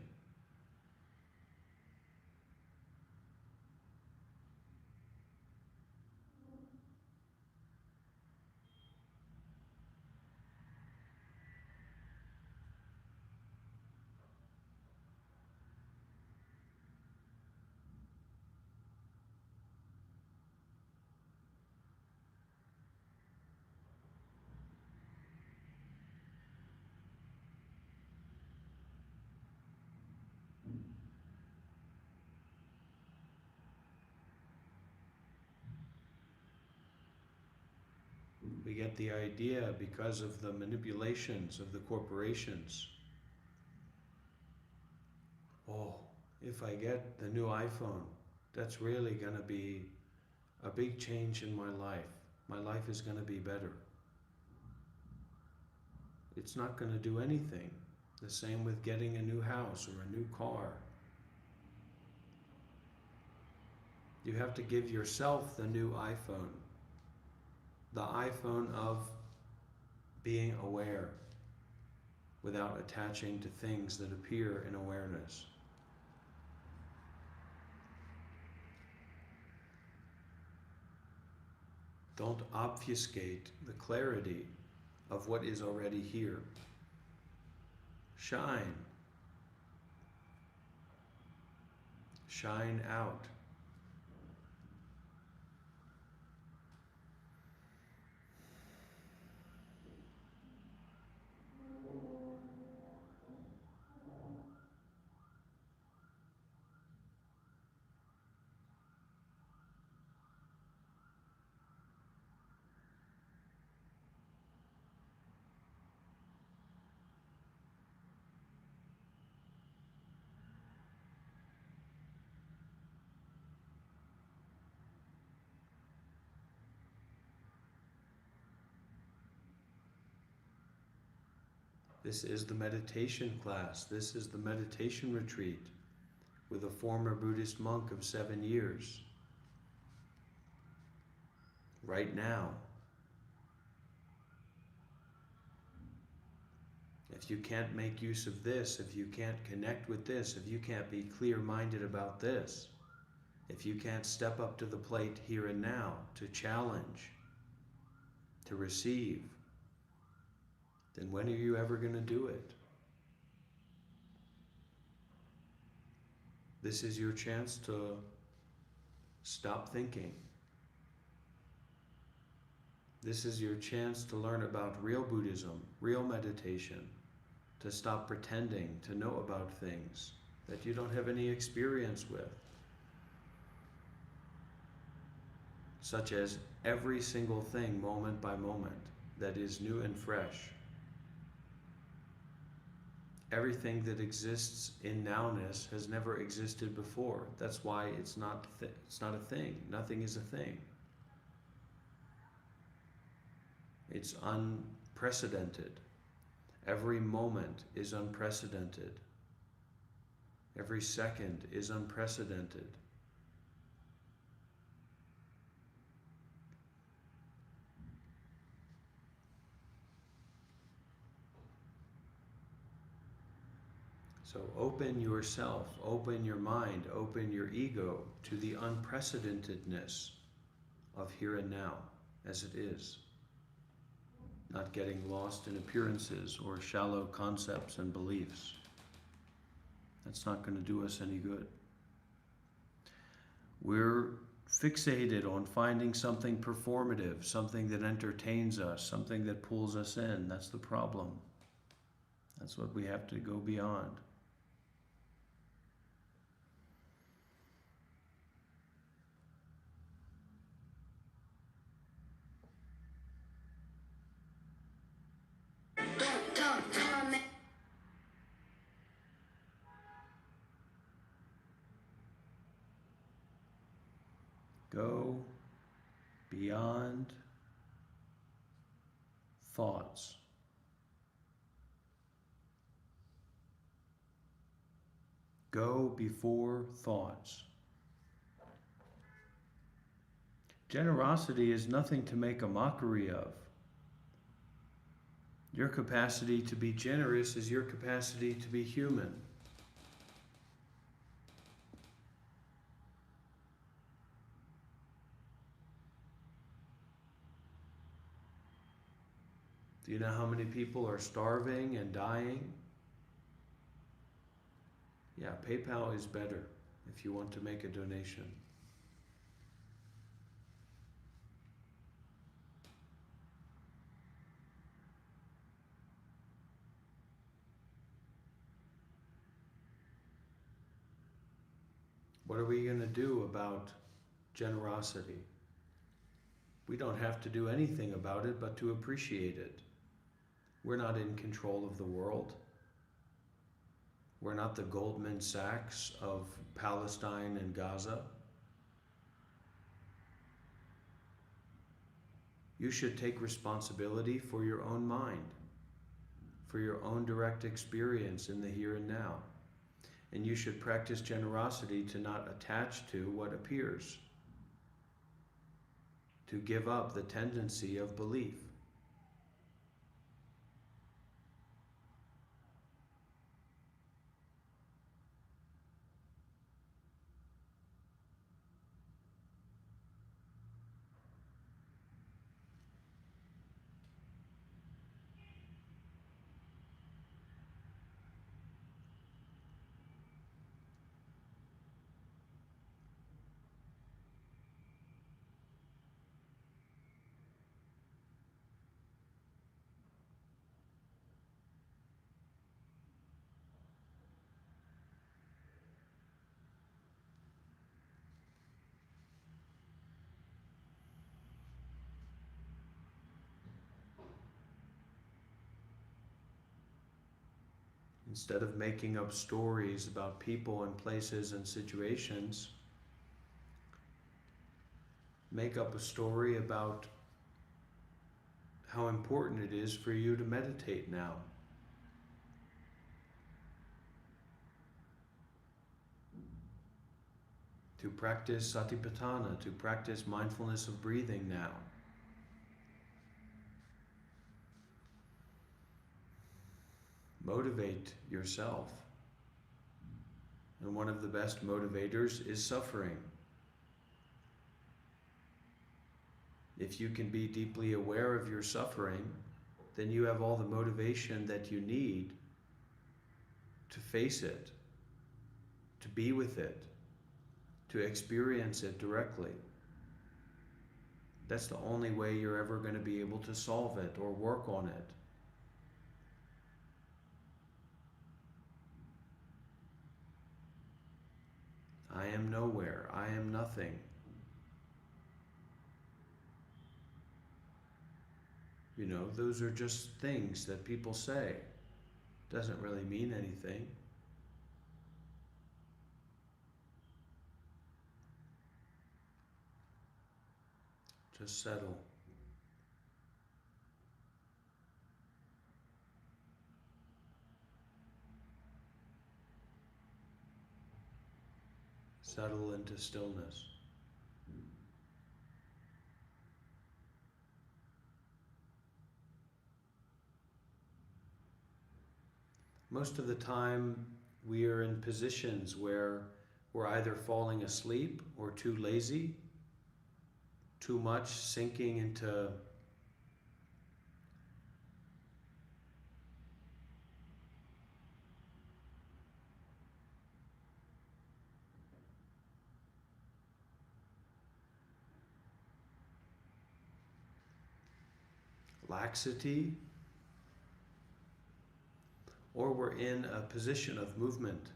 We get the idea because of the manipulations of the corporations. Oh, if I get the new iPhone, that's really going to be a big change in my life. My life is going to be better. It's not going to do anything. The same with getting a new house or a new car. You have to give yourself the new iPhone. The iPhone of being aware without attaching to things that appear in awareness. Don't obfuscate the clarity of what is already here. Shine. shine out. This is the meditation class. This is the meditation retreat with a former Buddhist monk of 7 years. Right now. If you can't make use of this, if you can't connect with this, if you can't be clear-minded about this, if you can't step up to the plate here and now to challenge, to receive, then when are you ever going to do it? This is your chance to stop thinking. This is your chance to learn about real Buddhism, real meditation, to stop pretending to know about things that you don't have any experience with, such as every single thing moment by moment that is new and fresh. Everything that exists in nowness has never existed before. That's why it's not a thing. Nothing is a thing. It's unprecedented. Every moment is unprecedented. Every second is unprecedented. So open yourself, open your mind, open your ego to the unprecedentedness of here and now as it is. Not getting lost in appearances or shallow concepts and beliefs. That's not going to do us any good. We're fixated on finding something performative, something that entertains us, something that pulls us in. That's the problem. That's what we have to go beyond. Go beyond thoughts. Go before thoughts. Generosity is nothing to make a mockery of. Your capacity to be generous is your capacity to be human. Do you know how many people are starving and dying? Yeah, PayPal is better if you want to make a donation. What are we going to do about generosity? We don't have to do anything about it but to appreciate it. We're not in control of the world. We're not the Goldman Sachs of Palestine and Gaza. You should take responsibility for your own mind, for your own direct experience in the here and now. And you should practice generosity to not attach to what appears, to give up the tendency of belief. Instead of making up stories about people and places and situations, make up a story about how important it is for you to meditate now. To practice satipatthana, to practice mindfulness of breathing now. Motivate yourself. And one of the best motivators is suffering. If you can be deeply aware of your suffering, then you have all the motivation that you need to face it, to be with it, to experience it directly. That's the only way you're ever going to be able to solve it or work on it. I am nowhere. I am nothing. You know, those are just things that people say. Doesn't really mean anything. Just settle. Settle into stillness. Most of the time, we are in positions where we're either falling asleep or too lazy, too much sinking into laxity, or we're in a position of movement.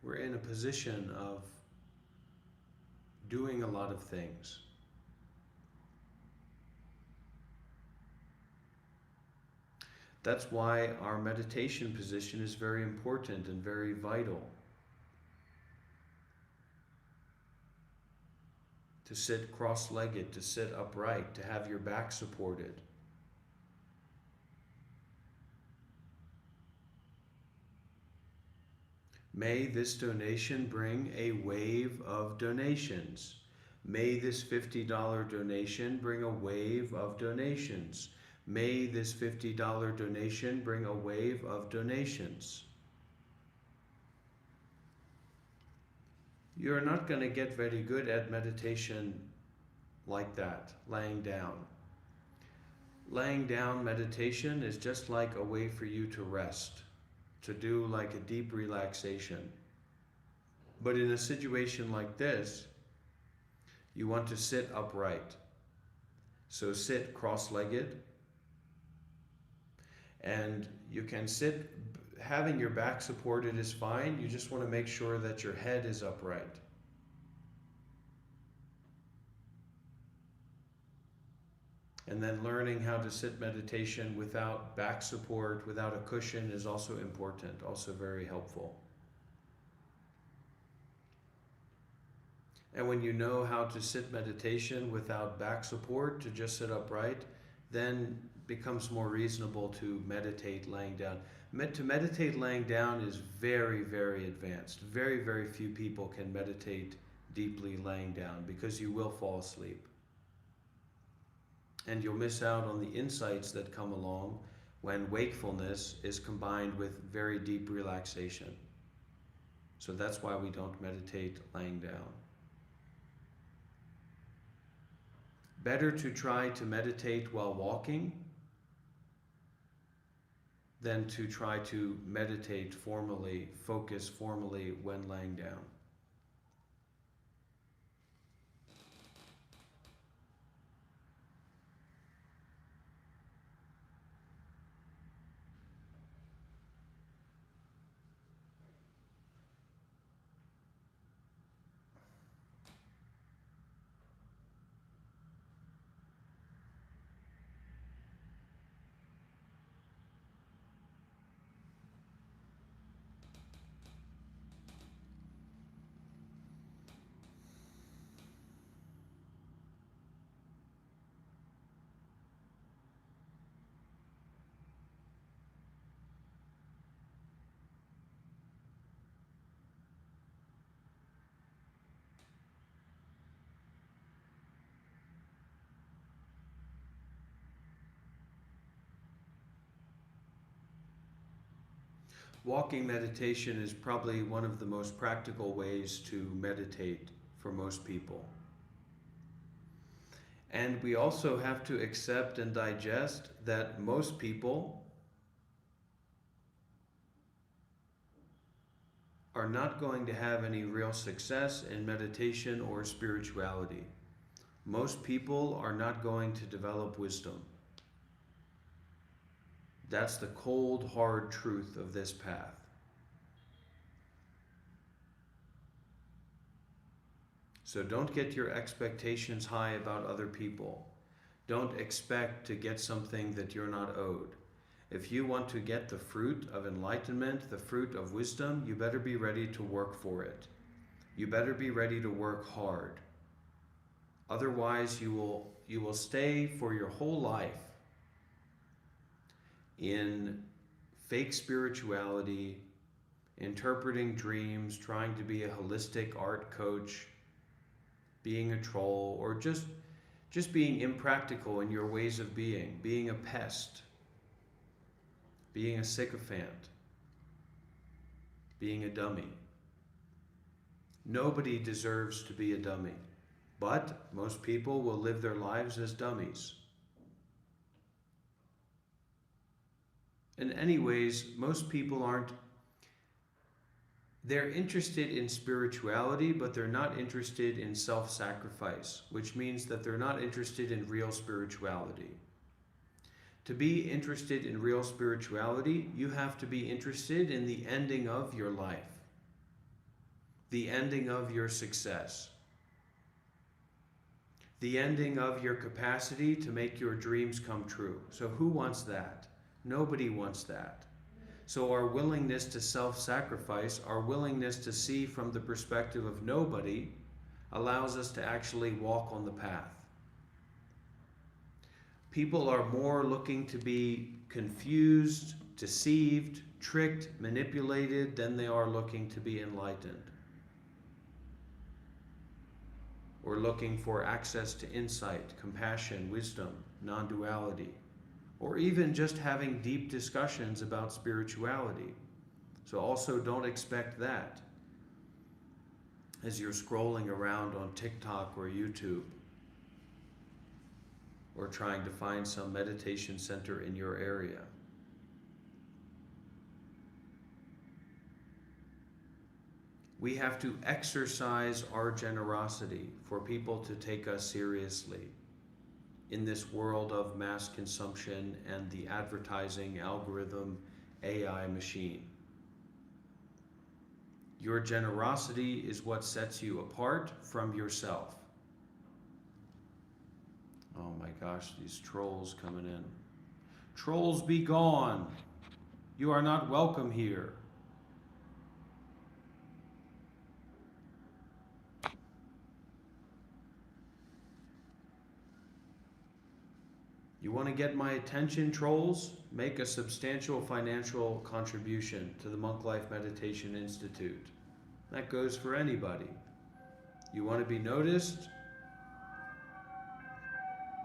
We're in a position of doing a lot of things. That's why our meditation position is very important and very vital. To sit cross-legged, to sit upright, to have your back supported. May this donation bring a wave of donations. May this $50 donation bring a wave of donations. May this $50 donation bring a wave of donations. You're not going to get very good at meditation like that, laying down. Laying down meditation is just like a way for you to rest, to do like a deep relaxation. But in a situation like this, you want to sit upright. So sit cross-legged, and you can sit, having your back supported is fine. You just want to make sure that your head is upright. And then learning how to sit meditation without back support, without a cushion is also important, also very helpful. And when you know how to sit meditation without back support, to just sit upright, then becomes more reasonable to meditate laying down. To meditate laying down is very, very advanced. Very, very few people can meditate deeply laying down because you will fall asleep. And you'll miss out on the insights that come along when wakefulness is combined with very deep relaxation. So that's why we don't meditate laying down. Better to try to meditate while walking than to try to meditate formally, focus formally when laying down. Walking meditation is probably one of the most practical ways to meditate for most people. And we also have to accept and digest that most people are not going to have any real success in meditation or spirituality. Most people are not going to develop wisdom. That's the cold, hard truth of this path. So don't get your expectations high about other people. Don't expect to get something that you're not owed. If you want to get the fruit of enlightenment, the fruit of wisdom, you better be ready to work for it. You better be ready to work hard. Otherwise, you will stay for your whole life in fake spirituality, interpreting dreams, trying to be a holistic art coach, being a troll, or just being impractical in your ways of being a pest, being a sycophant, being a dummy. Nobody deserves to be a dummy, but most people will live their lives as dummies. In any ways, most people they're interested in spirituality, but they're not interested in self-sacrifice, which means that they're not interested in real spirituality. To be interested in real spirituality, you have to be interested in the ending of your life, the ending of your success, the ending of your capacity to make your dreams come true. So who wants that? Nobody wants that. So our willingness to self-sacrifice, our willingness to see from the perspective of nobody, allows us to actually walk on the path. People are more looking to be confused, deceived, tricked, manipulated than they are looking to be enlightened, or looking for access to insight, compassion, wisdom, non-duality, or even just having deep discussions about spirituality. So also don't expect that as you're scrolling around on TikTok or YouTube, or trying to find some meditation center in your area. We have to exercise our generosity for people to take us seriously in this world of mass consumption and the advertising algorithm AI machine. Your generosity is what sets you apart from yourself. Oh my gosh, these trolls coming in. Trolls, be gone. You are not welcome here. You want to get my attention, trolls? Make a substantial financial contribution to the Monk Life Meditation Institute. That goes for anybody. You want to be noticed?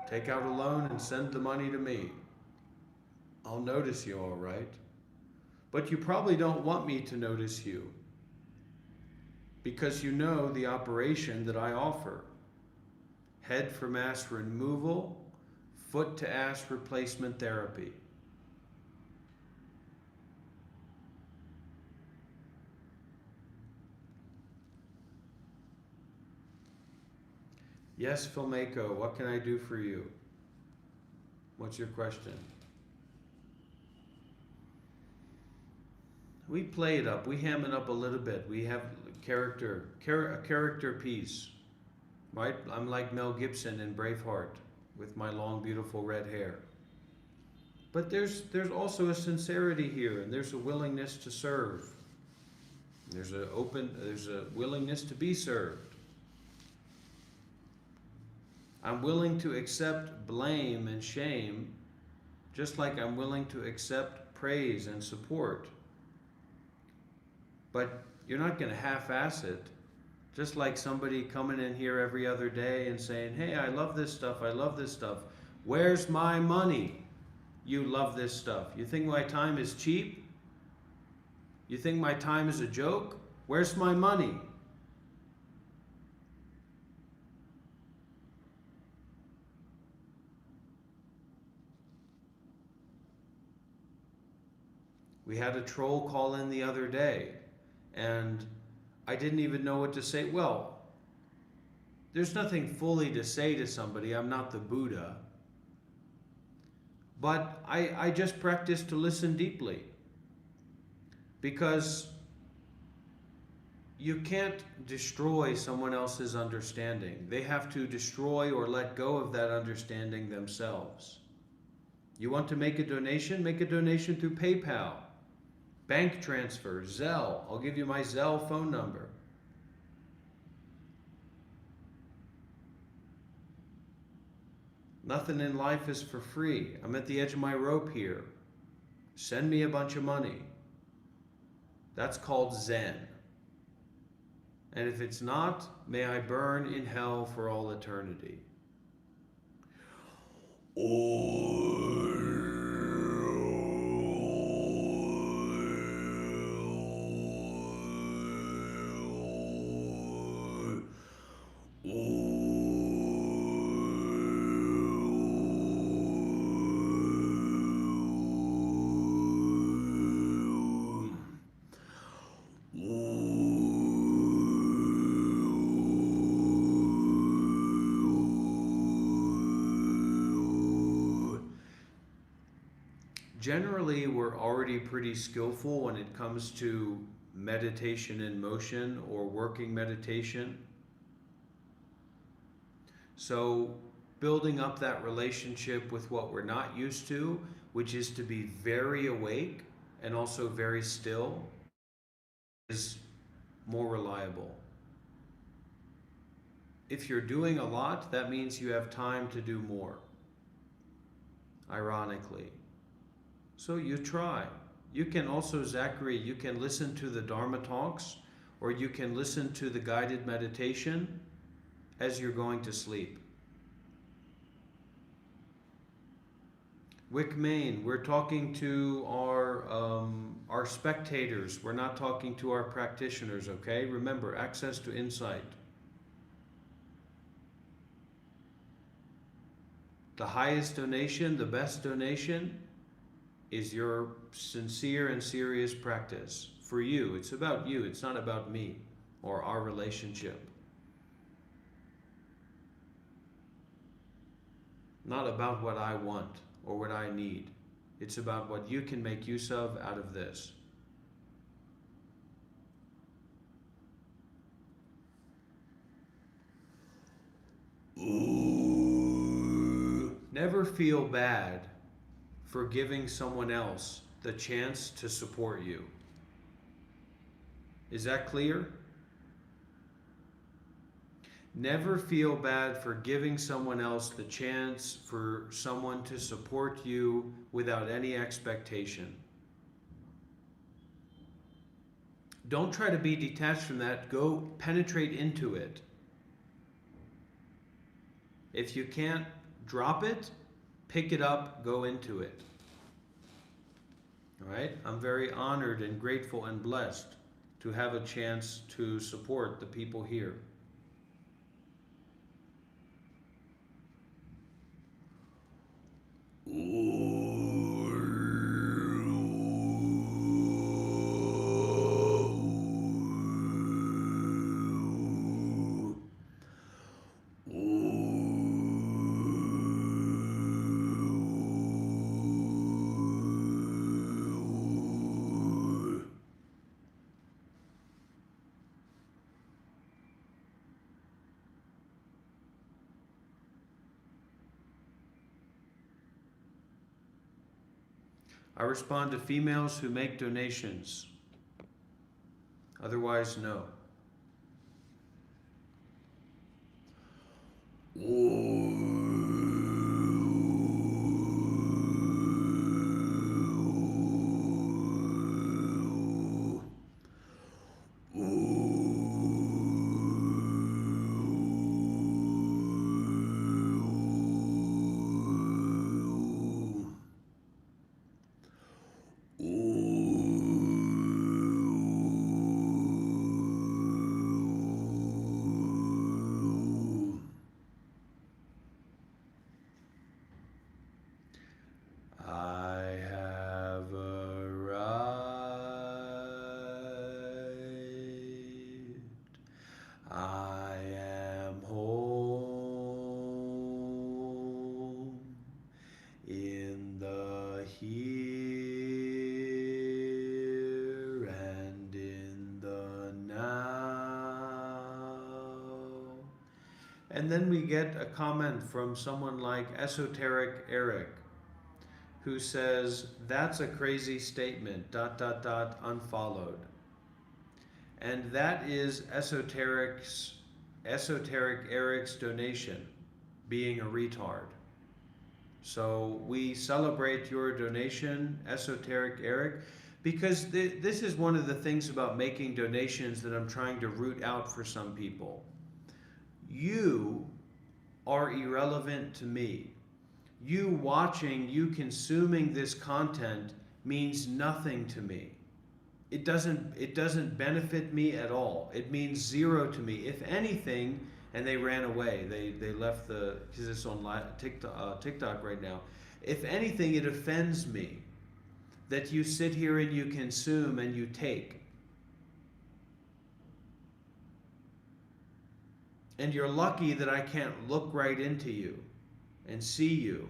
Take out a loan and send the money to me. I'll notice you, all right. But you probably don't want me to notice you, because you know the operation that I offer. Head for mass removal, foot to ass replacement therapy. Yes, Filmako, what can I do for you? What's your question? We play it up, we ham it up a little bit. We have a character piece, right? I'm like Mel Gibson in Braveheart with my long, beautiful red hair. But there's also a sincerity here, and there's a willingness to serve. There's a willingness to be served. I'm willing to accept blame and shame, just like I'm willing to accept praise and support. But you're not going to half-ass it. Just like somebody coming in here every other day and saying, hey, I love this stuff, I love this stuff. Where's my money? You love this stuff. You think my time is cheap? You think my time is a joke? Where's my money? We had a troll call in the other day, and I didn't even know what to say. Well, there's nothing fully to say to somebody. I'm not the Buddha. But I just practice to listen deeply. Because you can't destroy someone else's understanding. They have to destroy or let go of that understanding themselves. You want to make a donation? Make a donation through PayPal, bank transfer, Zelle. I'll give you my Zelle phone number. Nothing in life is for free. I'm at the edge of my rope here. Send me a bunch of money. That's called Zen. And if it's not, may I burn in hell for all eternity. Generally, we're already pretty skillful when it comes to meditation in motion or working meditation. So building up that relationship with what we're not used to, which is to be very awake and also very still, is more reliable. If you're doing a lot, that means you have time to do more, ironically. So you try. You can also, Zachary, you can listen to the Dharma talks, or you can listen to the guided meditation as you're going to sleep. Wick, Maine, we're talking to our spectators. We're not talking to our practitioners, okay? Remember, access to insight. The highest donation, the best donation, is your sincere and serious practice. For you, it's about you. It's not about me or our relationship. Not about what I want or what I need. It's about what you can make use of out of this. Never feel bad for giving someone else the chance to support you. Is that clear? Never feel bad for giving someone else the chance for someone to support you without any expectation. Don't try to be detached from that. Go penetrate into it. If you can't drop it, pick it up, go into it. All right? I'm very honored and grateful and blessed to have a chance to support the people here. I respond to females who make donations. Otherwise, no. And then we get a comment from someone like Esoteric Eric, who says, that's a crazy statement, ... unfollowed. And that is Esoteric Eric's donation, being a retard. So we celebrate your donation, Esoteric Eric, because this is one of the things about making donations that I'm trying to root out for some people. You are irrelevant to me. You watching, you consuming this content means nothing to me. It doesn't benefit me at all. It means zero to me. If anything, and they ran away. They left because it's on TikTok right now. If anything, it offends me that you sit here and you consume and you take. And you're lucky that I can't look right into you and see you,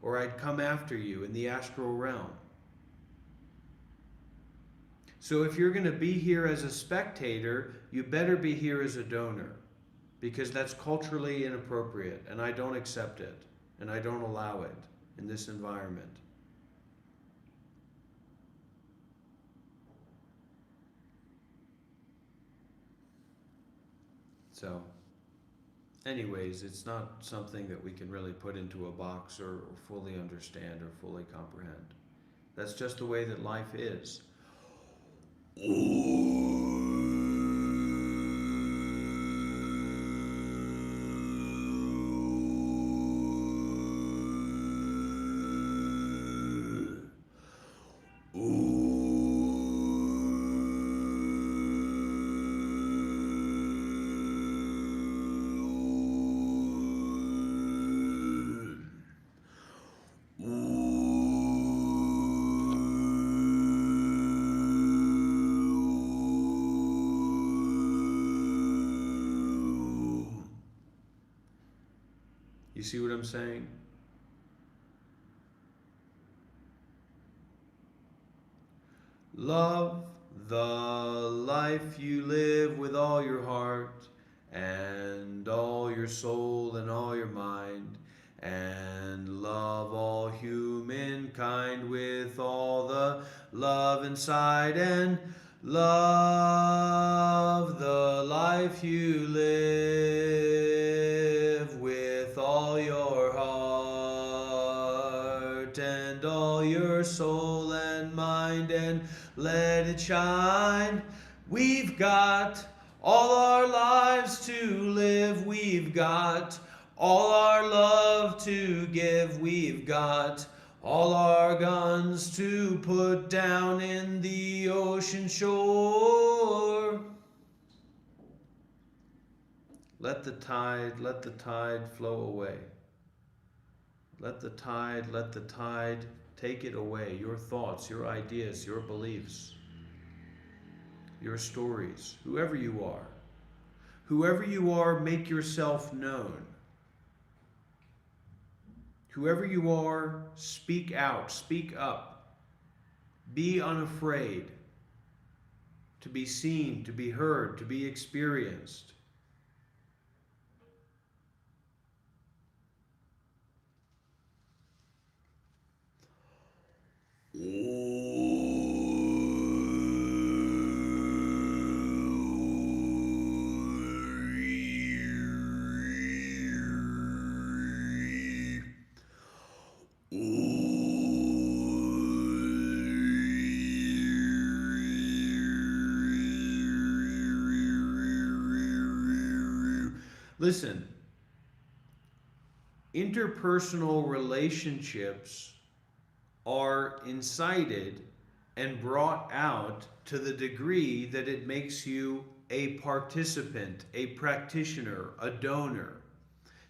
or I'd come after you in the astral realm. So if you're going to be here as a spectator, you better be here as a donor, because that's culturally inappropriate, and I don't accept it, and I don't allow it in this environment. So, anyways, it's not something that we can really put into a box or fully understand or fully comprehend. That's just the way that life is. You see what I'm saying? Love the life you live with all your heart and all your soul and all your mind, and love all humankind with all the love inside, and love the life you live with all your heart and all your soul and mind, and let it shine. We've got all our lives to live. We've got all our love to give. We've got all our guns to put down in the ocean shore. Let the tide flow away. Let the tide take it away. Your thoughts, your ideas, your beliefs, your stories, whoever you are. Whoever you are, make yourself known. Whoever you are, speak out, speak up. Be unafraid to be seen, to be heard, to be experienced. Listen, interpersonal relationships are incited and brought out to the degree that it makes you a participant, a practitioner, a donor,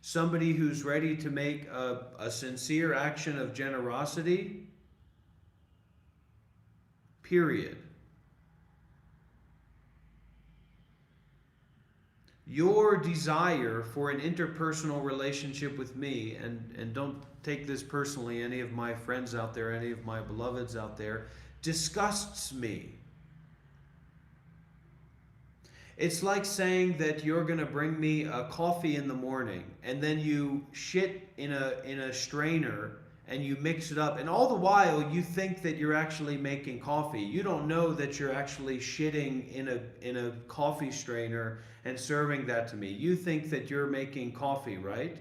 somebody who's ready to make a sincere action of generosity, period. Your desire for an interpersonal relationship with me, and don't take this personally, any of my friends out there, any of my beloveds out there, disgusts me. It's like saying that you're going to bring me a coffee in the morning and then you shit in a strainer and you mix it up, and all the while you think that you're actually making coffee. You don't know that you're actually shitting in a coffee strainer and serving that to me. You think that you're making coffee, right?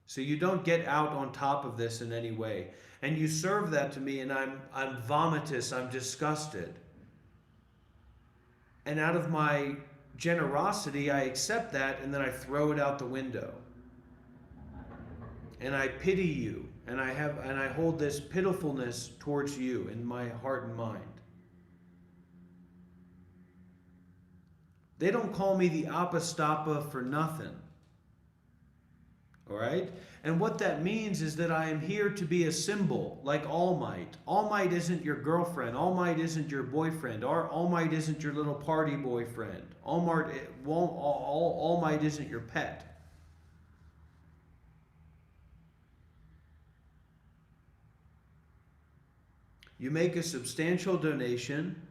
So you don't get out on top of this in any way. And you serve that to me and I'm vomitous, I'm disgusted. And out of my generosity, I accept that and then I throw it out the window. And I pity you, and I hold this pitifulness towards you in my heart and mind. They don't call me the apostapa for nothing. All right? And what that means is that I am here to be a symbol, like All Might. All Might isn't your girlfriend. All Might isn't your boyfriend. All Might isn't your little party boyfriend. All Might isn't your pet. You make a substantial donation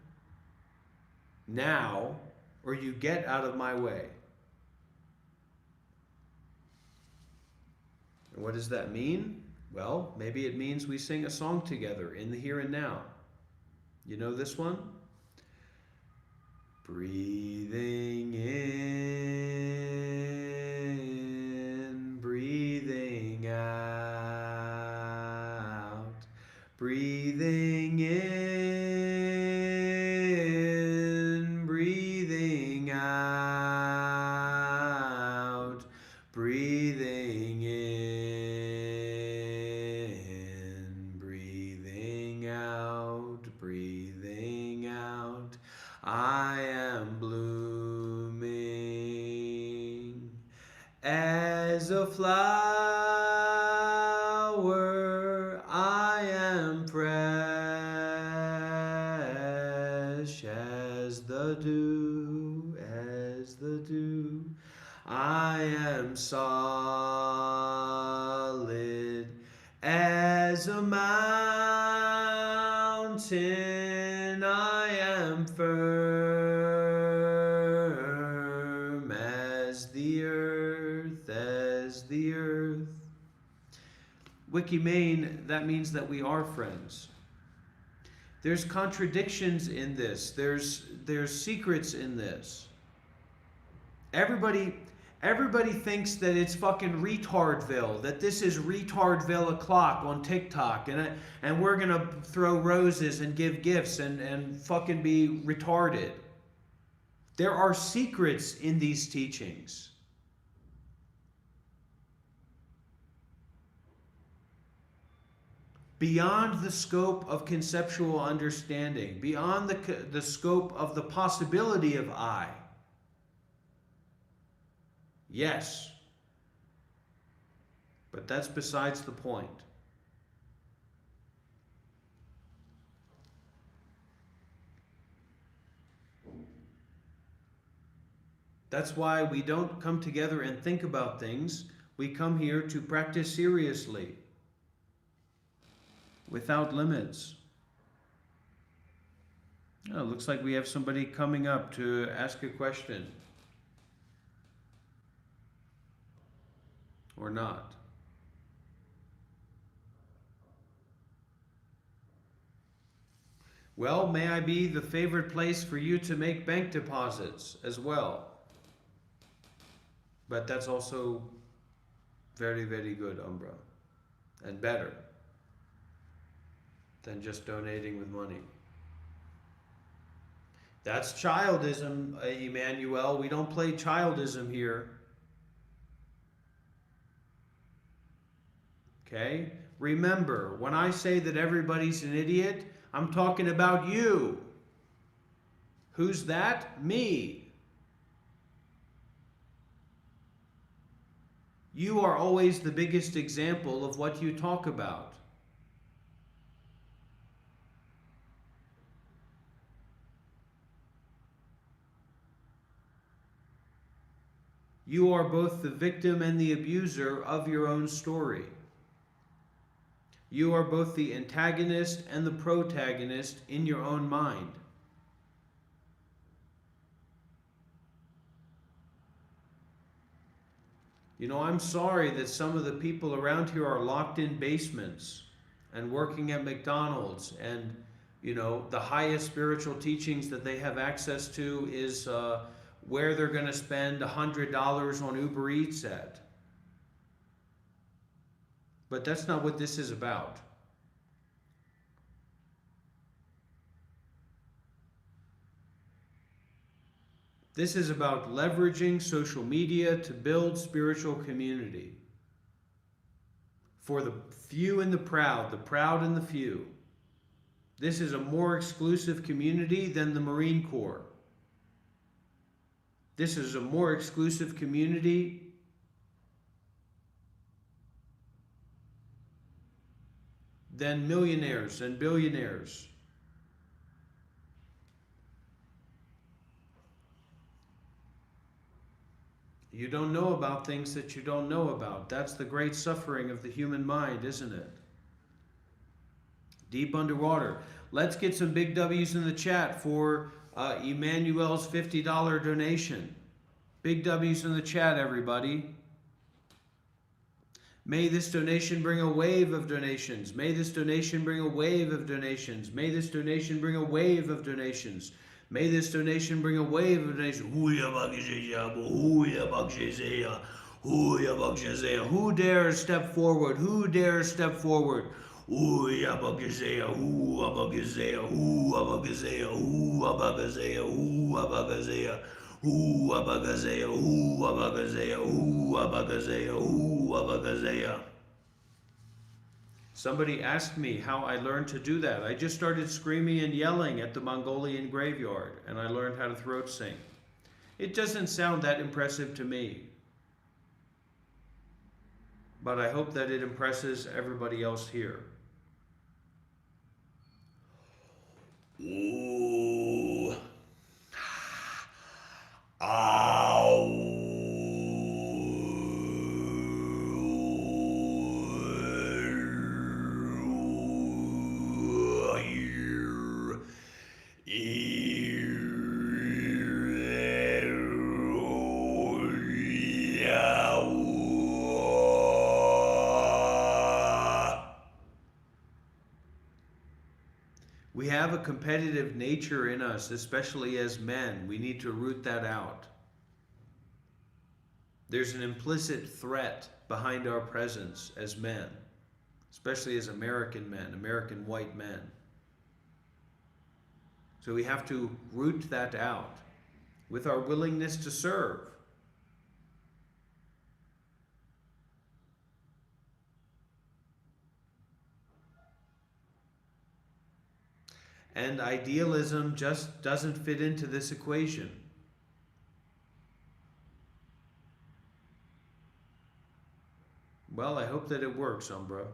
now, or you get out of my way. And what does that mean? Well, maybe it means we sing a song together in the here and now. You know this one? Breathing in, breathing out, breathing in, breathing out, breathing in, breathing out, breathing out. I am blooming as a flower. I am fresh as the dew, as the dew. I am solid as a mountain. I am firm as the earth, as the earth. Wiki Main, that means that we are friends. There's contradictions in this. There's secrets in this. Everybody thinks that it's fucking retardville, that this is retardville o'clock on TikTok, and we're gonna throw roses and give gifts and fucking be retarded. There are secrets in these teachings. Beyond the scope of conceptual understanding, beyond the scope of the possibility of I. Yes. But that's besides the point. That's why we don't come together and think about things. We come here to practice seriously, without limits. Oh, looks like we have somebody coming up to ask a question. Or not. Well, may I be the favorite place for you to make bank deposits as well. But that's also very, very good, Umbra. And better than just donating with money. That's childism, Emmanuel. We don't play childism here. Okay? Remember, when I say that everybody's an idiot, I'm talking about you. Who's that? Me. You are always the biggest example of what you talk about. You are both the victim and the abuser of your own story. You are both the antagonist and the protagonist in your own mind. You know, I'm sorry that some of the people around here are locked in basements and working at McDonald's, and you know, the highest spiritual teachings that they have access to is where they're going to spend $100 on Uber Eats at. But that's not what this is about. This is about leveraging social media to build spiritual community for the few and the proud and the few. This is a more exclusive community than the Marine Corps. This is a more exclusive community than millionaires and billionaires. You don't know about things that you don't know about. That's the great suffering of the human mind, isn't it? Deep underwater. Let's get some big W's in the chat for Emmanuel's $50 donation. Big W's in the chat, everybody. May this donation bring a wave of donations. May this donation bring a wave of donations. May this donation bring a wave of donations. May this donation bring a wave of donations. Who dares step forward? Who dares step forward? Somebody asked me how I learned to do that. I just started screaming and yelling at the Mongolian graveyard, and I learned how to throat sing. It doesn't sound that impressive to me, but I hope that it impresses everybody else here. Ooh. Ow. We have a competitive nature in us, especially as men. We need to root that out. There's an implicit threat behind our presence as men, especially as American men, American white men. So we have to root that out with our willingness to serve. And idealism just doesn't fit into this equation. Well, I hope that it works, Umbra.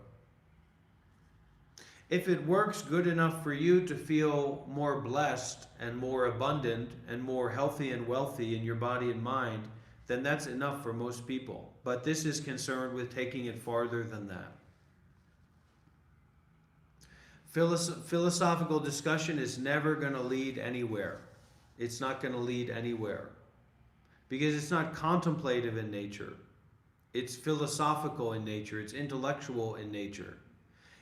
If it works good enough for you to feel more blessed and more abundant and more healthy and wealthy in your body and mind, then that's enough for most people. But this is concerned with taking it farther than that. Philosophical discussion is never going to lead anywhere. It's not going to lead anywhere. Because it's not contemplative in nature. It's philosophical in nature. It's intellectual in nature.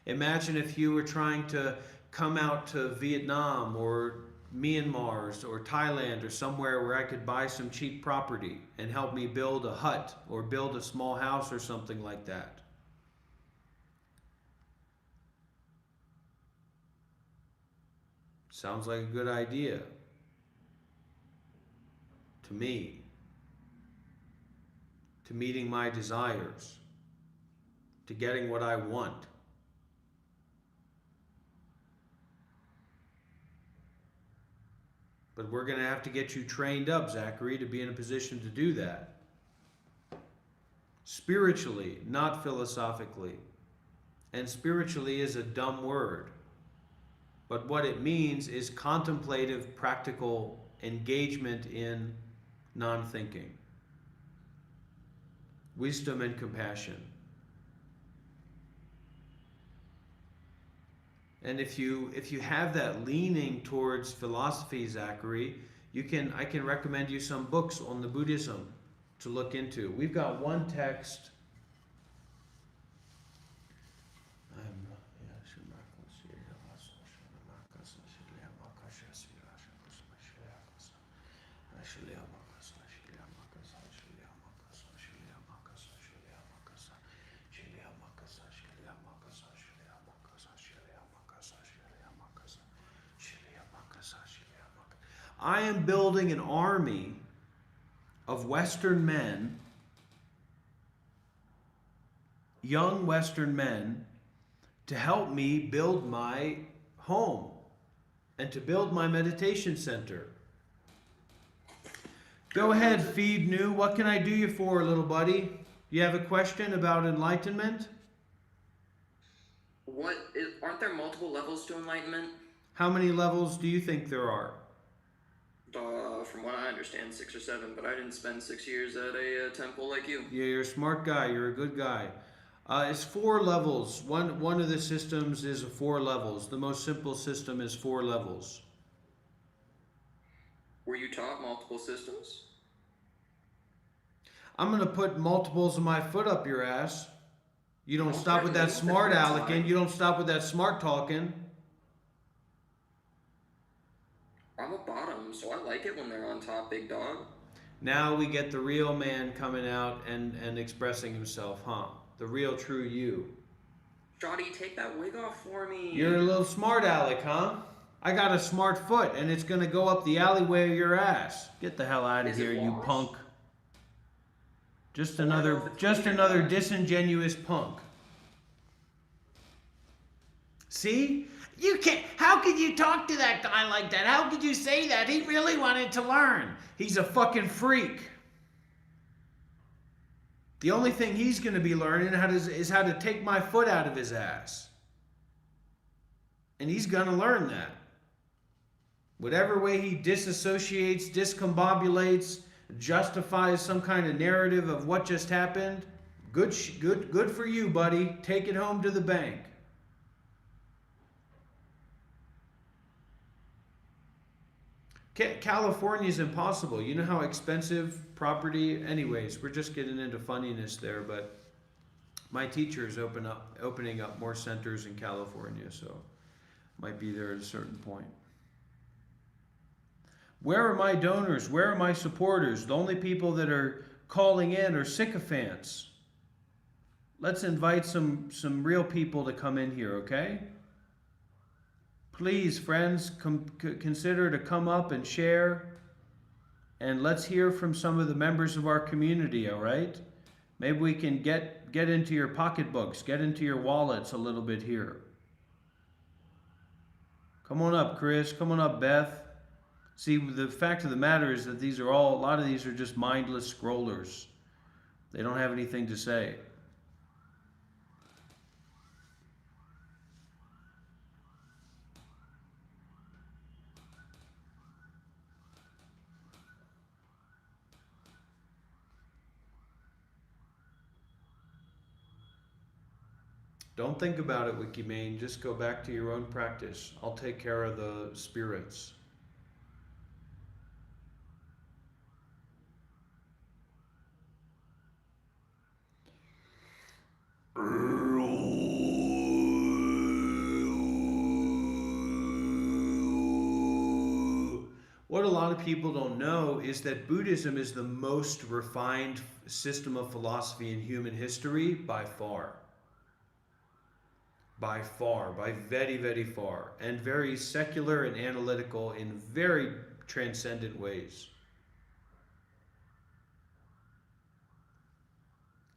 Imagine if you were trying to come out to Vietnam or Myanmar or Thailand or somewhere where I could buy some cheap property and help me build a hut or build a small house or something like that. Sounds like a good idea to me, to meeting my desires, to getting what I want. But we're going to have to get you trained up, Zachary, to be in a position to do that. Spiritually, not philosophically. And spiritually is a dumb word. But what it means is contemplative, practical engagement in non-thinking. Wisdom and compassion. And if you have that leaning towards philosophy, Zachary, I can recommend you some books on the Buddhism. to look into. We've got one text. I am building an army of Western men, young Western men, to help me build my home and to build my meditation center. Go ahead, Feed New. What can I do you for, little buddy? You have a question about enlightenment? Aren't there multiple levels to enlightenment? How many levels do you think there are? From what I understand, 6 or 7, but I didn't spend 6 years at a temple like you. Yeah, you're a smart guy. You're a good guy. It's 4 levels. One of the systems is 4 levels. The most simple system is 4 levels. Were you taught multiple systems? I'm going to put multiples of my foot up your ass. You don't Okay, stop with that that's smart fine. alecken. You don't stop with that smart talking. I'm a bottom, so I like it when they're on top, big dog. Now we get the real man coming out and expressing himself, huh? The real true you. Shoddy, take that wig off for me. You're a little smart aleck, huh? I got a smart foot and it's going to go up the alleyway of your ass. Get the hell out of Is it here, you washed? punk. Just I don't know another if it's just clean or another not. disingenuous punk. See? You can't. How could you talk to that guy like that? How could you say that? He really wanted to learn. He's a fucking freak. The only thing he's going to be learning is how to take my foot out of his ass. And he's going to learn that. Whatever way he disassociates, discombobulates, justifies some kind of narrative of what just happened, good for you, buddy. Take it home to the bank. California's impossible. You know how expensive property. Anyways, we're just getting into funniness there, but my teacher is opening up more centers in California, so might be there at a certain point. Where are my donors? Where are my supporters? The only people that are calling in are sycophants. Let's invite some real people to come in here, okay? Please, friends, consider to come up and share. And let's hear from some of the members of our community, all right? Maybe we can get into your pocketbooks, get into your wallets a little bit here. Come on up, Chris. Come on up, Beth. See, the fact of the matter is that a lot of these are just mindless scrollers. They don't have anything to say. Don't think about it, Wikimane. Just go back to your own practice. I'll take care of the spirits. What a lot of people don't know is that Buddhism is the most refined system of philosophy in human history by far. By far, by very, very far. And very secular and analytical in very transcendent ways.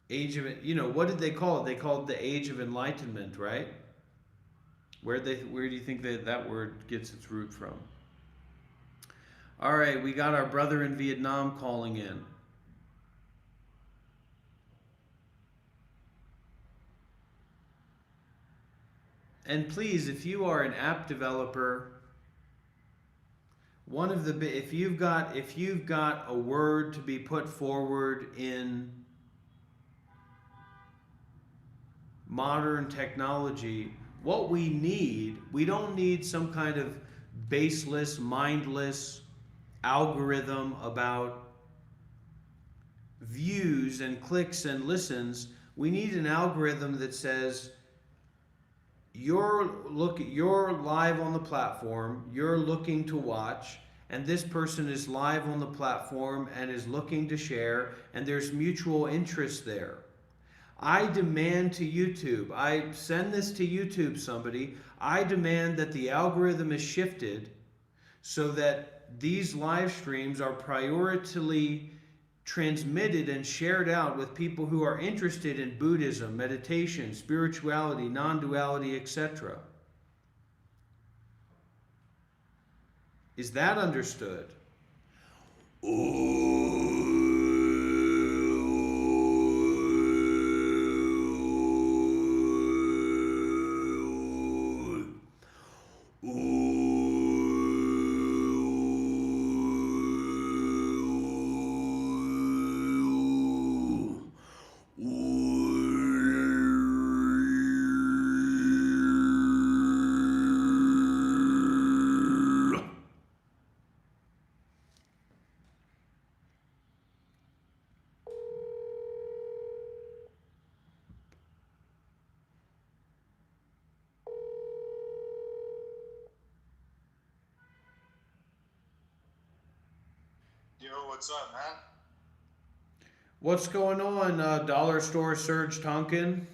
What did they call it? They called it the Age of Enlightenment, right? Where do you think that word gets its root from? All right, we got our brother in Vietnam calling in. And please, if you are an app developer, if you've got a word to be put forward in modern technology, what we don't need some kind of baseless, mindless algorithm about views and clicks and listens. We need an algorithm that says you're live on the platform, you're looking to watch, and this person is live on the platform and is looking to share, and there's mutual interest there. I demand to YouTube, I send this to YouTube, somebody, I demand that the algorithm is shifted so that these live streams are prioritarily transmitted and shared out with people who are interested in Buddhism, meditation, spirituality, non-duality, etc. Is that understood? Yo, what's up, man? What's going on, Dollar Store Serge Tonkin?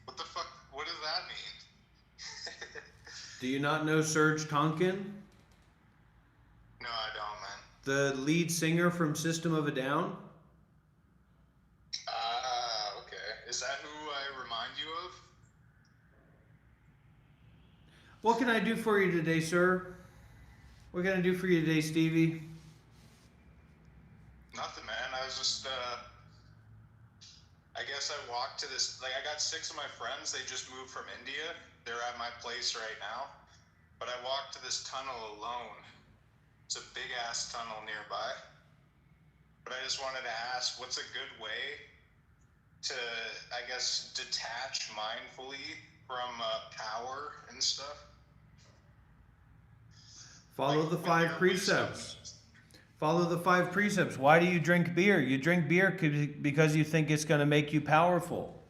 What the fuck? What does that mean? Do you not know Serge Tonkin? No, I don't, man. The lead singer from System of a Down? Ah, okay. Is that who I remind you of? What can I do for you today, sir? What can I do for you today, Stevie? Nothing, man. I was just, I guess I walked to this, like, I got 6 of my friends. They just moved from India. They're at my place right now. But I walked to this tunnel alone. It's a big-ass tunnel nearby. But I just wanted to ask, what's a good way to, I guess, detach mindfully from power and stuff? Follow Like, the with 5 your precepts. wisdom. Follow the 5 precepts. Why do you drink beer? You drink beer because you think it's going to make you powerful.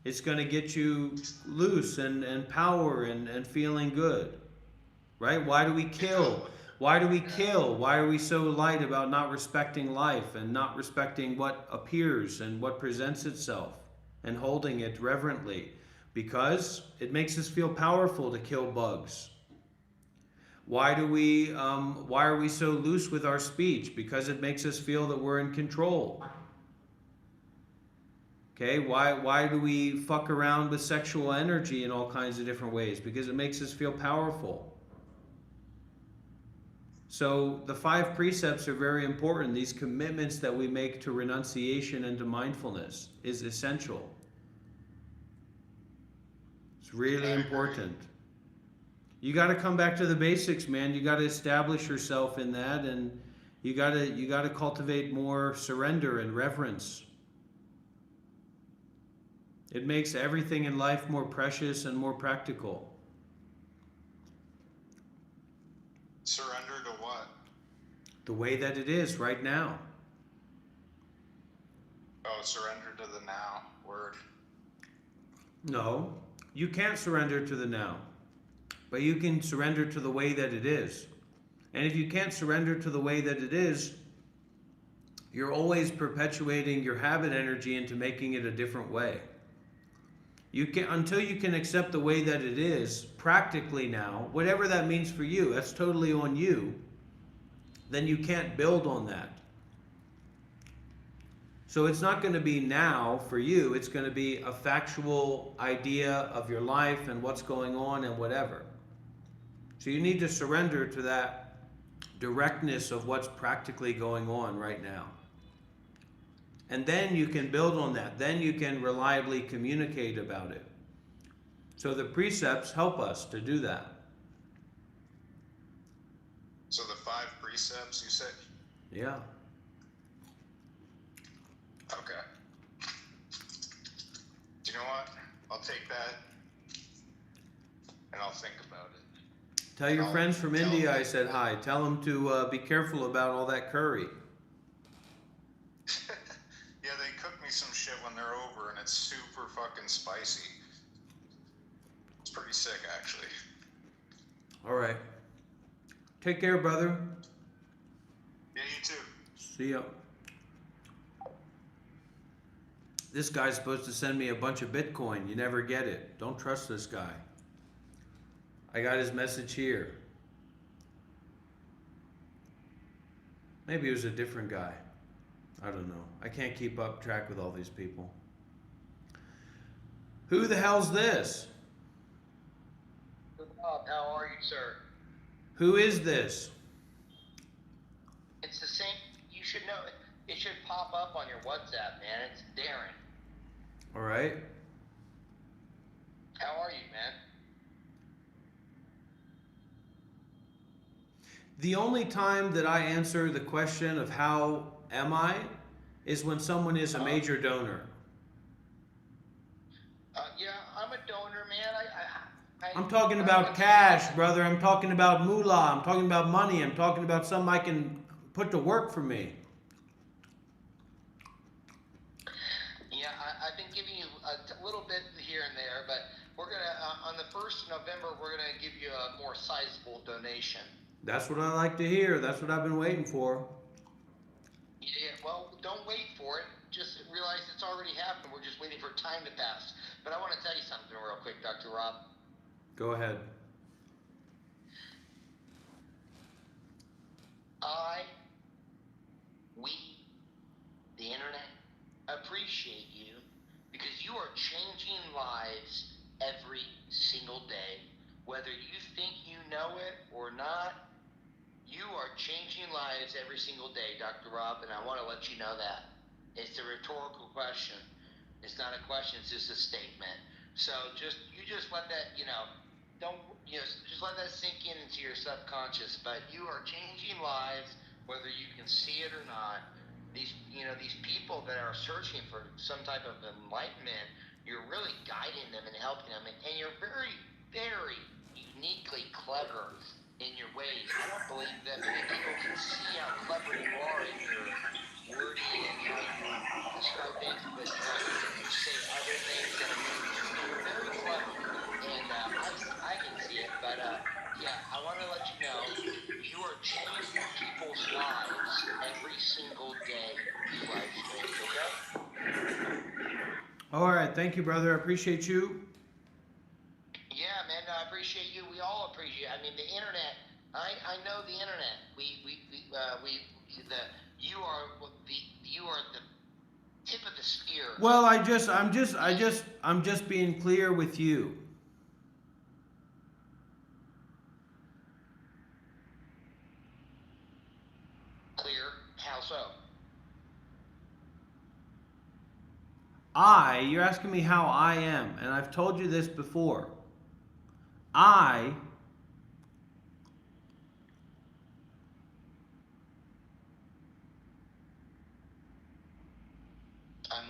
It's going to get you loose and power and feeling good. Right? Why do we kill? Why do we kill? Why are we so light about not respecting life and not respecting what appears and what presents itself and holding it reverently? Because it makes us feel powerful to kill bugs. Why are we so loose with our speech? Because it makes us feel that we're in control. Okay, why do we fuck around with sexual energy in all kinds of different ways? Because it makes us feel powerful. So the 5 precepts are very important. These commitments that we make to renunciation and to mindfulness is essential. It's really important. You got to come back to the basics, man. You got to establish yourself in that, and you got to cultivate more surrender and reverence. It makes everything in life more precious and more practical. Surrender to what? The way that it is right now. Oh, surrender to the now. Word. No, you can't surrender to the now. But you can surrender to the way that it is. And if you can't surrender to the way that it is, you're always perpetuating your habit energy into making it a different way. Until you can accept the way that it is, practically now, whatever that means for you, that's totally on you, then you can't build on that. So it's not going to be now for you, it's going to be a factual idea of your life and what's going on and whatever. So you need to surrender to that directness of what's practically going on right now. And then you can build on that. Then you can reliably communicate about it. So the precepts help us to do that. So the 5 precepts, you said? Yeah. Okay. Do you know what? I'll take that and I'll think about it. Tell your friends from India I said hi. Tell them to be careful about all that curry. me some shit when they're over, and it's super fucking spicy. It's pretty sick, actually. All right. Take care, brother. Yeah, you too. See ya. This guy's supposed to send me a bunch of Bitcoin. You never get it. Don't trust this guy. I got his message here. Maybe it was a different guy. I don't know. I can't keep up track with all these people. Who the hell's this? Bob, how are you, sir? Who is this? It's the same. You should know it. It should pop up on your WhatsApp, man. It's Darren. All right. How are you, man? The only time that I answer the question of how am I is when someone is a major donor. Yeah, I'm a donor, man. I'm talking about cash, brother. I'm talking about moolah. I'm talking about money. I'm talking about something I can put to work for me. Yeah, I've been giving you a little bit here and there, but we're gonna on the 1st of November we're gonna give you a more sizable donation. That's what I like to hear. That's what I've been waiting for. Yeah, well, don't wait for it. Just realize it's already happened. We're just waiting for time to pass. But I want to tell you something real quick, Dr. Rob. Go ahead. We, the internet, appreciate you because you are changing lives every single day. Whether you think you know it or not, you are changing lives every single day, Dr. Rob, and I want to let you know that. It's a rhetorical question. It's not a question, it's just a statement. So just let that, just let that sink into your subconscious. But you are changing lives, whether you can see it or not. These people that are searching for some type of enlightenment, you're really guiding them and helping them, and you're very, very uniquely clever in your ways. I don't believe that many people can see how clever you are in your wording and how you describe things, but you say other things that you're very clever, and I can see it. But yeah, I want to let you know you are changing people's lives every single day through live streams. Okay? All right. Thank you, brother. I appreciate you. Yeah, man, I appreciate you. We all appreciate. I mean, the internet. I know the internet. You are the tip of the spear. Well, I'm just being clear with you. Clear? How so? You're asking me how I am, and I've told you this before. I'm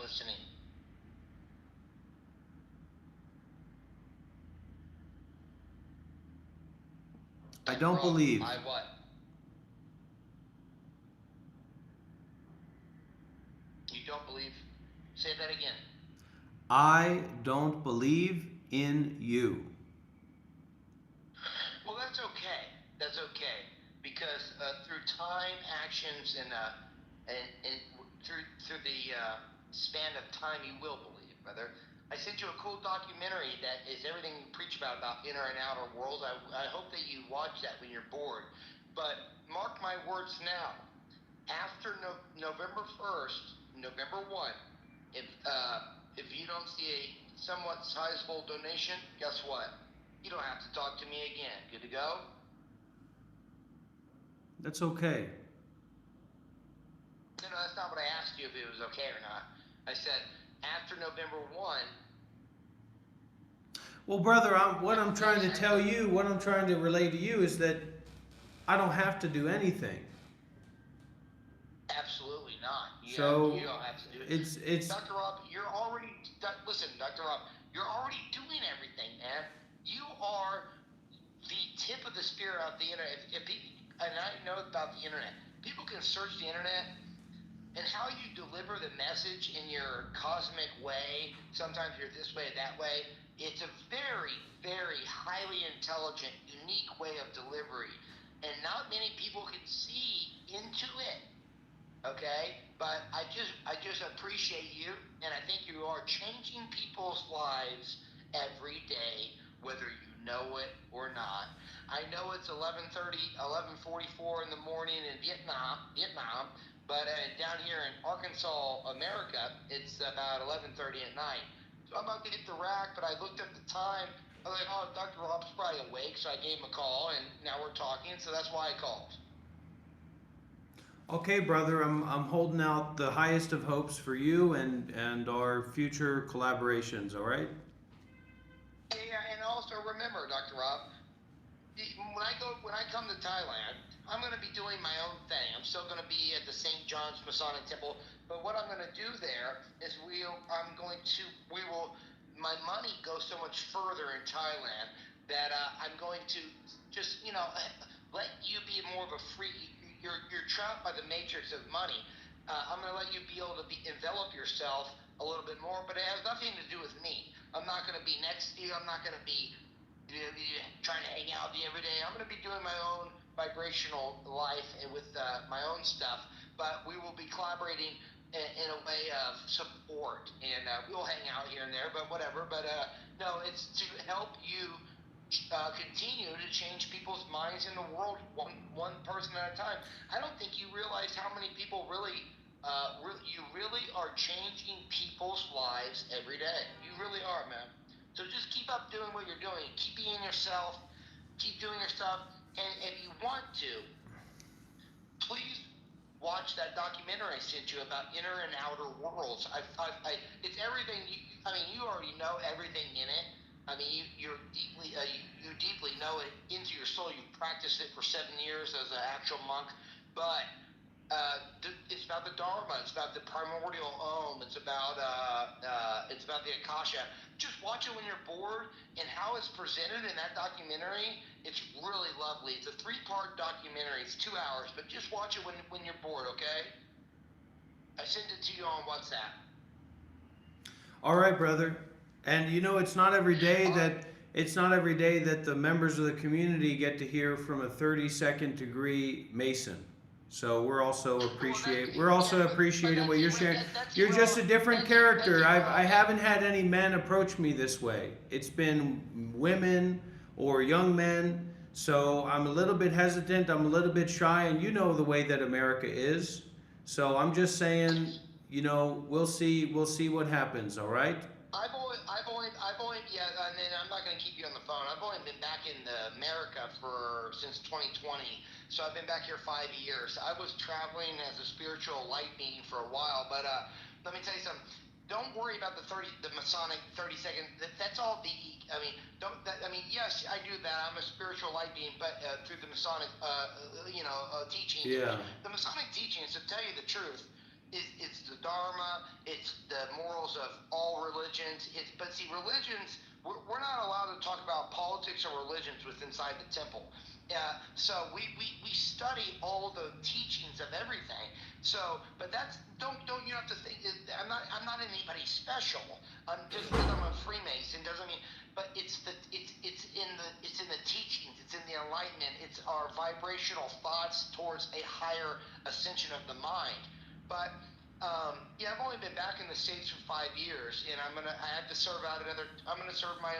listening. I don't believe. I what? You don't believe? Say that again. I don't believe in you. Well, that's okay. That's okay because through time, actions, and through the span of time, you will believe, brother. I sent you a cool documentary that is everything you preach about inner and outer world. I hope that you watch that when you're bored. But mark my words now. After November 1st, November 1, if you don't see a somewhat sizable donation, guess what? You don't have to talk to me again. Good to go? That's okay. No, that's not what I asked you if it was okay or not. I said, after November 1... Well, brother, what I'm trying to tell you, what I'm trying to relay to you is that I don't have to do anything. Absolutely not. You don't have to do it. It's Dr. Rob, you're already... Listen, Dr. Rob, you're already doing everything, man. You are the tip of the spear of the internet. And I know about the internet. People can search the internet and how you deliver the message in your cosmic way, sometimes you're this way, that way, it's a very, very highly intelligent, unique way of delivery. And not many people can see into it. Okay? But I just appreciate you, and I think you are changing people's lives every day, whether you know it or not. I know it's 11:30, 11:44 in the morning in Vietnam, but down here in Arkansas, America, it's about 11:30 at night. So I'm about to hit the rack, but I looked at the time. I was like, oh, Dr. Rob's probably awake, so I gave him a call, and now we're talking, so that's why I called. Okay, brother, I'm holding out the highest of hopes for you and our future collaborations, all right? Yeah, and also remember, Dr. Rob, when I come to Thailand, I'm going to be doing my own thing. I'm still going to be at the St. John's Masonic Temple, but what I'm going to do there is my money goes so much further in Thailand that I'm going to just, let you be more of a free. You're trapped by the matrix of money. I'm going to let you be able to envelop yourself a little bit more, but it has nothing to do with me. I'm not going to be next to you. I'm not going to be trying to hang out with you every day. I'm going to be doing my own vibrational life and with my own stuff, but we will be collaborating in a way of support, and we'll hang out here and there, but whatever. But no, it's to help you continue to change people's minds in the world, one person at a time. I don't think you realize how many people you really are changing people's lives every day. You really are, man. So just keep up doing what you're doing. Keep being yourself. Keep doing your stuff. And if you want to, please watch that documentary I sent you about inner and outer worlds. It's everything. You already know everything in it. You deeply know it into your soul. You practiced it for 7 years as an actual monk, but it's about the Dharma. It's about the primordial Om. It's about the Akasha. Just watch it when you're bored, and how it's presented in that documentary. It's really lovely. It's a 3-part documentary. It's 2 hours, but just watch it when you're bored. Okay? I sent it to you on WhatsApp. All right, brother. And it's not every day that the members of the community get to hear from a 32nd degree Mason. So we're also appreciating what you're sharing. You're just a different character. I haven't had any men approach me this way. It's been women or young men. So I'm a little bit hesitant. I'm a little bit shy, and you know the way that America is. So I'm just saying, we'll see what happens. All right. And then I'm not going to keep you on the phone. I've only been back in America since 2020, so I've been back here 5 years. I was traveling as a spiritual light being for a while, but let me tell you something. Don't worry about the Masonic 30-second. That's all BE. Yes, I do that. I'm a spiritual light being, but through the Masonic, teaching. Yeah. The Masonic teachings, to tell you the truth, it's the Dharma, it's the morals of all religions. But see, religions, we're not allowed to talk about politics or religions inside the temple. So we study all the teachings of everything. So, but don't you have to think? I'm not anybody special. Just because I'm a Freemason doesn't mean. But it's in the teachings. It's in the enlightenment. It's our vibrational thoughts towards a higher ascension of the mind. But I've only been back in the States for 5 years, and I have to serve out I'm gonna serve my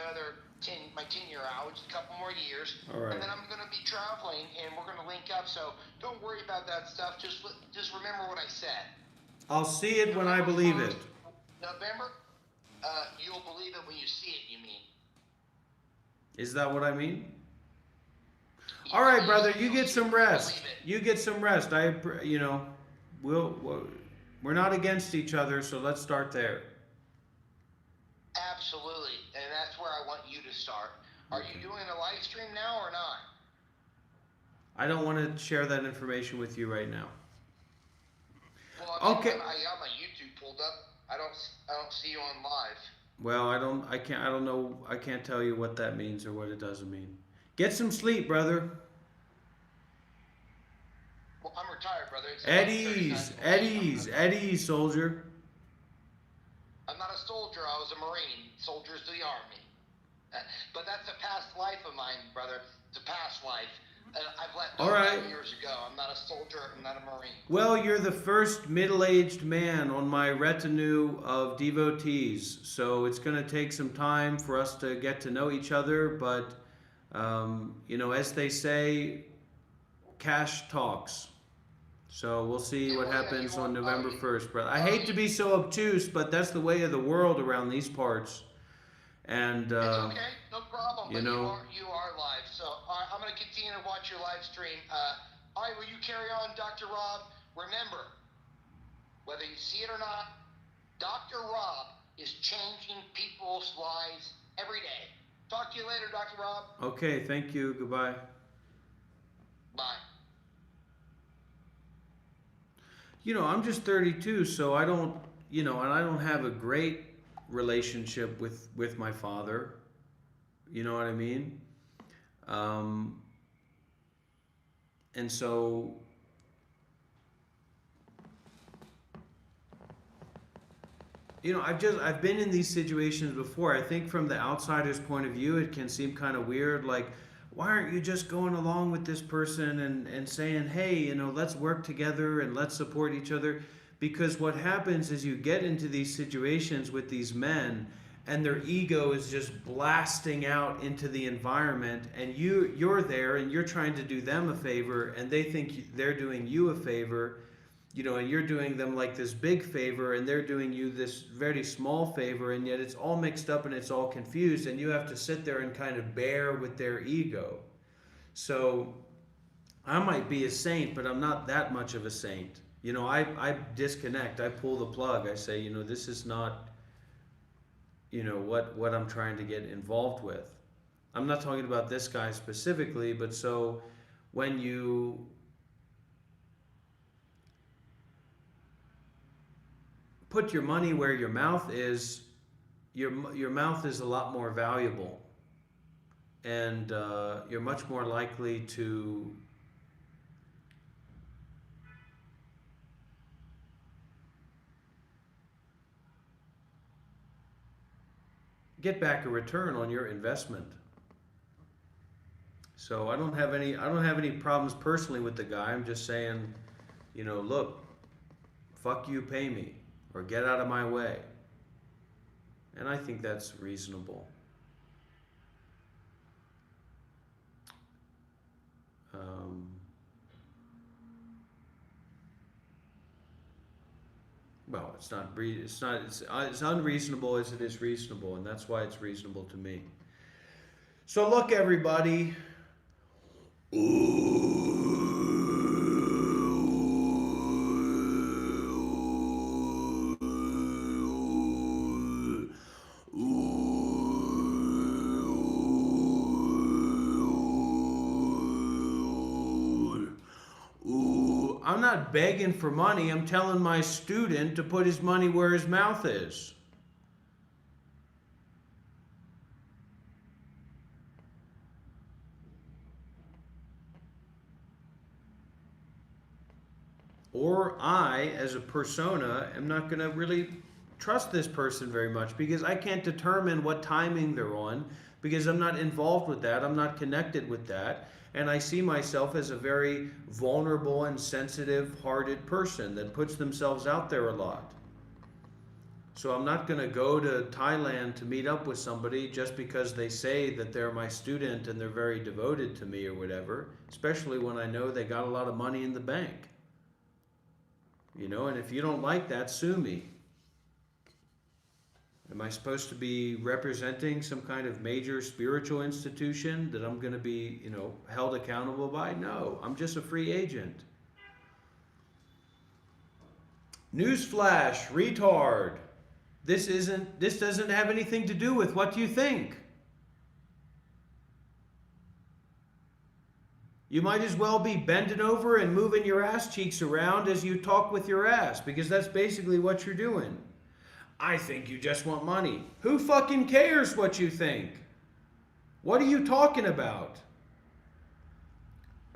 10-year out, which is a couple more years. All right. And then I'm gonna be traveling, and we're gonna link up. So don't worry about that stuff. Just remember what I said. I'll see it when I believe it. November, you'll believe it when you see it. You mean? Is that what I mean? All right, brother. You get some rest. We're not against each other, so let's start there. Absolutely, and that's where I want you to start. Are you doing a live stream now or not? I don't want to share that information with you right now. Well, okay. I got my YouTube pulled up. I don't see you on live. Well, I don't know. I can't tell you what that means or what it doesn't mean. Get some sleep, brother. Well, I'm retired, brother. It's Eddie's, soldier. I'm not a soldier. I was a Marine. Soldiers to the Army. But that's a past life of mine, brother. It's a past life. I've let go All right. years ago. I'm not a soldier. I'm not a Marine. Well, you're the first middle-aged man on my retinue of devotees, so it's going to take some time for us to get to know each other, but, as they say, cash talks. So we'll see what happens on November 1st, brother. I hate to be so obtuse, but that's the way of the world around these parts. And it's okay, no problem. You know, you are live, so I'm going to continue to watch your live stream. All right, will you carry on, Dr. Rob? Remember, whether you see it or not, Dr. Rob is changing people's lives every day. Talk to you later, Dr. Rob. Okay, thank you. Goodbye. Bye. I'm just 32, so I don't, and I don't have a great relationship with my father. You know what I mean? And so I've been in these situations before. I think from the outsider's point of view, it can seem kind of weird, like, why aren't you just going along with this person and saying, hey, let's work together and let's support each other? Because what happens is you get into these situations with these men and their ego is just blasting out into the environment, and you're there and you're trying to do them a favor, and they think they're doing you a favor, and you're doing them like this big favor, and they're doing you this very small favor, and yet it's all mixed up and it's all confused, and you have to sit there and kind of bear with their ego. So I might be a saint, but I'm not that much of a saint. I disconnect. I pull the plug. I say, this is not, what I'm trying to get involved with. I'm not talking about this guy specifically, but so when you put your money where your mouth is, your mouth is a lot more valuable, and you're much more likely to get back a return on your investment. So I don't have any problems personally with the guy. I'm just saying, look, fuck you, pay me, or get out of my way. And I think that's reasonable. Well, it's unreasonable as it is reasonable, and that's why it's reasonable to me. So look, everybody. I'm not begging for money. I'm telling my student to put his money where his mouth is. Or I, as a persona, am not going to really trust this person very much because I can't determine what timing they're on because I'm not involved with that. I'm not connected with that. And I see myself as a very vulnerable and sensitive-hearted person that puts themselves out there a lot. So I'm not going to go to Thailand to meet up with somebody just because they say that they're my student and they're very devoted to me or whatever, especially when I know they got a lot of money in the bank. And if you don't like that, sue me. Am I supposed to be representing some kind of major spiritual institution that I'm going to be, held accountable by? No, I'm just a free agent. Newsflash, retard. This doesn't have anything to do with what you think. You might as well be bending over and moving your ass cheeks around as you talk with your ass, because that's basically what you're doing. I think you just want money. Who fucking cares what you think? What are you talking about?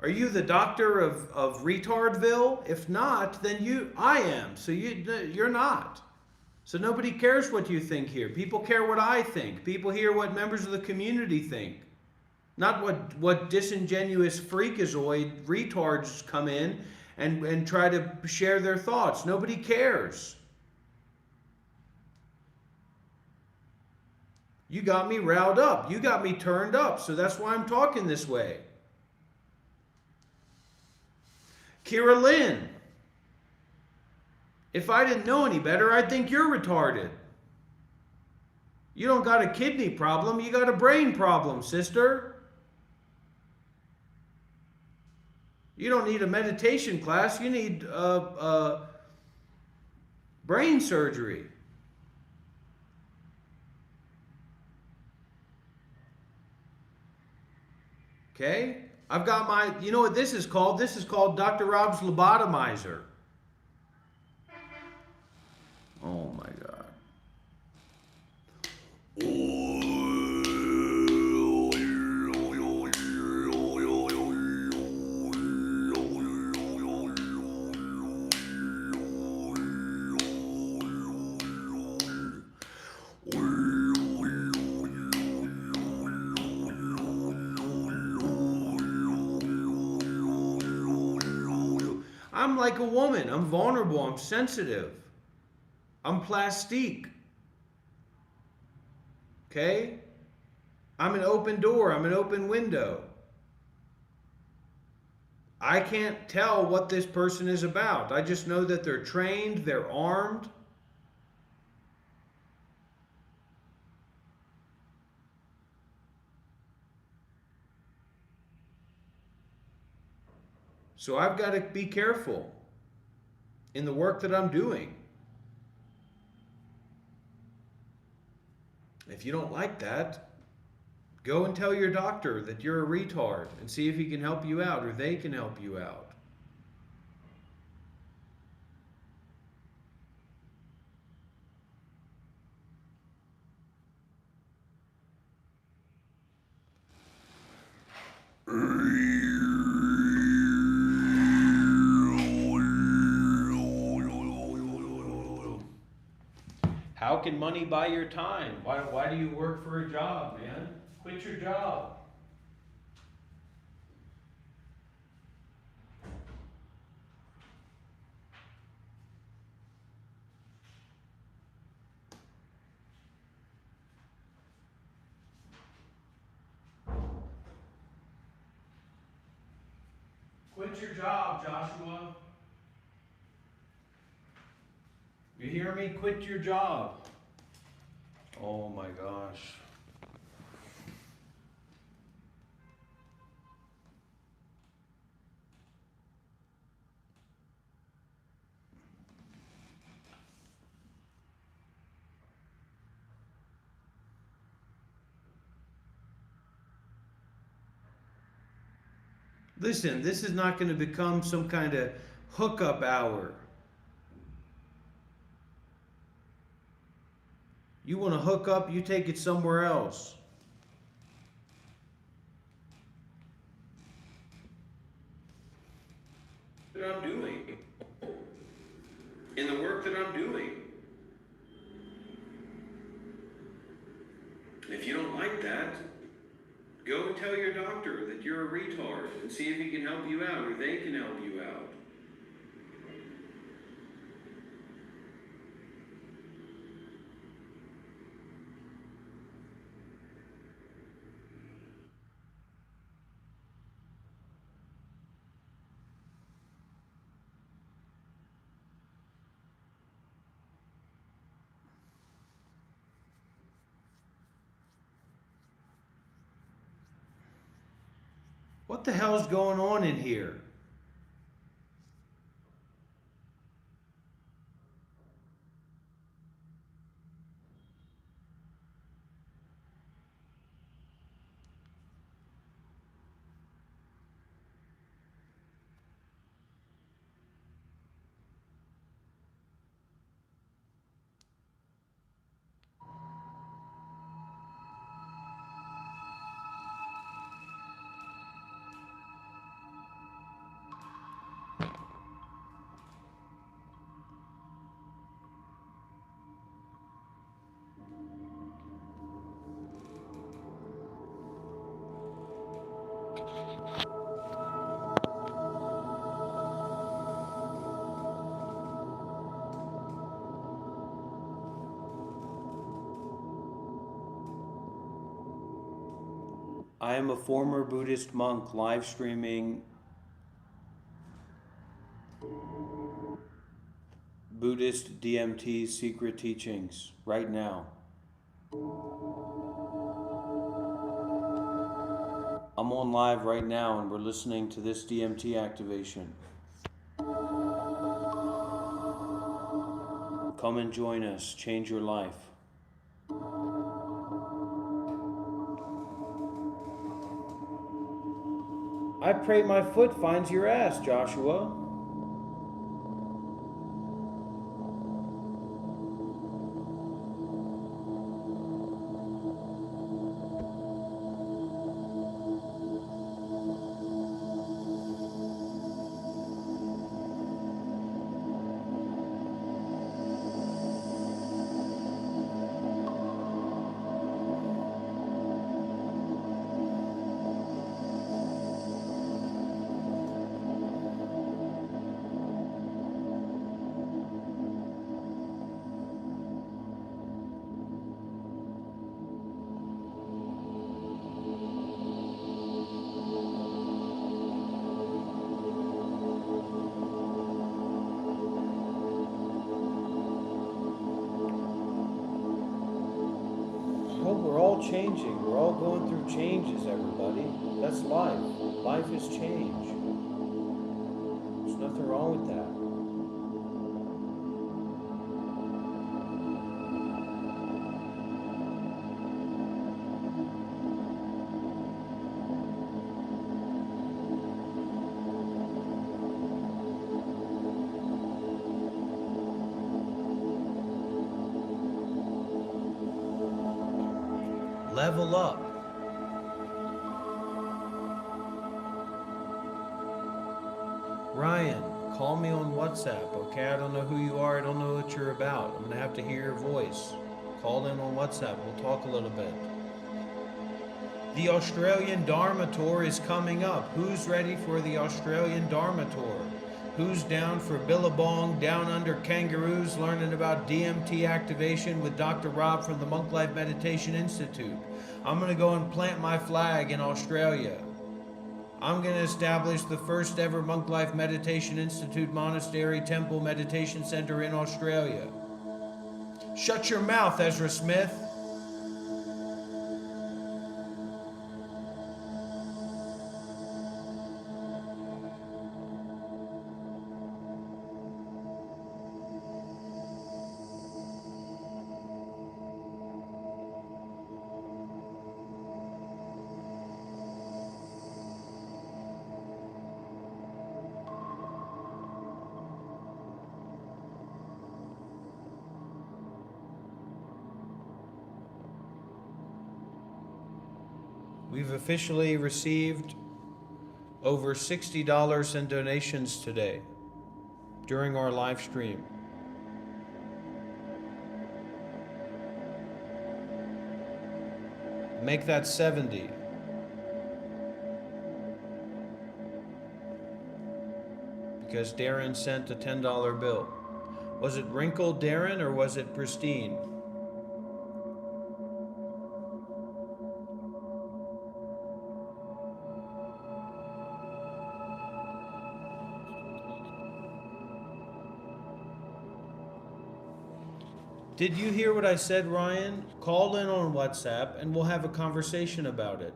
Are you the doctor of retardville? If not, then I am. So you're not. So nobody cares what you think here. People care what I think. People hear what members of the community think. Not what disingenuous freakazoid retards come in and try to share their thoughts. Nobody cares. You got me riled up. You got me turned up. So that's why I'm talking this way. Kira Lynn, if I didn't know any better, I'd think you're retarded. You don't got a kidney problem, you got a brain problem, sister. You don't need a meditation class, you need brain surgery. Okay? I've got my, you know what this is called? This is called Dr. Rob's lobotomizer. Oh my God. I'm like a woman. I'm vulnerable. I'm sensitive. I'm plastique. Okay? I'm an open door. I'm an open window. I can't tell what this person is about. I just know that they're trained, they're armed. So I've got to be careful in the work that I'm doing. If you don't like that, go and tell your doctor that you're a retard and see if he can help you out or they can help you out. How can money buy your time? Why do you work for a job, man? Quit your job. Quit your job, Joshua. You hear me? Quit your job. Oh my gosh. Listen, this is not going to become some kind of hookup hour. You want to hook up, you take it somewhere else. That I'm doing. In the work that I'm doing. If you don't like that, go and tell your doctor that you're a retard and see if he can help you out or they can help you out. What the hell's going on in here? I am a former Buddhist monk live streaming Buddhist DMT secret teachings right now. I'm on live right now and we're listening to this DMT activation. Come and join us, change your life. I pray my foot finds your ass, Joshua. We're all changing. We're all going through changes, everybody. That's life. Life is change. There's nothing wrong with that. Level up. Ryan, call me on WhatsApp, okay? I don't know who you are. I don't know what you're about. I'm going to have to hear your voice. Call in on WhatsApp. We'll talk a little bit. The Australian Dharma Tour is coming up. Who's ready for the Australian Dharma Tour? Who's down for Billabong, down under kangaroos, learning about DMT activation with Dr. Rob from the Monk Life Meditation Institute? I'm going to go and plant my flag in Australia. I'm going to establish the first ever Monk Life Meditation Institute Monastery Temple Meditation Center in Australia. Shut your mouth, Ezra Smith. We've officially received over $60 in donations today during our live stream. Make that 70. Because Darren sent a $10 bill. Was it wrinkled, Darren, or was it pristine? Did you hear what I said, Ryan? Call in on WhatsApp and we'll have a conversation about it.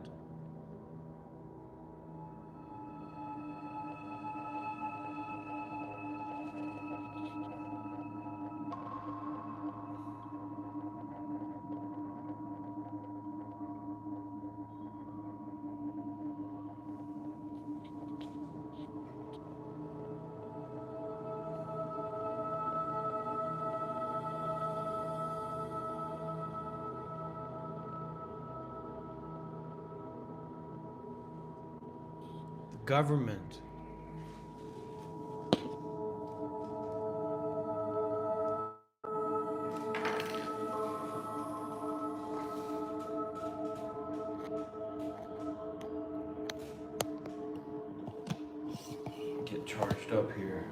Government. Get charged up here.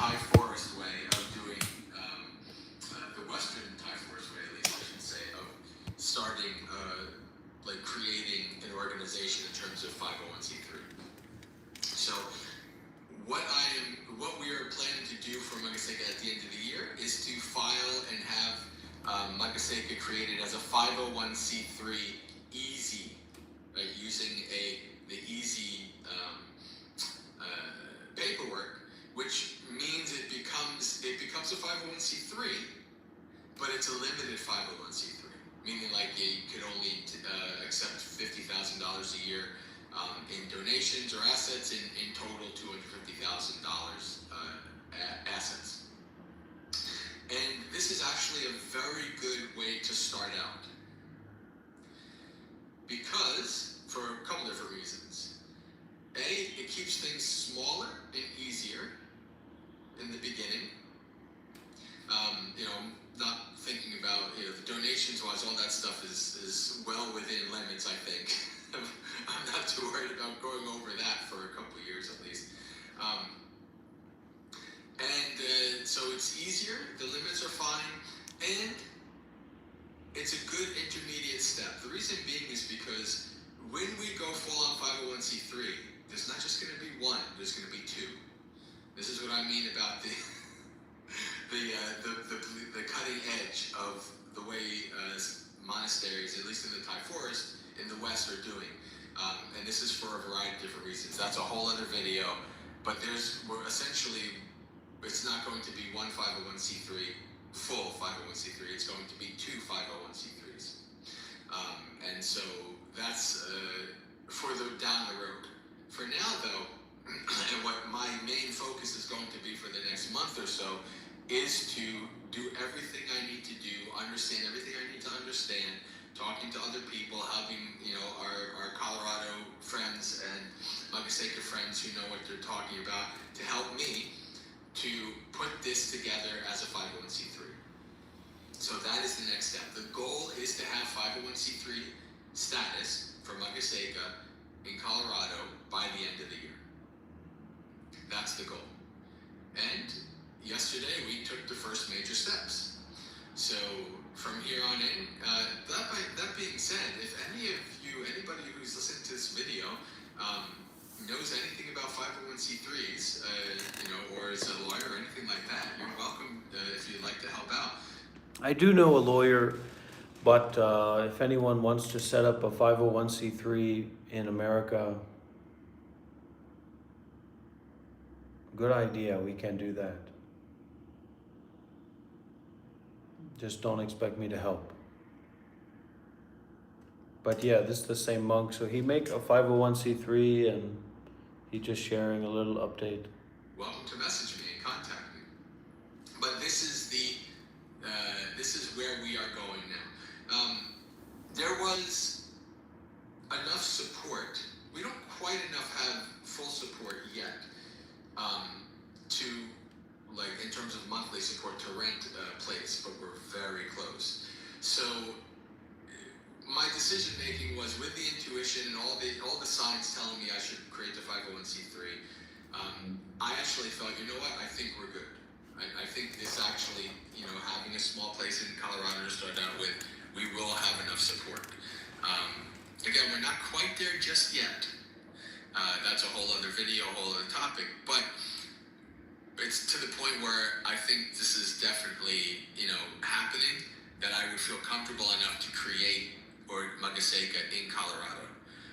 Thai forest way of doing, the Western Thai forest way, at least I should say, of starting, like creating an organization in terms of 501c3. So what we are planning to do for Magaseka at the end of the year is to file and have Magaseka created as a 501c3 easy, right, using the easy paperwork, which means it becomes a 501c3, but it's a limited 501c3, meaning like you could only accept $50,000 a year in donations or assets, in total $250,000 assets. And this is actually a very good way to start out, because for a couple different reasons. A, it keeps things smaller and easier in the beginning. Not thinking about, the donations wise, all that stuff is well within limits, I think. I'm not too worried about going over that for a couple of years at least. So it's easier, the limits are fine, and it's a good intermediate step. The reason being is because when we go full on 501c3, there's not just going to be one, there's going to be two. This is what I mean about the cutting edge of the way monasteries, at least in the Thai forest, in the West are doing. And this is for a variety of different reasons. That's a whole other video. But it's not going to be one 501c3, full 501c3. It's going to be two 501c3s. And so that's for down the road. For now, though, and what my main focus is going to be for the next month or so is to do everything I need to do, understand everything I need to understand, talking to other people, helping our Colorado friends and Magaseka friends who know what they're talking about, to help me to put this together as a 501c3. So that is the next step. The goal is to have 501c3 status for Magaseka in Colorado by the end of the year. That's the goal. And yesterday we took the first major steps. So from here on in, that being said, if anybody who's listening to this video knows anything about 501c3s, or is a lawyer or anything like that, you're welcome if you'd like to help out. I do know a lawyer, but if anyone wants to set up a 501c3 in America, good idea, we can do that. Just don't expect me to help. But yeah, this is the same monk, so he make a 501c3 and he's just sharing a little update. Welcome to message me and contact me. But this is where we are going now. There was enough support. We don't quite have full support yet in terms of monthly support to rent a place, but we're very close. So my decision making was with the intuition and all the signs telling me I should create the 501c3. I actually felt, I think we're good. I think this actually, having a small place in Colorado to start out with, we will have enough support. Again, we're not quite there just yet. That's a whole other video, a whole other topic, but it's to the point where I think this is definitely, happening, that I would feel comfortable enough to create Magaseka in Colorado.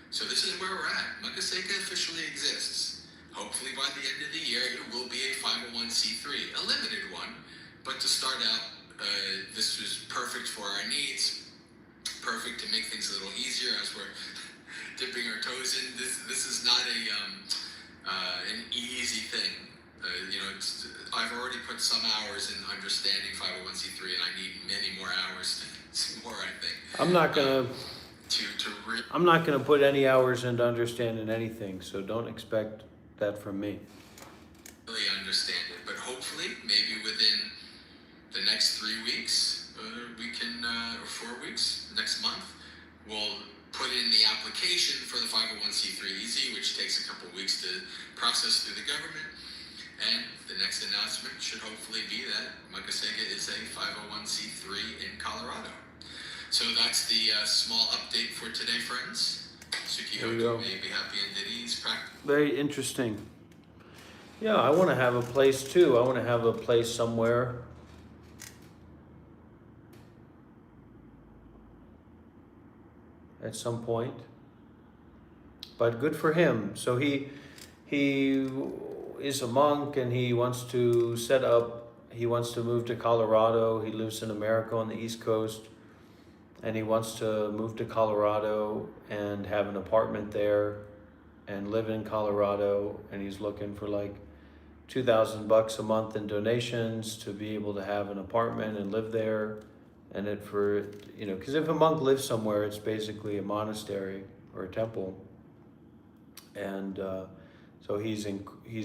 So this is where we're at. Magaseka officially exists. Hopefully by the end of the year, it will be a 501c3, a limited one, but to start out, this was perfect for our needs, perfect to make things a little easier as we're dipping our toes in. This is not an easy thing. I've already put some hours in understanding 501c3, and I need many more hours. More, I think. I'm not gonna put any hours into understanding anything, so don't expect that from me. Really understand it, but hopefully, maybe within the next 3 weeks, we can, or 4 weeks, next month, we'll put in the application for the 501c3 easy, which takes a couple of weeks to process through the government. And the next announcement should hopefully be that Makasega is a 501c3 in Colorado. So that's the small update for today, friends. There you go. Sukiyoku may be happy and Diddy's practice. Very interesting. Yeah, I want to have a place too. I want to have a place somewhere. At some point. But good for him. So he is a monk and he wants to move to Colorado. He lives in America on the East Coast. And he wants to move to Colorado and have an apartment there and live in Colorado. And he's looking for like $2,000 a month in donations to be able to have an apartment and live there. And because if a monk lives somewhere, it's basically a monastery or a temple. And so he's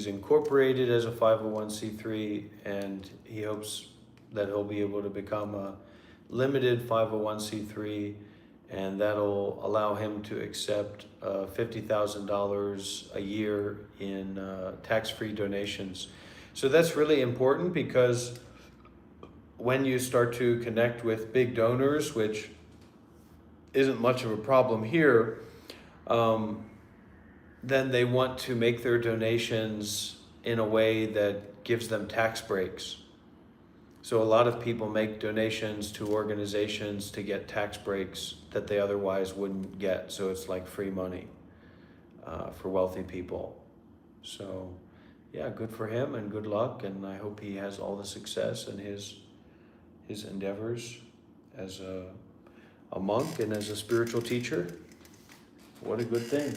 incorporated as a 501c3, and he hopes that he'll be able to become a limited 501c3, and that'll allow him to accept $50,000 a year in tax-free donations. So that's really important, because when you start to connect with big donors, which isn't much of a problem here, then they want to make their donations in a way that gives them tax breaks. So a lot of people make donations to organizations to get tax breaks that they otherwise wouldn't get. So it's like free money for wealthy people. So yeah, good for him and good luck. And I hope he has all the success in his endeavors as a monk and as a spiritual teacher. What a good thing.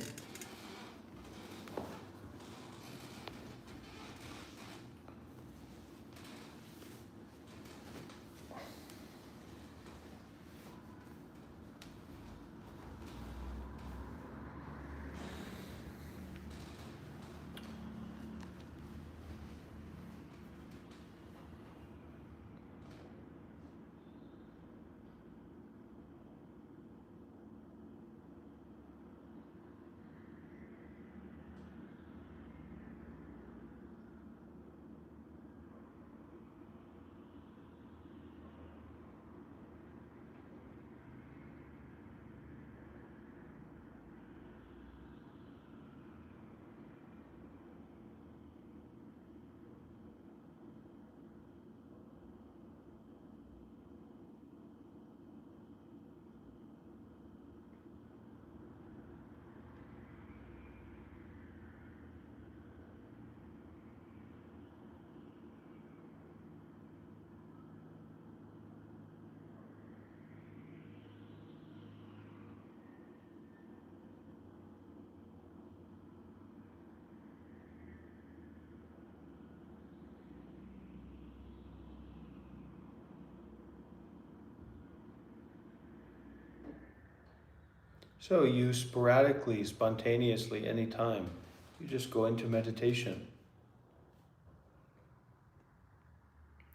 So you sporadically, spontaneously, anytime, you just go into meditation.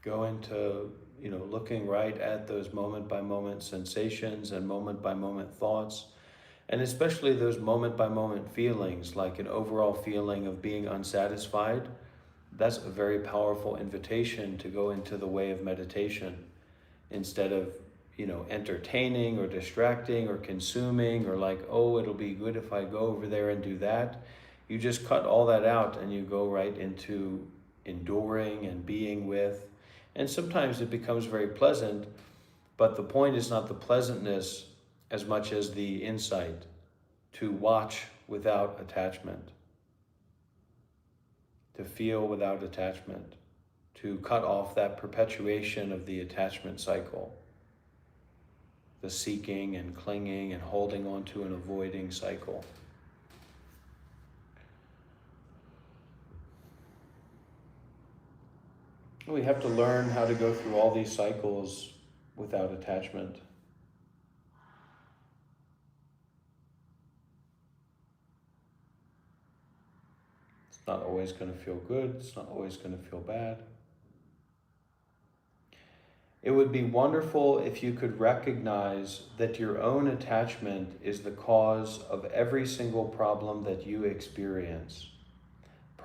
Go into, looking right at those moment-by-moment sensations and moment-by-moment thoughts, and especially those moment-by-moment feelings, like an overall feeling of being unsatisfied. That's a very powerful invitation to go into the way of meditation instead of entertaining or distracting or consuming or like, oh, it'll be good if I go over there and do that. You just cut all that out and you go right into enduring and being with. And sometimes it becomes very pleasant, but the point is not the pleasantness as much as the insight to watch without attachment, to feel without attachment, to cut off that perpetuation of the attachment cycle. The seeking and clinging and holding on to and avoiding cycle. We have to learn how to go through all these cycles without attachment. It's not always going to feel good. It's not always going to feel bad. It would be wonderful if you could recognize that your own attachment is the cause of every single problem that you experience.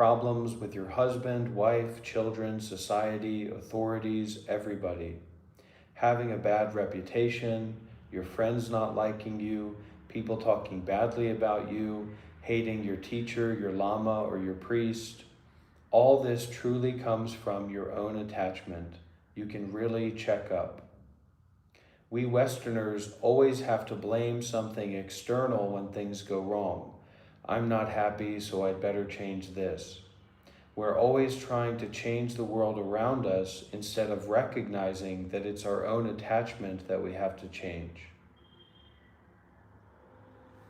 problems with your husband, wife, children, society, authorities, everybody. Having a bad reputation, your friends not liking you, people talking badly about you, hating your teacher, your lama, or your priest. All this truly comes from your own attachment. You can really check up. We Westerners always have to blame something external when things go wrong. I'm not happy, so I'd better change this. We're always trying to change the world around us instead of recognizing that it's our own attachment that we have to change.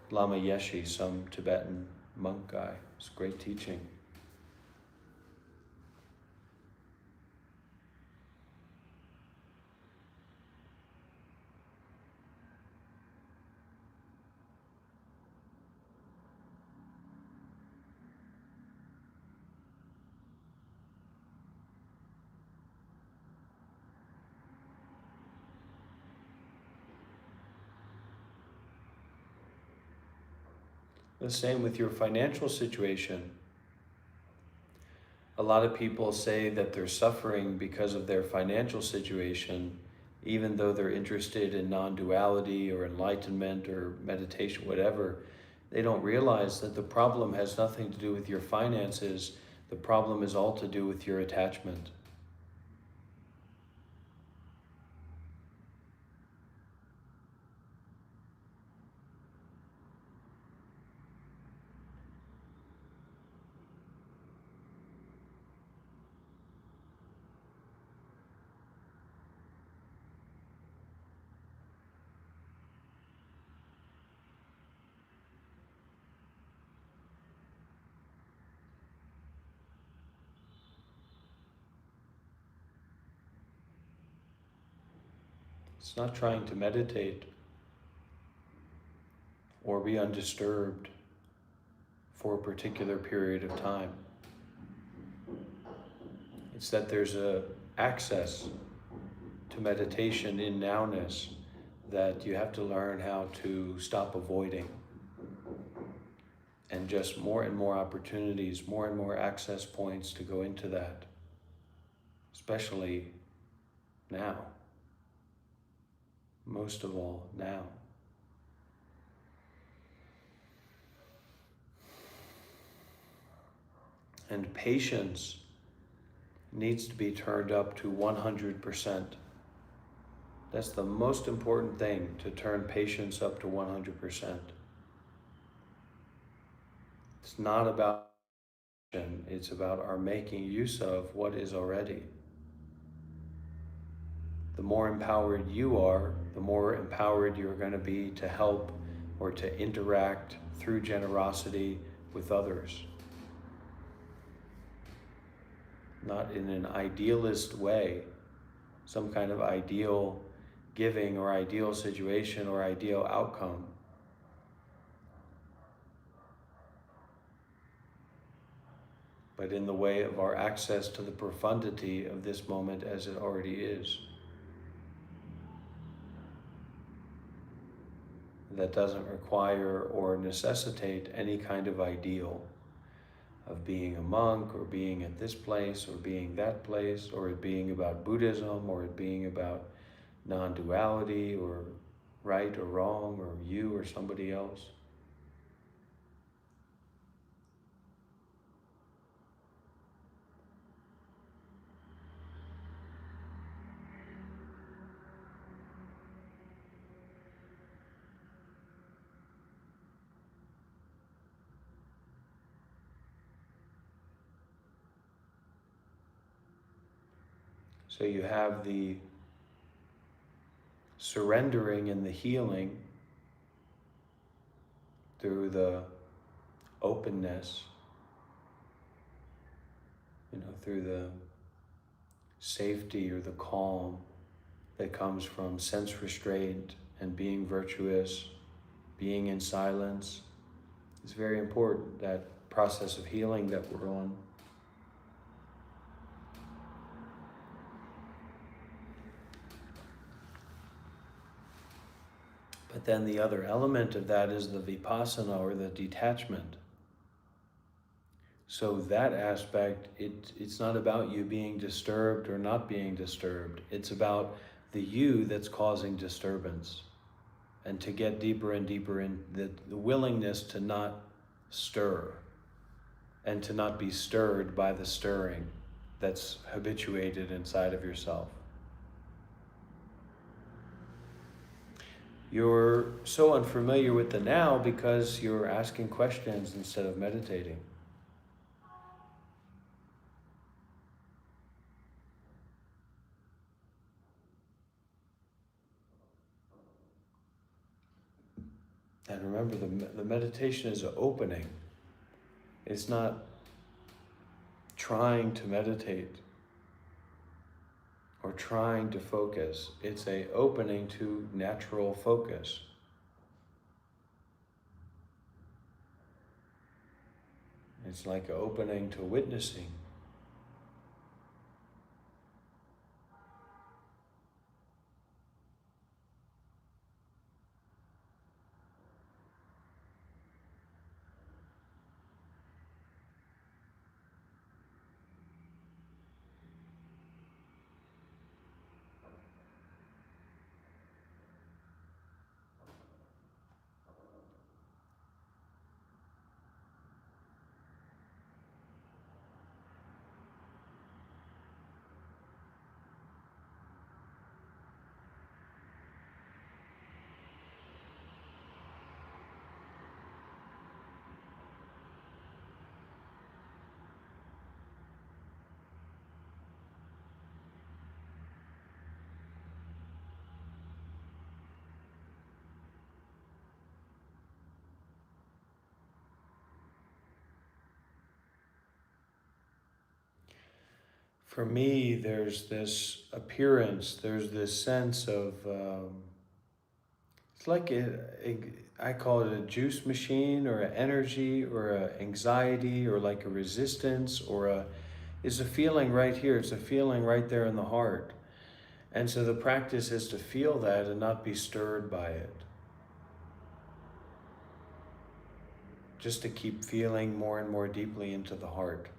Lama Yeshe, some Tibetan monk guy, it's great teaching. The same with your financial situation. A lot of people say that they're suffering because of their financial situation, even though they're interested in non-duality or enlightenment or meditation, whatever. They don't realize that the problem has nothing to do with your finances. The problem is all to do with your attachment. It's not trying to meditate or be undisturbed for a particular period of time. It's that there's a access to meditation in nowness that you have to learn how to stop avoiding. And just more and more opportunities, more and more access points to go into that, especially now. Most of all, now. And patience needs to be turned up to 100%. That's the most important thing, to turn patience up to 100%. It's not about action, it's about our making use of what is already. The more empowered you are, the more empowered you're going to be to help or to interact through generosity with others. Not in an idealist way, some kind of ideal giving or ideal situation or ideal outcome. But in the way of our access to the profundity of this moment as it already is. That doesn't require or necessitate any kind of ideal of being a monk or being at this place or being that place, or it being about Buddhism, or it being about non-duality or right or wrong or you or somebody else. So you have the surrendering and the healing through the openness, through the safety or the calm that comes from sense restraint and being virtuous, being in silence. It's very important, that process of healing that we're on. But then the other element of that is the vipassana, or the detachment. So that aspect, it's not about you being disturbed or not being disturbed. It's about the you that's causing disturbance. And to get deeper and deeper in the willingness to not stir and to not be stirred by the stirring that's habituated inside of yourself. You're so unfamiliar with the now because you're asking questions instead of meditating. And remember, the meditation is an opening. It's not trying to meditate or trying to focus. It's an opening to natural focus. It's like an opening to witnessing. For me, there's this appearance, there's this sense of, it's like I call it a juice machine or an energy or an anxiety or like a resistance or is a feeling right here. It's a feeling right there in the heart. And so the practice is to feel that and not be stirred by it. Just to keep feeling more and more deeply into the heart.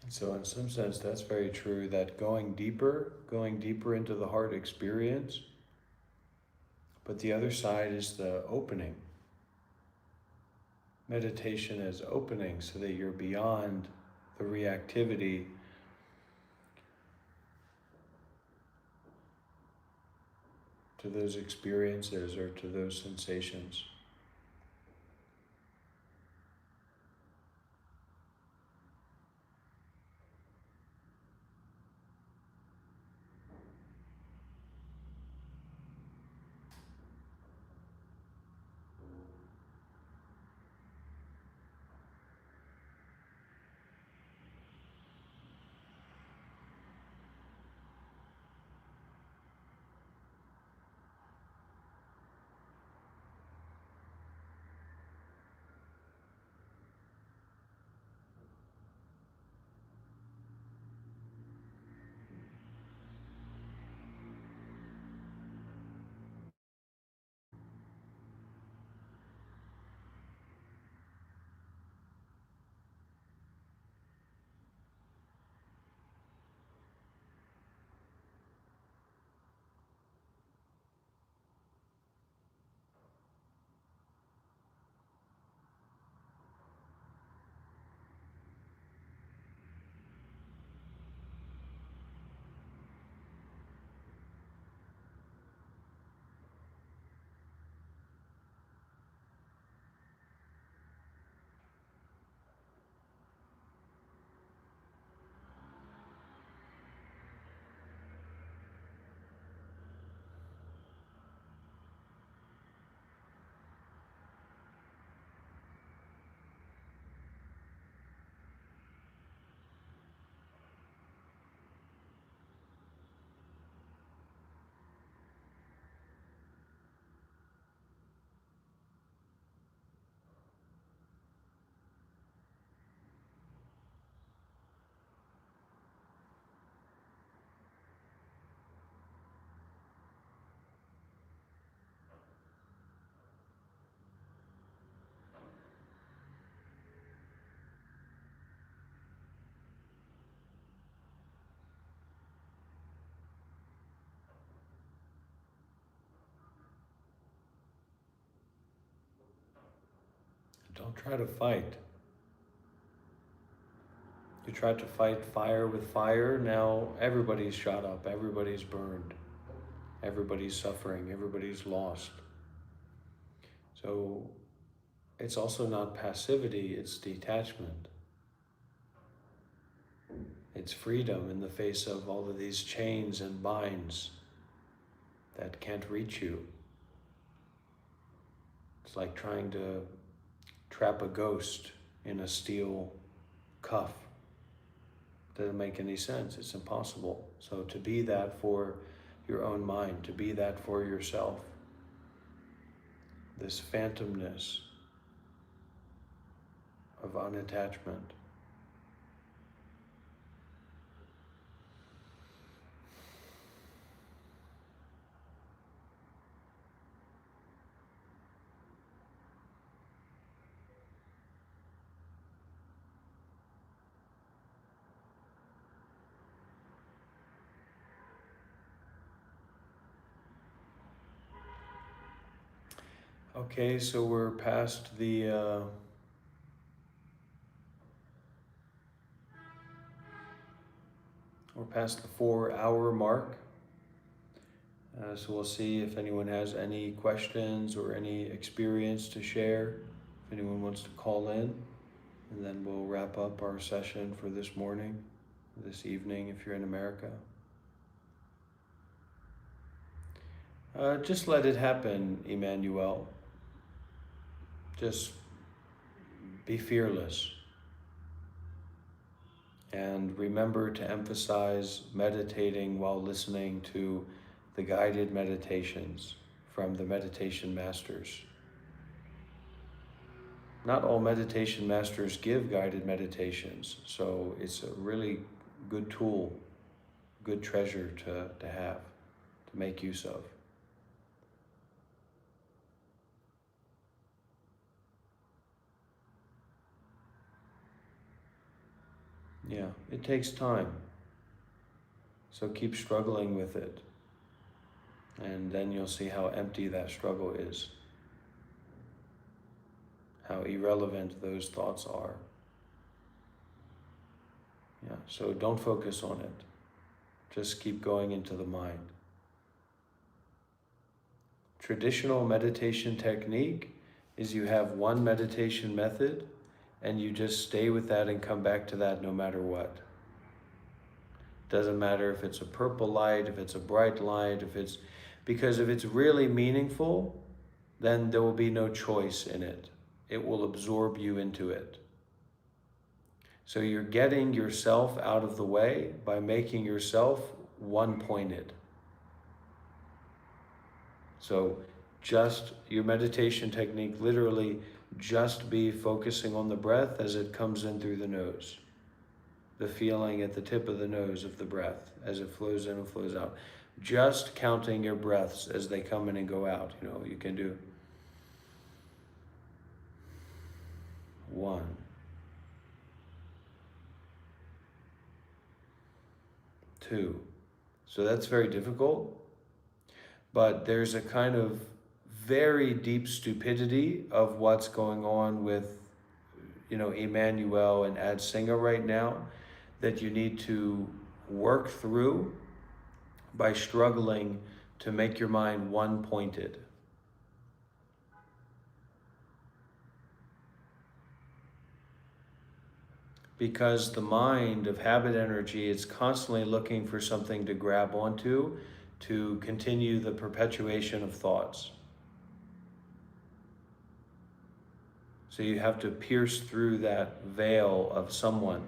So in some sense, that's very true, that going deeper into the heart experience, but the other side is the opening. Meditation is opening so that you're beyond the reactivity to those experiences or to those sensations. Don't try to fight. You tried to fight fire with fire, now everybody's shot up, everybody's burned, everybody's suffering, everybody's lost. So it's also not passivity, it's detachment. It's freedom in the face of all of these chains and binds that can't reach you. It's like trying to trap a ghost in a steel cuff. Doesn't make any sense. It's impossible. So to be that for your own mind, to be that for yourself, this phantomness of unattachment. Okay, so we're past the 4-hour mark. So we'll see if anyone has any questions or any experience to share, if anyone wants to call in, and then we'll wrap up our session for this morning, this evening if you're in America. Just let it happen, Emmanuel. Just be fearless. And remember to emphasize meditating while listening to the guided meditations from the meditation masters. Not all meditation masters give guided meditations, so it's a really good tool, good treasure to have, to make use of. Yeah, it takes time. So keep struggling with it. And then you'll see how empty that struggle is. How irrelevant those thoughts are. Yeah, so don't focus on it. Just keep going into the mind. Traditional meditation technique is you have one meditation method and you just stay with that and come back to that no matter what. Doesn't matter if it's a purple light, if it's a bright light, because if it's really meaningful, then there will be no choice in it. It will absorb you into it. So you're getting yourself out of the way by making yourself one-pointed. So just your meditation technique, literally just be focusing on the breath as it comes in through the nose. The feeling at the tip of the nose of the breath as it flows in and flows out. Just counting your breaths as they come in and go out. You can do 1, 2. So that's very difficult, but there's a kind of very deep stupidity of what's going on with, Emmanuel and Ad Singa right now that you need to work through by struggling to make your mind one-pointed. Because the mind of habit energy is constantly looking for something to grab onto to continue the perpetuation of thoughts. So you have to pierce through that veil of someone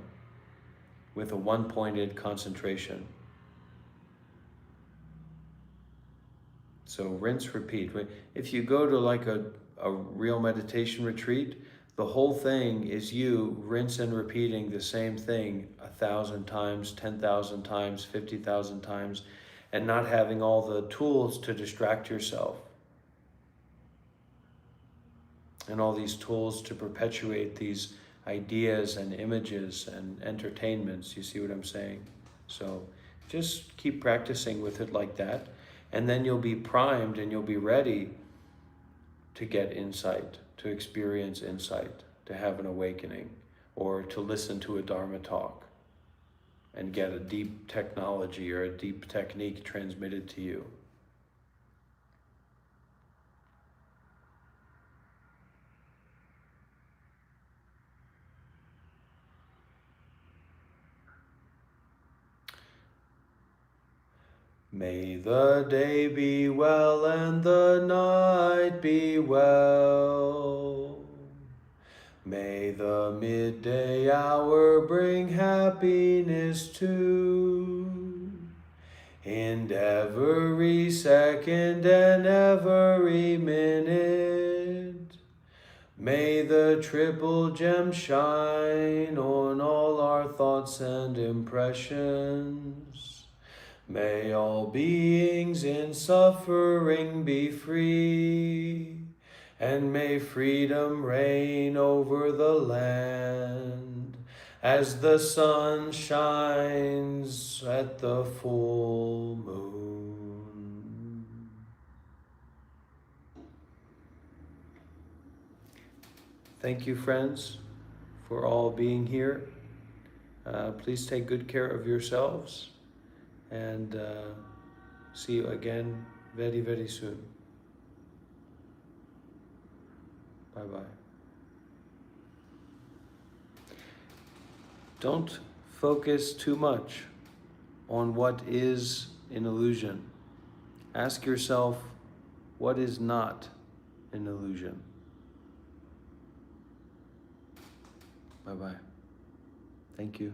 with a one-pointed concentration. So rinse, repeat. If you go to like a real meditation retreat, the whole thing is you rinse and repeating the same thing 1,000 times, 10,000 times, 50,000 times, and not having all the tools to distract yourself. And all these tools to perpetuate these ideas and images and entertainments. You see what I'm saying? So just keep practicing with it like that. And then you'll be primed and you'll be ready to get insight, to experience insight, to have an awakening, or to listen to a Dharma talk and get a deep technology or a deep technique transmitted to you. May the day be well and the night be well. May the midday hour bring happiness too. And every second and every minute, may the triple gem shine on all our thoughts and impressions. May all beings in suffering be free, and may freedom reign over the land as the sun shines at the full moon. Thank you, friends, for all being here. Please take good care of yourselves, and see you again very, very soon. Bye-bye. Don't focus too much on what is an illusion. Ask yourself, what is not an illusion? Bye-bye. Thank you.